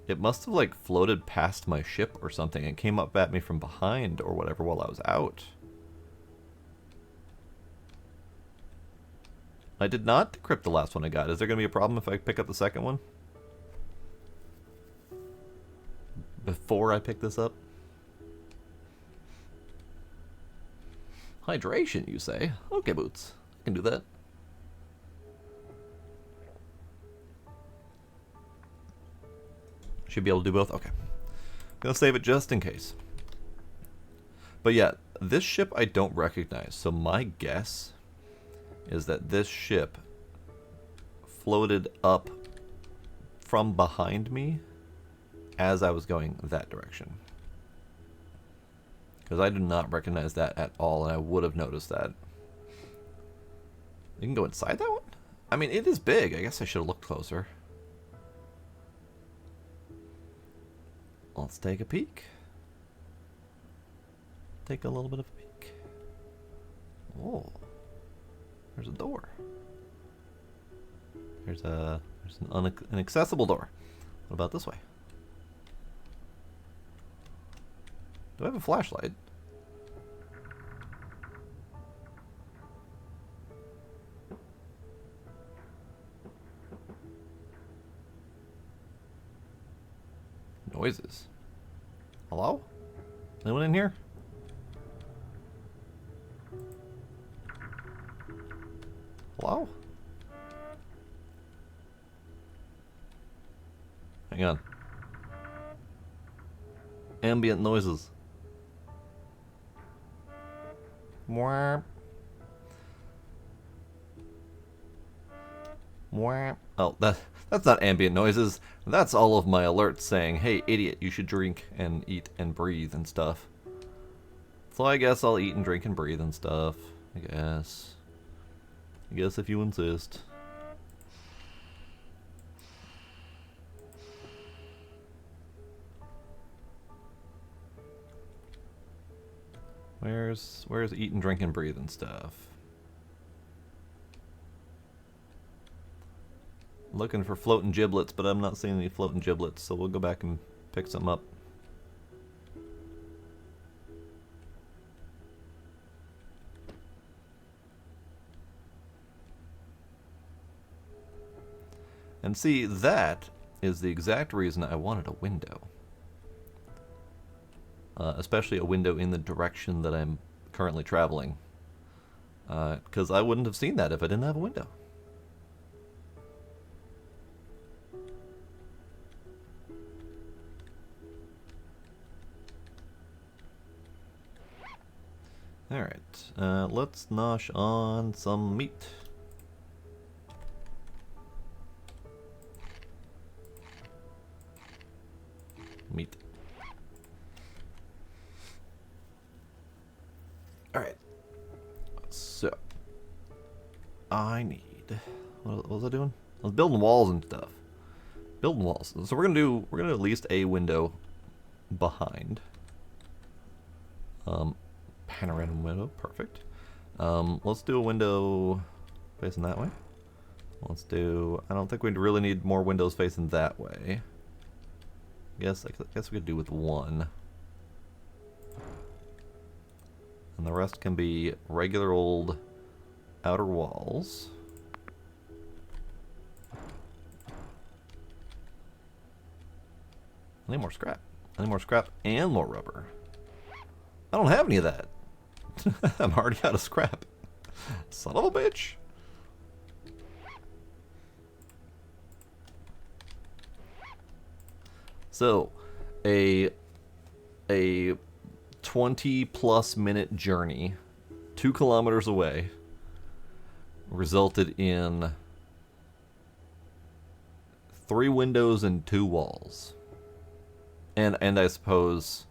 It must have, like, floated past my ship or something and came up at me from behind or whatever while I was out. I did not decrypt the last one I got. Is there going to be a problem if I pick up the second one? Before I pick this up? Hydration, you say? Okay, Boots. I can do that. Should be able to do both? Okay. Gonna save it just in case. But yeah, this ship I don't recognize, so my guess is that this ship floated up from behind me as I was going that direction. Because I do not recognize that at all, and I would have noticed that. You can go inside that one? I mean, it is big. I guess I should have looked closer. Let's take a peek. Take a little bit of a peek. Oh. There's a door. There's an inaccessible door. What about this way? Do I have a flashlight? Noises. Hello? Anyone in here? Hello? Hang on. Ambient noises. Mwah. Mwah. Oh, that's not ambient noises. That's all of my alerts saying, hey, idiot, you should drink and eat and breathe and stuff. So I guess I'll eat and drink and breathe and stuff. I guess if you insist. Where's eat and drink and breathe and stuff? Looking for floating giblets, but I'm not seeing any floating giblets, so we'll go back and pick some up. And see, that is the exact reason I wanted a window. Especially a window in the direction that I'm currently traveling. Because I wouldn't have seen that if I didn't have a window. Alright, let's nosh on some meat. Meat. Alright. So I need, what was I doing? I was building walls and stuff. Building walls. So we're gonna do at least a window behind. Panorama window, perfect. Let's do a window facing that way. Let's do, I don't think we really need more windows facing that way. I guess we could do with one. And the rest can be regular old outer walls. I need more scrap. I need more scrap and more rubber. I don't have any of that. I'm already out of scrap. Son of a bitch. So, a 20+ minute journey 2 kilometers away resulted in 3 windows and 2 walls. And I suppose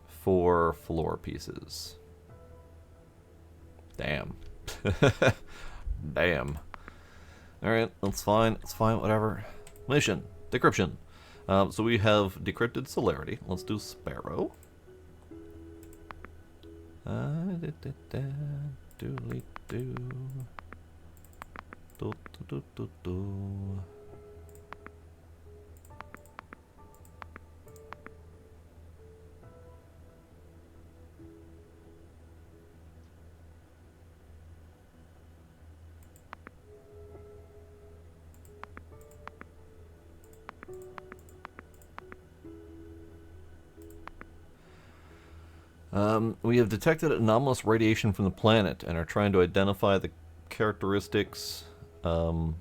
4 floor pieces. Damn. Damn. Alright, that's fine. It's fine, whatever. Mission. Decryption. So we have decrypted celerity. Let's do Sparrow. Doodly doo. Do do do do. We have detected anomalous radiation from the planet and are trying to identify the characteristics. Sorry,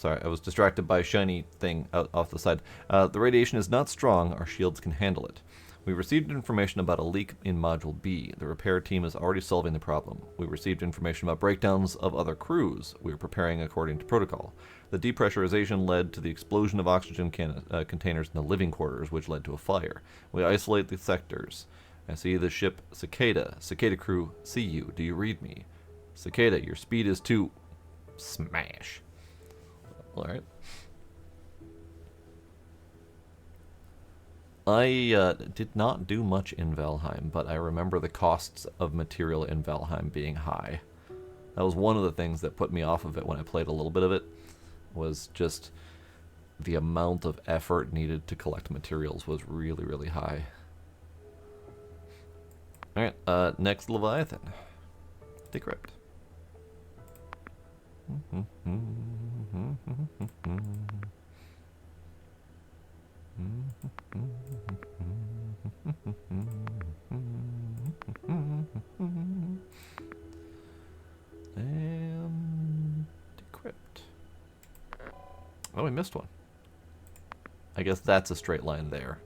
I was distracted by a shiny thing out off the side. The radiation is not strong. Our shields can handle it. We received information about a leak in Module B. The repair team is already solving the problem. We received information about breakdowns of other crews. We are preparing according to protocol. The depressurization led to the explosion of oxygen containers in the living quarters, which led to a fire. We isolate the sectors. I see the ship Cicada. Cicada crew, see you. Do you read me? Cicada, your speed is too... Smash. Alright. I did not do much in Valheim, but I remember the costs of material in Valheim being high. That was one of the things that put me off of it when I played a little bit of it, was just the amount of effort needed to collect materials was really, really high. Alright, next Leviathan. Decrypt. And decrypt. Oh, we missed one. I guess that's a straight line there.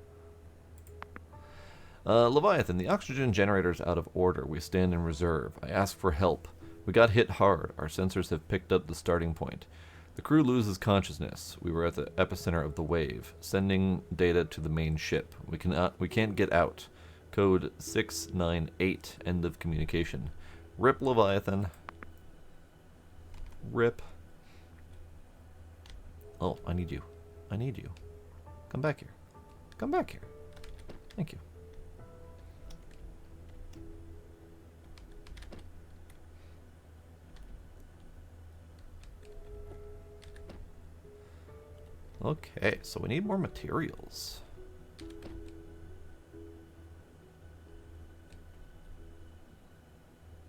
Leviathan, the oxygen generator's out of order. We stand in reserve. I ask for help. We got hit hard. Our sensors have picked up the starting point. The crew loses consciousness. We were at the epicenter of the wave, sending data to the main ship. We can't get out. Code 698. End of communication. Rip, Leviathan. Rip. Oh, I need you. I need you. Come back here. Come back here. Thank you. Okay, so we need more materials.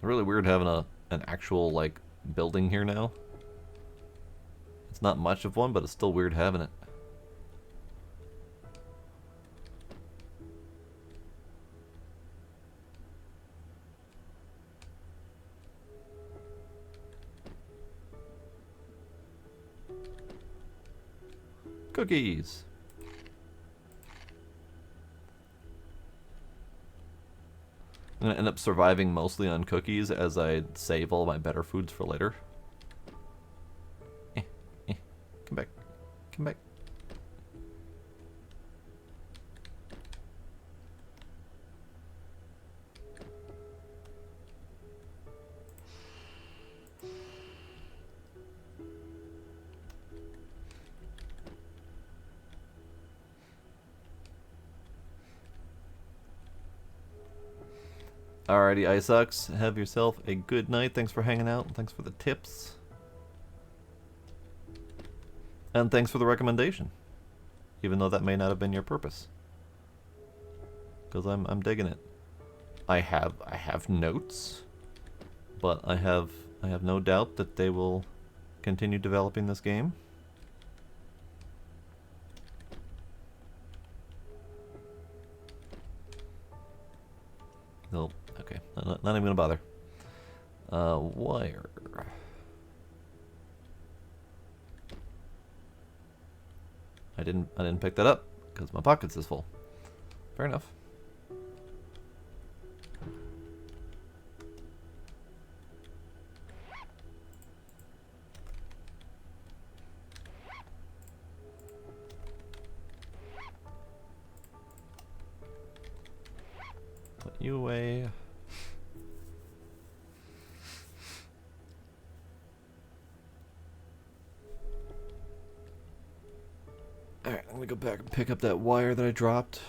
Really weird having an actual, like, building here now. It's not much of one, but it's still weird having it. Cookies! I'm gonna end up surviving mostly on cookies as I save all my better foods for later. Come back. Come back. Alrighty, Isox, have yourself a good night. Thanks for hanging out. Thanks for the tips. And thanks for the recommendation. Even though that may not have been your purpose. Because I'm digging it. I have notes, but I have no doubt that they will continue developing this game. They'll okay, not even gonna bother. Wire. I didn't pick that up because my pockets is full. Fair enough. Put you away. Alright, I'm gonna go back and pick up that wire that I dropped.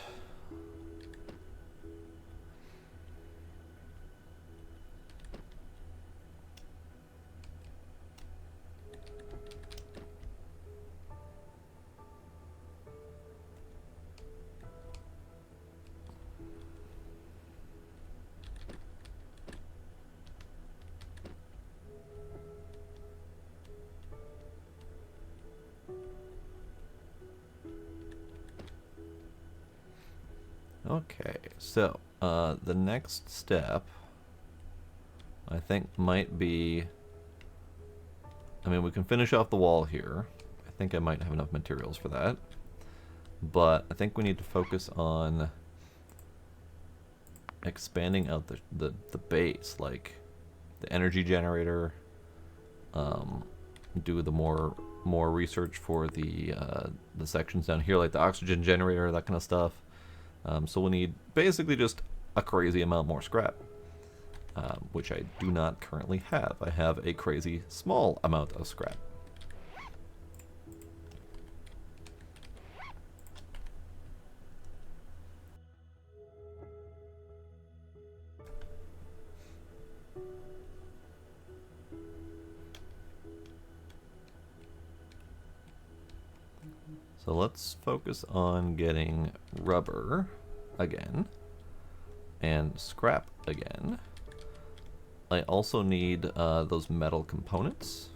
Okay, so the next step I think might be, I mean, we can finish off the wall here. I think I might have enough materials for that, but I think we need to focus on expanding out the base, like the energy generator, do the more research for the sections down here, like the oxygen generator, that kind of stuff. So we'll need basically just a crazy amount more scrap, which I do not currently have. I have a crazy small amount of scrap. So let's focus on getting rubber again and scrap again. I also need those metal components.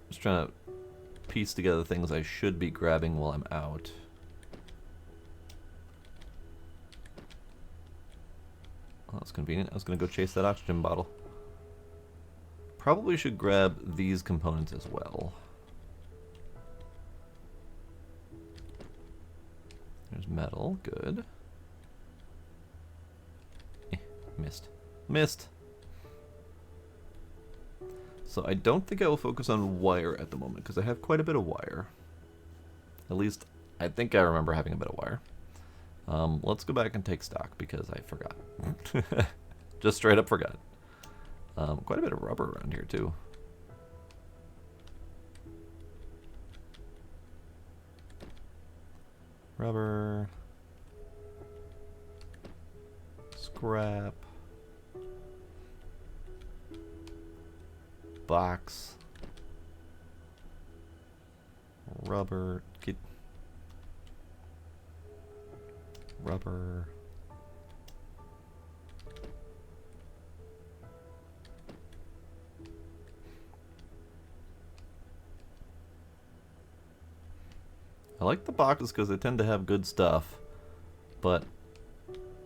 Just trying to piece together things I should be grabbing while I'm out. Oh, that's convenient. I was going to go chase that oxygen bottle. Probably should grab these components as well. There's metal. Good. Missed. Missed! So I don't think I will focus on wire at the moment, because I have quite a bit of wire. At least, I think I remember having a bit of wire. Let's go back and take stock, because I forgot. Just straight up forgot. Quite a bit of rubber around here, too. Rubber. Scrap. box. Rubber. Get rubber. I like the boxes because they tend to have good stuff, but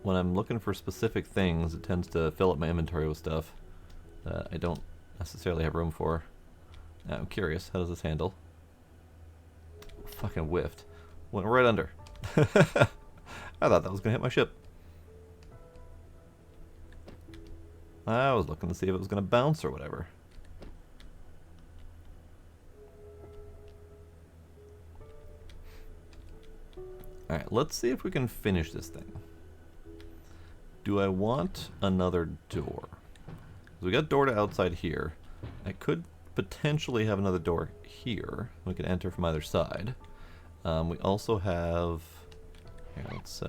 when I'm looking for specific things, it tends to fill up my inventory with stuff that I don't necessarily have room for. Now, I'm curious, how does this handle? Fucking whiffed. Went right under. I thought that was gonna hit my ship. I was looking to see if it was gonna bounce or whatever. Alright, let's see if we can finish this thing. Do I want another door? We got door to outside here. I could potentially have another door here. We could enter from either side. We also have... Here, let's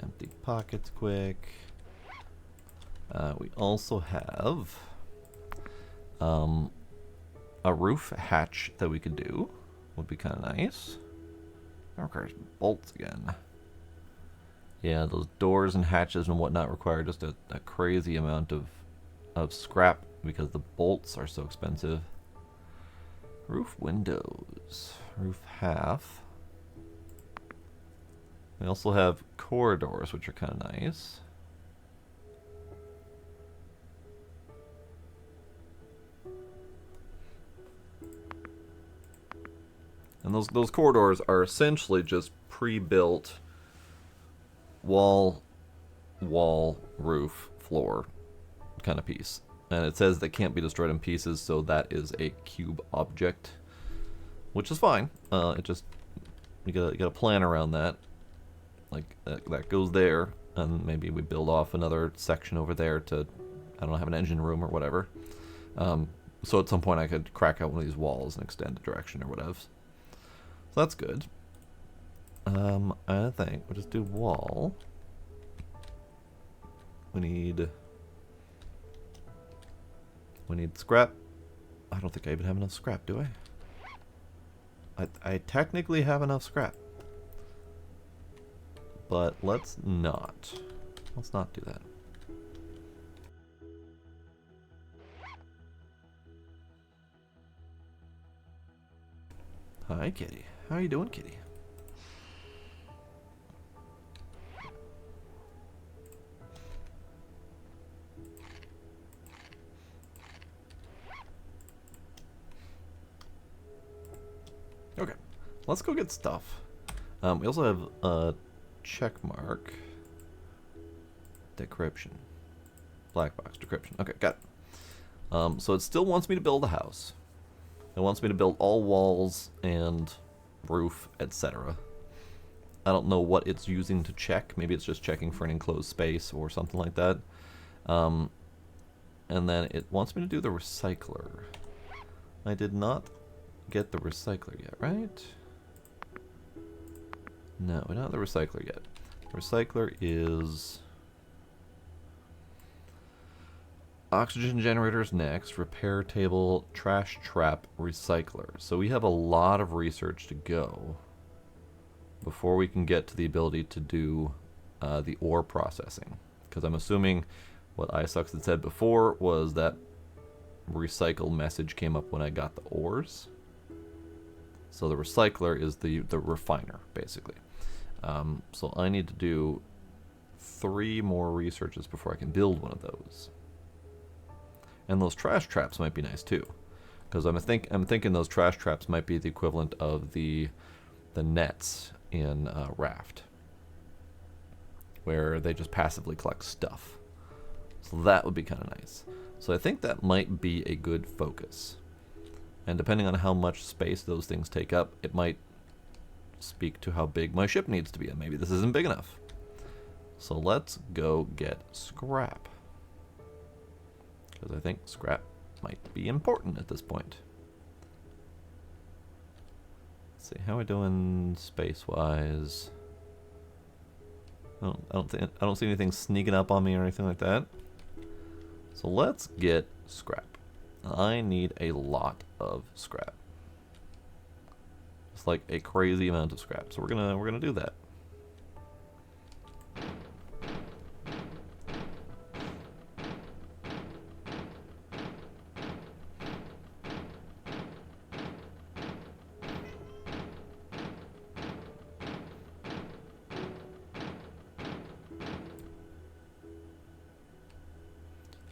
empty pockets quick. We also have a roof hatch that we could do. Would be kind of nice. That requires bolts again. Yeah, those doors and hatches and whatnot require just a crazy amount of scrap because the bolts are so expensive. Roof windows. Roof half. We also have corridors, which are kind of nice. And those corridors are essentially just pre-built wall, roof, floor kind of piece. And it says they can't be destroyed in pieces, so that is a cube object, which is fine. It just you gotta plan around that. Like that goes there, and maybe we build off another section over there to, I don't know, have an engine room or whatever. So at some point I could crack out one of these walls and extend the direction or whatever. So that's good. I think we'll just do wall. We need scrap. I don't think I even have enough scrap, do I? I technically have enough scrap. But let's not do that. Hi, kitty. How you doing, kitty? Okay, let's go get stuff. We also have a check mark. Decryption. Black box decryption. Okay, got it. So it still wants me to build a house. It wants me to build all walls and roof, etc. I don't know what it's using to check. Maybe it's just checking for an enclosed space or something like that. And then it wants me to do the recycler. I did not get the recycler yet, right? No, we don't have the recycler yet. Recycler is oxygen generators next, repair table, trash trap, recycler. So we have a lot of research to go before we can get to the ability to do the ore processing. Because I'm assuming what iSucks had said before was that recycle message came up when I got the ores. So the recycler is the refiner, basically. So I need to do 3 more researches before I can build one of those. And those trash traps might be nice too, because I'm thinking those trash traps might be the equivalent of the nets in Raft, where they just passively collect stuff. So that would be kind of nice. So I think that might be a good focus. And depending on how much space those things take up, it might speak to how big my ship needs to be, and maybe this isn't big enough. So let's go get scrap. Because I think scrap might be important at this point. Let's see, how are we doing space-wise? I don't see anything sneaking up on me or anything like that. So let's get scrap. I need a lot of scrap. It's like a crazy amount of scrap. So we're gonna do that.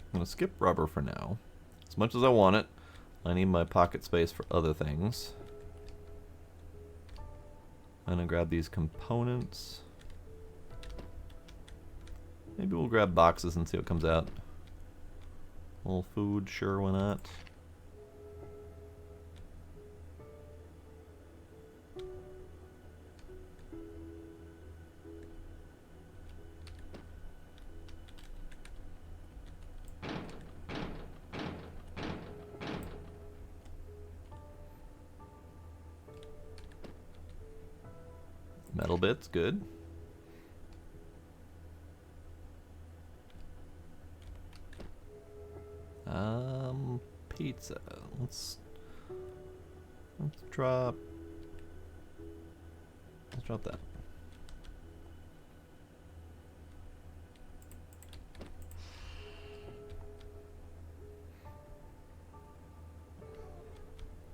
I'm gonna skip rubber for now. As much as I want it, I need my pocket space for other things. I'm gonna grab these components. Maybe we'll grab boxes and see what comes out. A little food, sure, why not? Metal bits, good. Pizza. Let's drop that.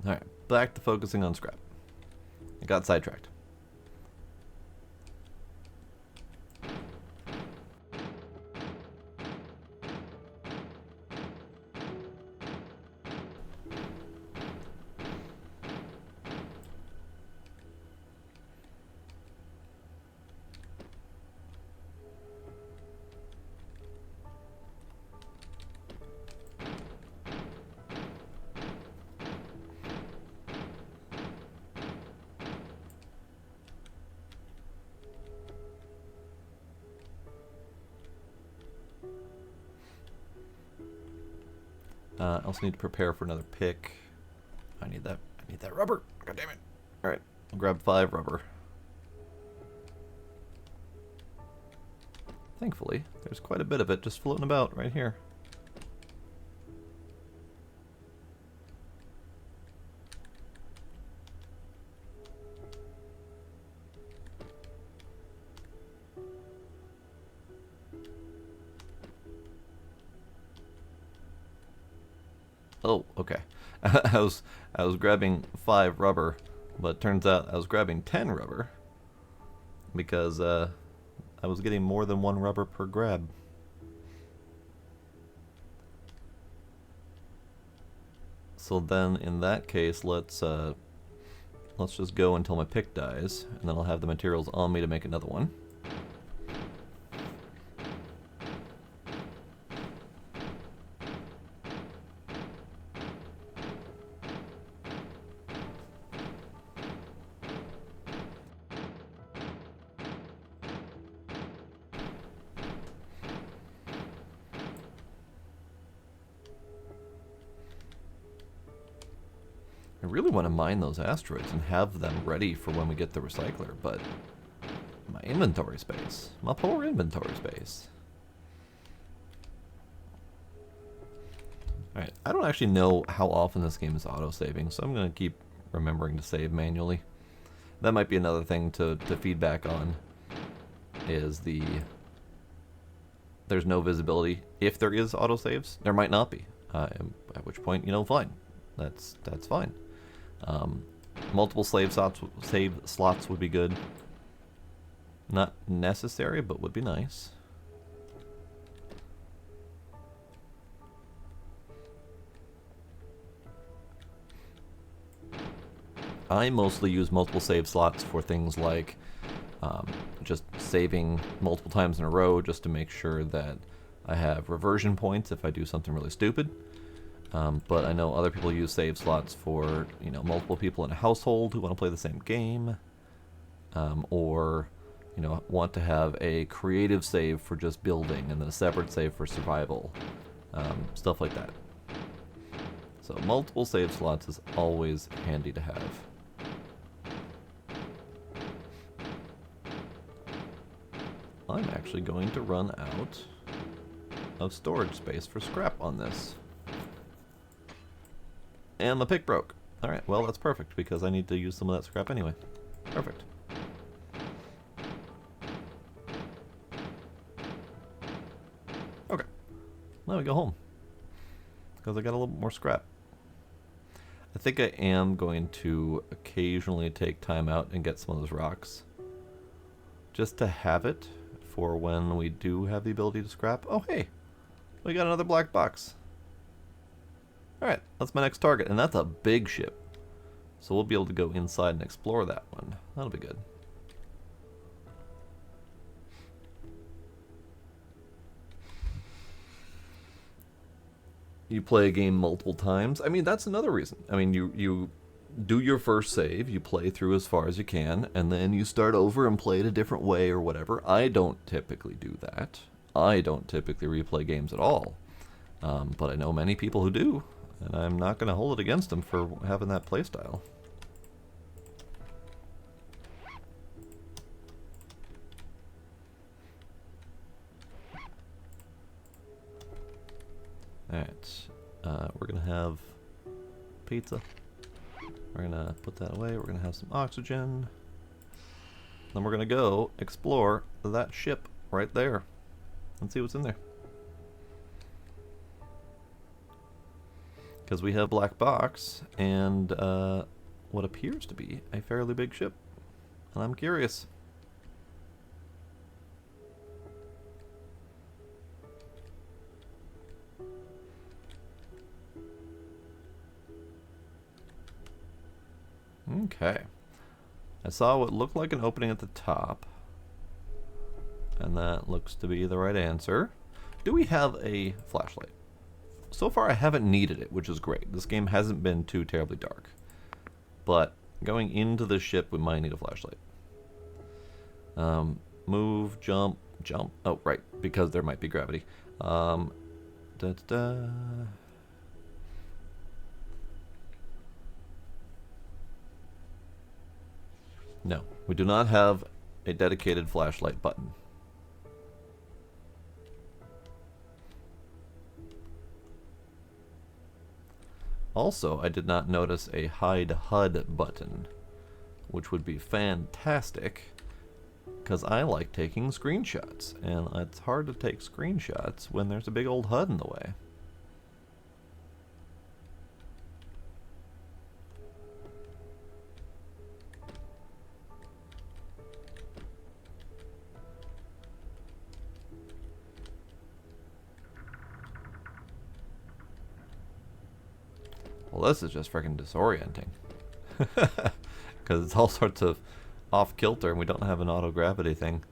Alright, back to focusing on scrap. I got sidetracked. I also need to prepare for another pick. I need that rubber. God damn it. Alright, I'll grab 5 rubber. Thankfully, there's quite a bit of it just floating about right here. Oh, okay. I was grabbing 5 rubber, but it turns out I was grabbing 10 rubber because I was getting more than 1 rubber per grab. So then, in that case, let's just go until my pick dies, and then I'll have the materials on me to make another one. I really want to mine those asteroids and have them ready for when we get the recycler, but my inventory space. My poor inventory space. Alright, I don't actually know how often this game is auto-saving, so I'm going to keep remembering to save manually. That might be another thing to feedback on, is there's no visibility. If there is autosaves, there might not be. At which point, fine. That's fine. Multiple save slots would be good. Not necessary, but would be nice. I mostly use multiple save slots for things like just saving multiple times in a row just to make sure that I have reversion points if I do something really stupid. But I know other people use save slots for, multiple people in a household who want to play the same game, or, want to have a creative save for just building and then a separate save for survival, stuff like that. So multiple save slots is always handy to have. I'm actually going to run out of storage space for scrap on this. And the pick broke. Alright, well that's perfect because I need to use some of that scrap anyway. Perfect. Okay. Now we go home. Because I got a little bit more scrap. I think I am going to occasionally take time out and get some of those rocks. Just to have it for when we do have the ability to scrap. Oh hey! We got another black box. Alright, that's my next target, and that's a big ship. So we'll be able to go inside and explore that one. That'll be good. You play a game multiple times. I mean, that's another reason. I mean, you do your first save, you play through as far as you can, and then you start over and play it a different way or whatever. I don't typically do that. I don't typically replay games at all. But I know many people who do, and I'm not going to hold it against them for having that playstyle. Alright, we're going to have pizza. We're going to put that away. We're going to have some oxygen. Then we're going to go explore that ship right there and see what's in there. Because we have black box and what appears to be a fairly big ship. And I'm curious. Okay. I saw what looked like an opening at the top. And that looks to be the right answer. Do we have a flashlight? So far I haven't needed it, which is great. This game hasn't been too terribly dark. But going into the ship, we might need a flashlight. Move, jump, jump. Oh, right, because there might be gravity. Da, da, da. No, we do not have a dedicated flashlight button. Also, I did not notice a hide HUD button, which would be fantastic, because I like taking screenshots, and it's hard to take screenshots when there's a big old HUD in the way. Well, this is just freaking disorienting. Because it's all sorts of off kilter and we don't have an auto gravity thing.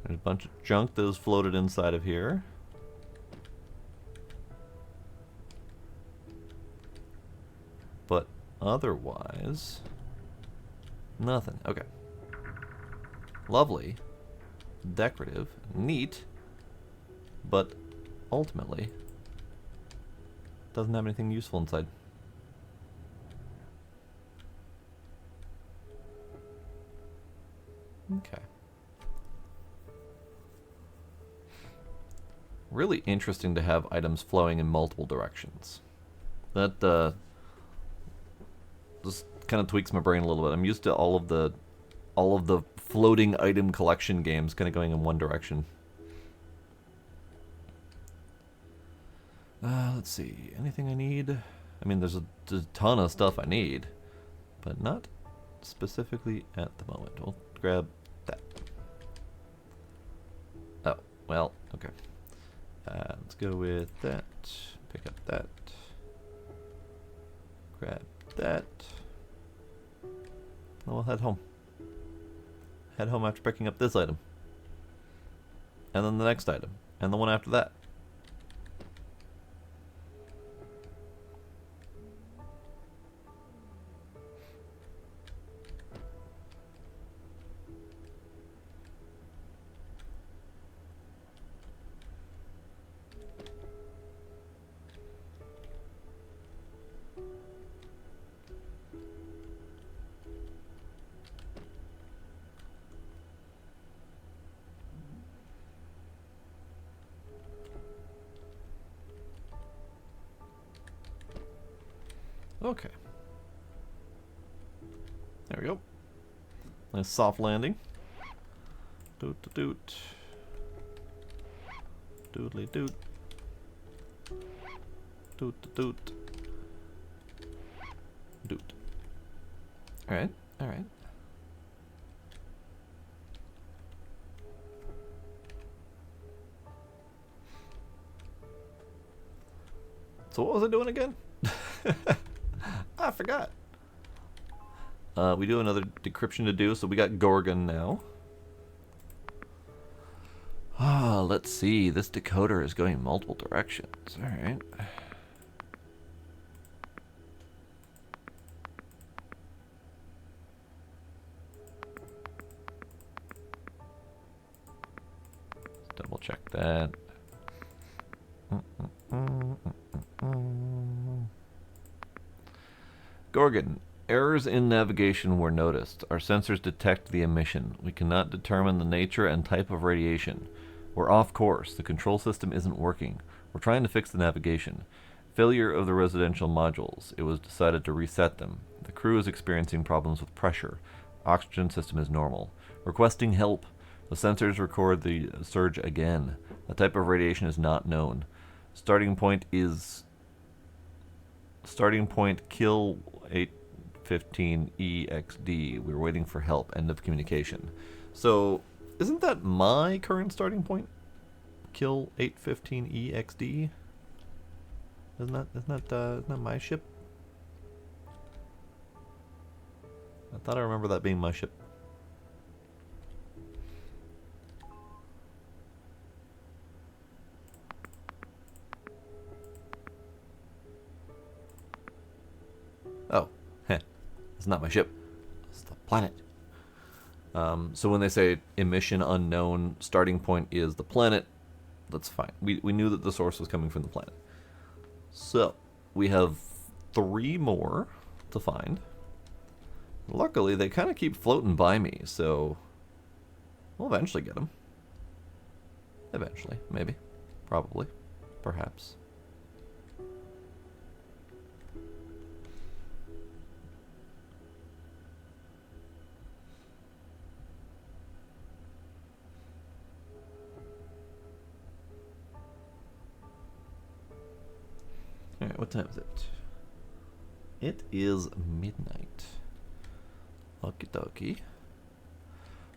There's a bunch of junk that is floated inside of here. But otherwise, nothing. Okay. Lovely. Decorative, neat, but ultimately doesn't have anything useful inside. Okay. Really interesting to have items flowing in multiple directions. That just kind of tweaks my brain a little bit. I'm used to all of the floating item collection games kind of going in one direction. Let's see. Anything I need? I mean, there's a ton of stuff I need, but not specifically at the moment. We'll grab that. Oh, well, okay. Let's go with that. Pick up that. Grab that. And we'll head home. Head home after picking up this item. And then the next item. And the one after that. Okay. There we go. Nice soft landing. Doot doot doot. Doodly doot. Doot doot doot. Doot. Alright, alright. So what was I doing again? I forgot. We do another decryption to do, so we got Gorgon now. Ah, let's see. This decoder is going multiple directions. Alright. Double check that. Gorgon, errors in navigation were noticed. Our sensors detect the emission. We cannot determine the nature and type of radiation. We're off course. The control system isn't working. We're trying to fix the navigation. Failure of the residential modules. It was decided to reset them. The crew is experiencing problems with pressure. Oxygen system is normal. Requesting help. The sensors record the surge again. The type of radiation is not known. Starting point kill 815 EXD. We're waiting for help. End of communication. So, isn't that my current starting point? Kill 815 EXD? Isn't that my ship? I thought I remember that being my ship. Oh, heh. It's not my ship. It's the planet. So when they say emission unknown, starting point is the planet, that's fine. We knew that the source was coming from the planet. So, we have 3 more to find. Luckily, they kind of keep floating by me, so we'll eventually get them. Eventually, maybe. Probably. Perhaps. Alright, what time is it? It is midnight. Okie dokie.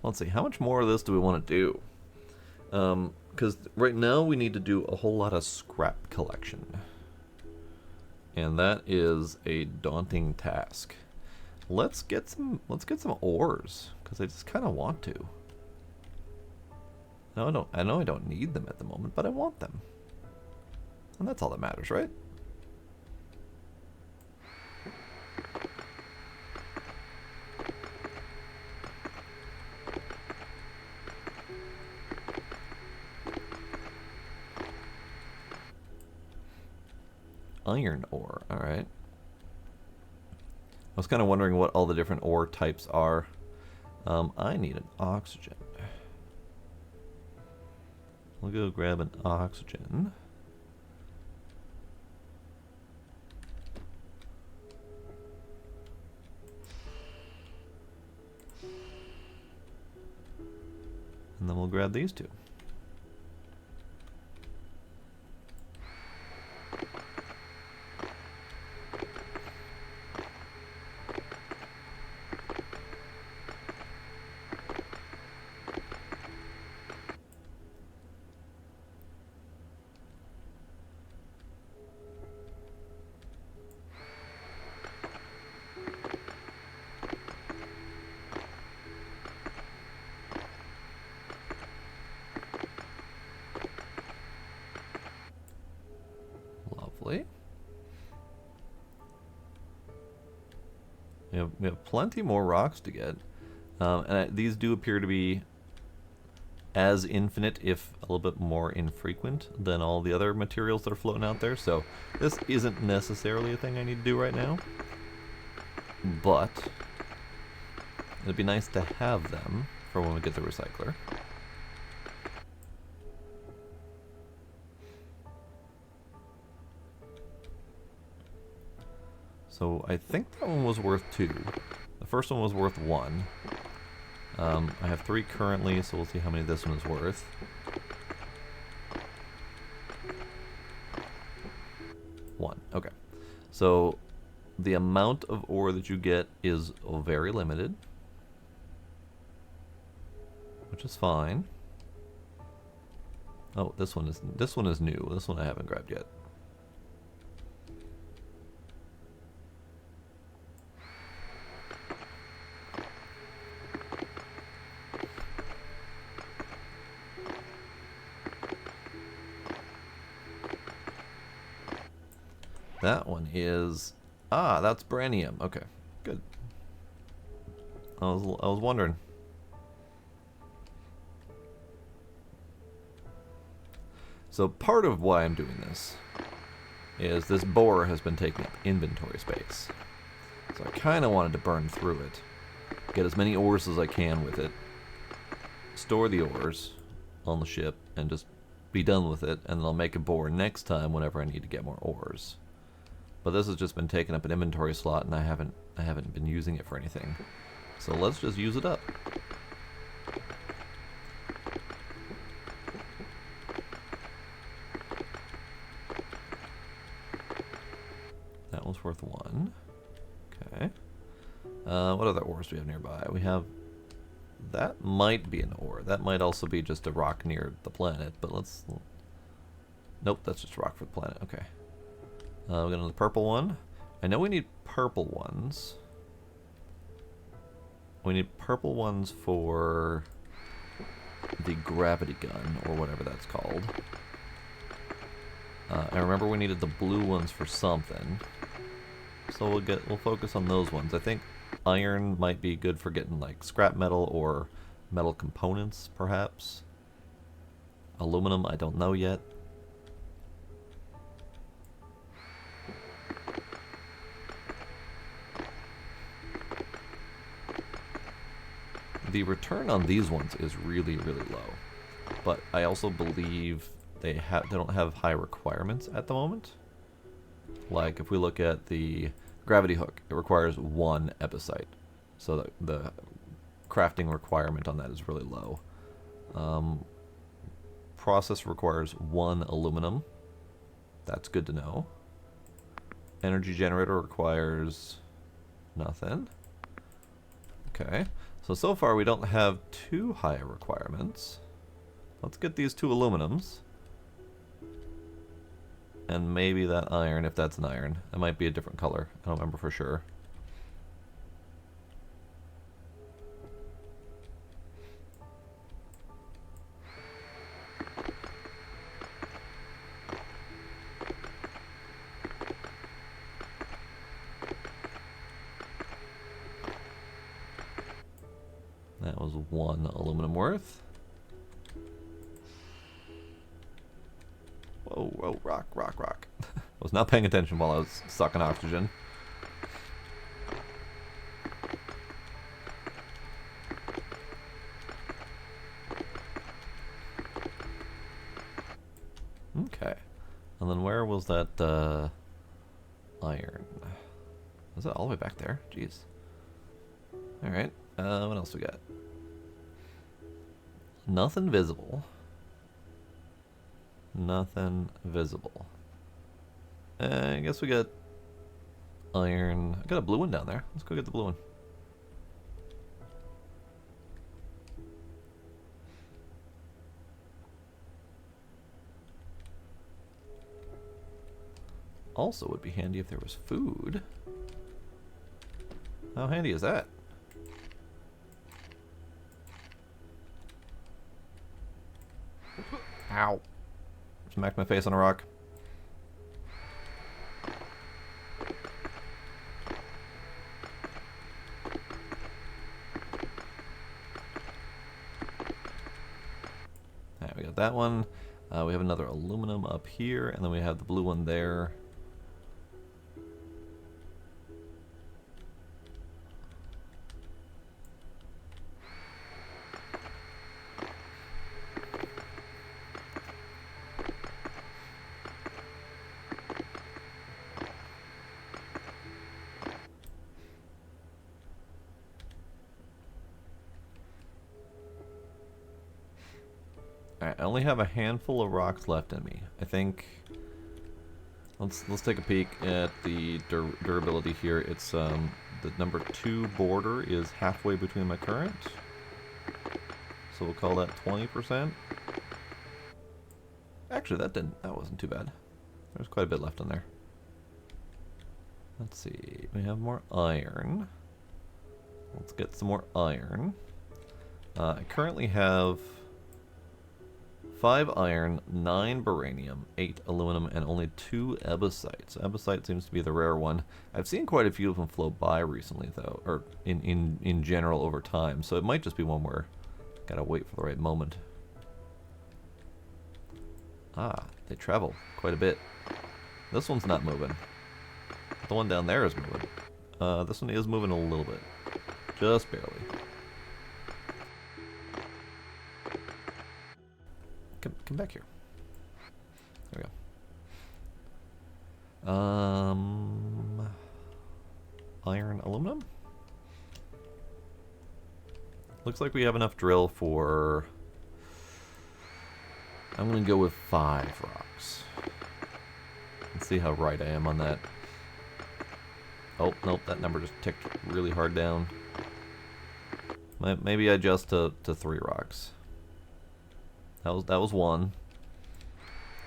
Let's see, how much more of this do we want to do? Because right now we need to do a whole lot of scrap collection. And that is a daunting task. Let's get some ores, because I just kind of want to. No, I know I don't need them at the moment, but I want them. And that's all that matters, right? Iron ore, alright. I was kind of wondering what all the different ore types are. I need an oxygen. We'll go grab an oxygen. And then we'll grab these 2. Lovely. We have plenty more rocks to get. These do appear to be as infinite, if a little bit more infrequent, than all the other materials that are floating out there. So this isn't necessarily a thing I need to do right now. But it'd be nice to have them for when we get the recycler. So I think that one was worth 2. The first one was worth 1. I have 3 currently, so we'll see how many this one is worth. One. Okay. So the amount of ore that you get is very limited, which is fine. Oh, this one is new. This one I haven't grabbed yet. That one is... Ah, that's Branium. Okay, good. I was wondering. So part of why I'm doing this is this borer has been taking up inventory space. So I kind of wanted to burn through it. Get as many ores as I can with it. Store the ores on the ship and just be done with it, and then I'll make a borer next time whenever I need to get more ores. But this has just been taking up an inventory slot, and I haven't been using it for anything. So let's just use it up. That one's worth 1. Okay. What other ores do we have nearby? We have... That might be an ore. That might also be just a rock near the planet, but let's... Nope, that's just rock for the planet. Okay. We got another purple one. I know we need purple ones. We need purple ones for the gravity gun, or whatever that's called. I remember we needed the blue ones for something. So we'll focus on those ones. I think iron might be good for getting like scrap metal or metal components, perhaps. Aluminum, I don't know yet. The return on these ones is really, really low, but I also believe they don't have high requirements at the moment. Like if we look at the gravity hook, it requires 1 epicite, so the crafting requirement on that is really low. Process requires 1 aluminum. That's good to know. Energy generator requires nothing. Okay. So far we don't have too high requirements. Let's get these 2 aluminums. And maybe that iron, if that's an iron. It might be a different color. I don't remember for sure. That was 1 aluminum worth. Whoa, whoa, rock, rock, rock. I was not paying attention while I was sucking oxygen. Okay. And then where was that iron? Was that all the way back there? Jeez. Alright. What else we got? Nothing visible. Nothing visible. I guess we got iron. I got a blue one down there. Let's go get the blue one. Also would be handy if there was food. How handy is that? Ow. Smacked my face on a rock. Alright, we got that one. We have another aluminum up here, and then we have the blue one there. Alright, I only have a handful of rocks left in me. I think... Let's take a peek at the durability here. It's, the number 2 border is halfway between my current. So we'll call that 20%. Actually, that wasn't too bad. There's quite a bit left in there. Let's see, we have more iron. Let's get some more iron. I currently have 5 iron, 9 baranium, 8 aluminum, and only 2 ebosite. So ebosite seems to be the rare one. I've seen quite a few of them flow by recently, though, or in general over time. So it might just be one where gotta wait for the right moment. Ah, they travel quite a bit. This one's not moving. The one down there is moving. This one is moving a little bit, just barely. Come back here. There we go. Iron, aluminum? Looks like we have enough drill for... I'm gonna go with 5 rocks. Let's see how right I am on that. Oh, nope, that number just ticked really hard down. Maybe I adjust to 3 rocks. That was 1.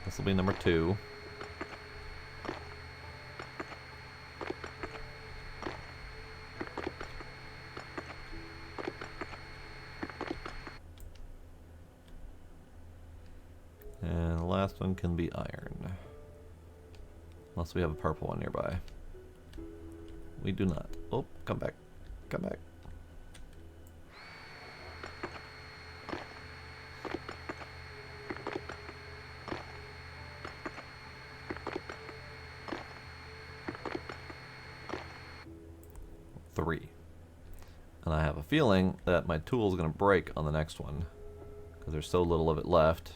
This will be number 2. And the last one can be iron. Unless we have a purple one nearby. We do not. Oh, come back. Come back. Three. And I have a feeling that my tool is going to break on the next one, because there's so little of it left.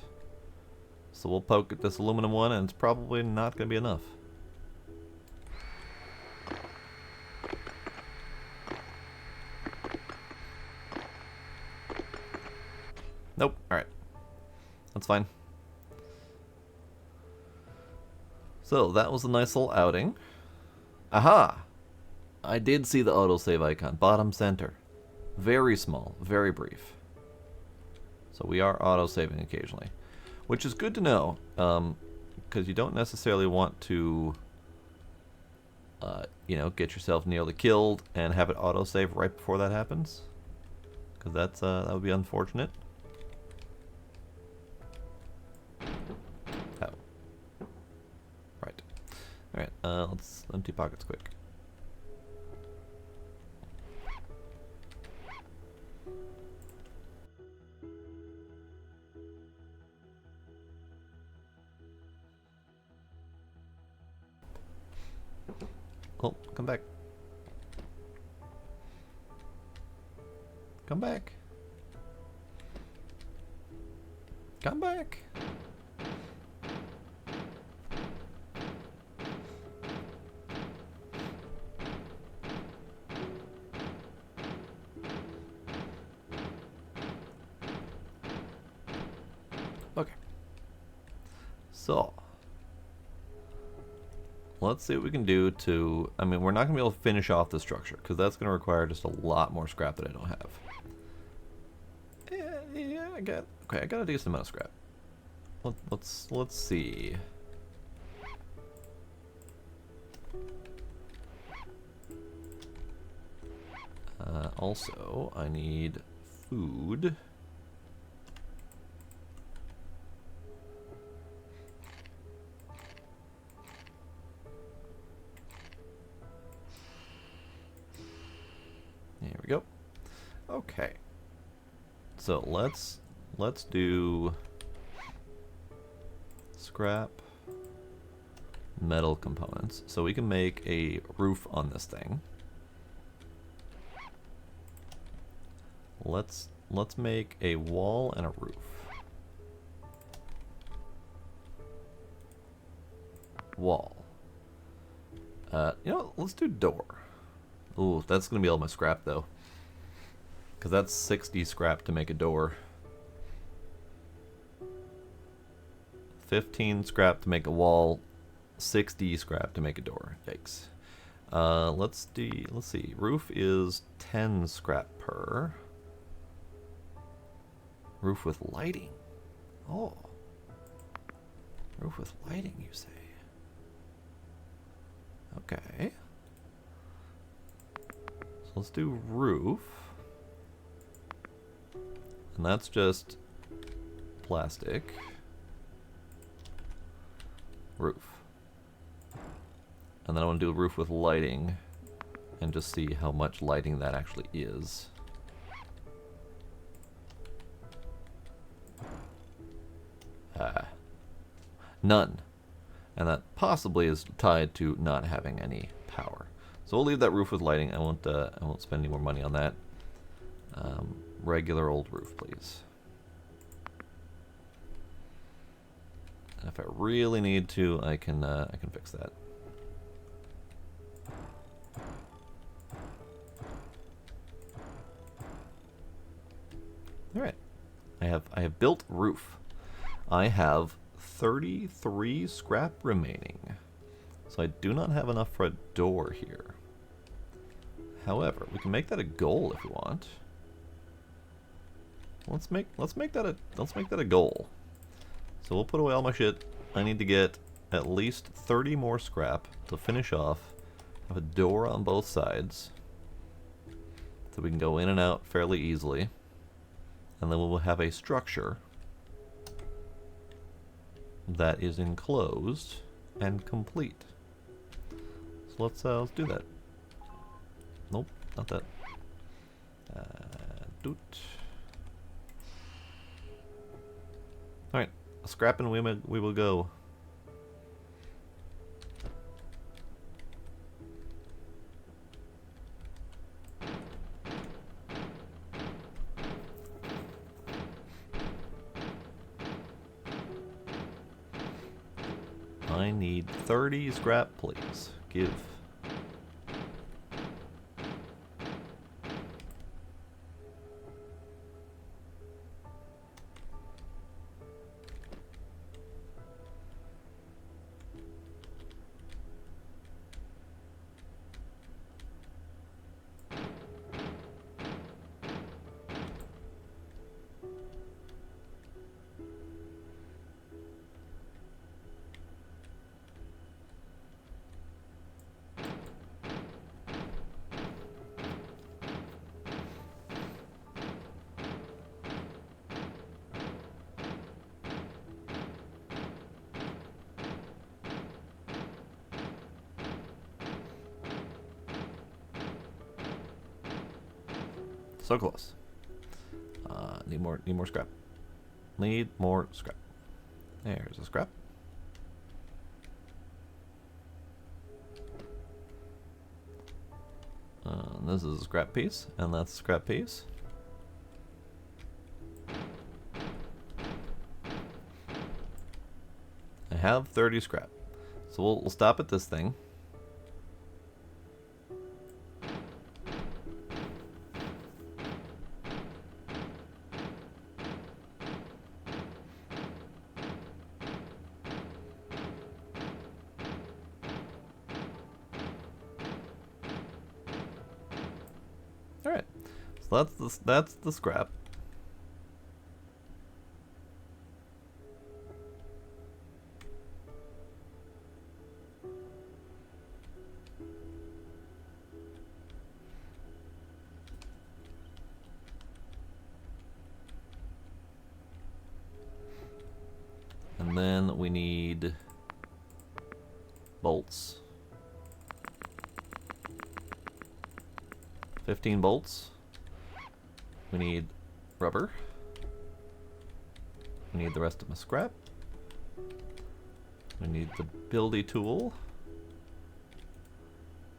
So we'll poke at this aluminum one, and it's probably not going to be enough. Nope. Alright. That's fine. So, that was a nice little outing. Aha! I did see the autosave icon. Bottom center. Very small. Very brief. So we are autosaving occasionally. Which is good to know. Because you don't necessarily want to... you know, get yourself nearly killed and have it autosave right before that happens. Because that's, that would be unfortunate. Alright, let's empty pockets quick. Oh, come back. Come back. Come back. Okay. So, let's see what we can do to... I mean, we're not going to be able to finish off the structure, because that's going to require just a lot more scrap that I don't have. Yeah, I got... Okay, I got a decent amount of scrap. Let's see. Also, I need food. There we go. Okay. So let's do scrap metal components so we can make a roof on this thing. Let's make a wall and a roof. Wall. You know, let's do door. Ooh, that's gonna be all my scrap though. Because that's 60 scrap to make a door. 15 scrap to make a wall, 60 scrap to make a door. Yikes. Let's see. Roof is 10 scrap per. Roof with lighting. Oh. Roof with lighting, you say? Okay. So let's do roof. And that's just plastic. Roof. And then I want to do a roof with lighting and just see how much lighting that actually is. None. And that possibly is tied to not having any power. So we'll leave that roof with lighting. I won't spend any more money on that. Regular old roof, please. And if I really need to, I can fix that. All right. I have built roof. I have 33 scrap remaining. So I do not have enough for a door here. However, we can make that a goal if we want. Let's make that a goal. So we'll put away all my shit. I need to get at least 30 more scrap to finish off. Have a door on both sides. So we can go in and out fairly easily. And then we'll have a structure that is enclosed and complete. So let's do that. Nope, not that. Doot. All right, scrapping we will go. I need 30 scrap, please. Give. So close. Need more scrap. Need more scrap. There's a scrap. This is a scrap piece, and that's a scrap piece. I have 30 scrap. So we'll stop at this thing. Alright, so that's the scrap. And then we need bolts. 15 bolts. We need rubber. We need the rest of my scrap. We need the buildy tool.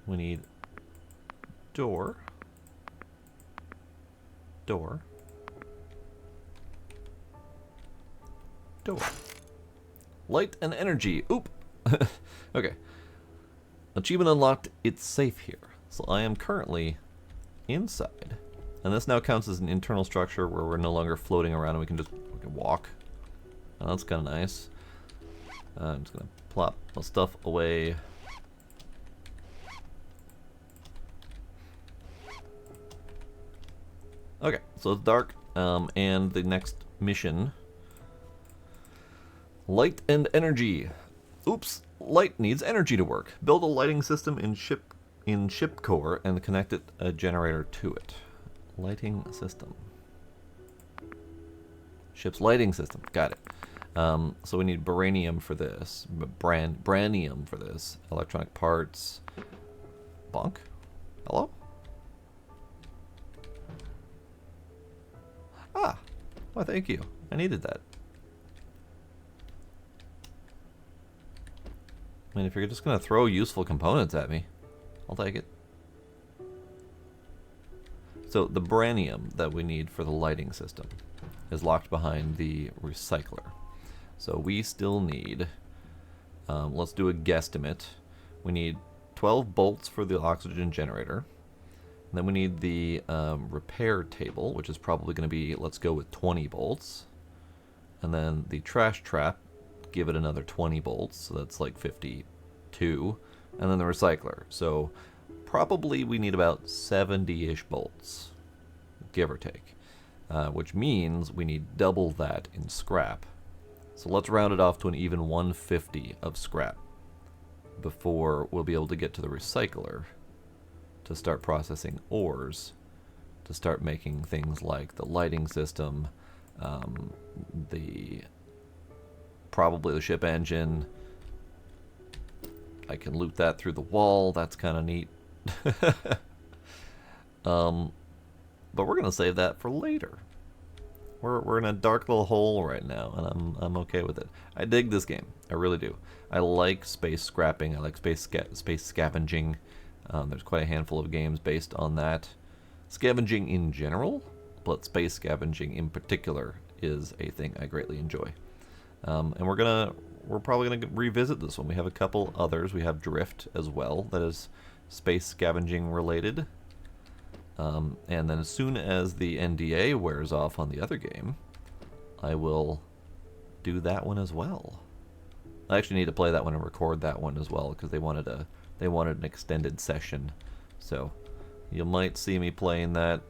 We need door. Door. Door. Light and energy. Oop! Okay. Achievement unlocked. It's safe here. So I am currently inside. And this now counts as an internal structure where we're no longer floating around and we can walk. And that's kind of nice. I'm just gonna plop my stuff away. Okay, so it's dark, and the next mission, light and energy. Oops, light needs energy to work. Build a lighting system in ship core and connect a generator to it. Lighting system. Ship's lighting system. Got it. So we need baranium for this. Branium for this. Electronic parts. Bonk? Hello? Ah. Well, thank you. I needed that. I mean, if you're just going to throw useful components at me, I'll take it. So the branium that we need for the lighting system is locked behind the recycler. So we still need, let's do a guesstimate. We need 12 bolts for the oxygen generator. And then we need the repair table, which is probably going to be, let's go with 20 bolts. And then the trash trap, give it another 20 bolts, so that's like 52. And then the recycler. So probably we need about 70-ish bolts, give or take. Which means we need double that in scrap. So let's round it off to an even 150 of scrap before we'll be able to get to the recycler to start processing ores, to start making things like the lighting system, probably the ship engine. I can loot that through the wall. That's kind of neat. But we're gonna save that for later. We're in a dark little hole right now, and I'm okay with it. I dig this game. I really do. I like space scrapping. I like space scavenging. There's quite a handful of games based on that. Scavenging in general, but space scavenging in particular is a thing I greatly enjoy. And we're probably gonna revisit this one. We have a couple others. We have Drift as well, that is space scavenging related. And then as soon as the NDA wears off on the other game, I will do that one as well. I actually need to play that one and record that one as well, because they wanted an extended session. So you might see me playing that.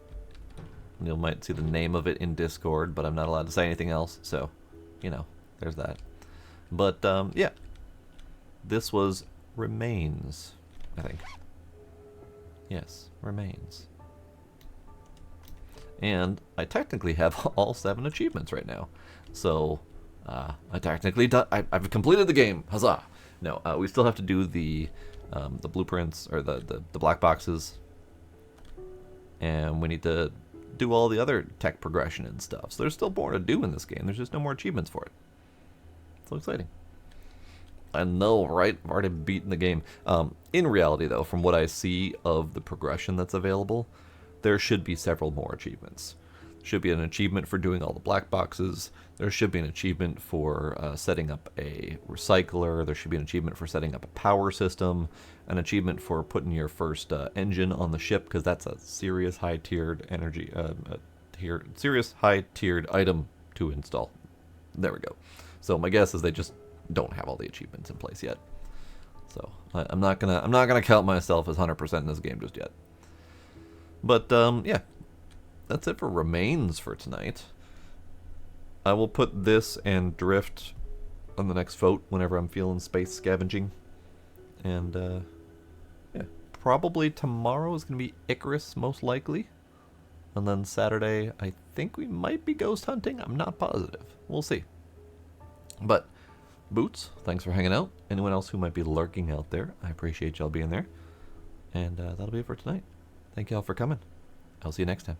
You might see the name of it in Discord, but I'm not allowed to say anything else. So, you know, there's that. But yeah, this was Remains, I think. Yes, Remains. And I technically have all 7 achievements right now. So, I technically I've completed the game. Huzzah! No, we still have to do the blueprints, or the black boxes. And we need to do all the other tech progression and stuff. So there's still more to do in this game. There's just no more achievements for it. So exciting. I know, right? I've already beaten the game. In reality, though, from what I see of the progression that's available, there should be several more achievements. Should be an achievement for doing all the black boxes. There should be an achievement for setting up a recycler. There should be an achievement for setting up a power system. An achievement for putting your first engine on the ship, because that's a serious high-tiered energy, serious high-tiered item to install. There we go. So my guess is they just don't have all the achievements in place yet. So I'm not gonna count myself as 100% in this game just yet. But yeah, that's it for Remains for tonight. I will put this and Drift on the next vote whenever I'm feeling space scavenging. And yeah, probably tomorrow is gonna be Icarus, most likely. And then Saturday, I think we might be ghost hunting. I'm not positive. We'll see. But Boots, thanks for hanging out. Anyone else who might be lurking out there, I appreciate y'all being there. And that'll be it for tonight. Thank y'all for coming. I'll see you next time.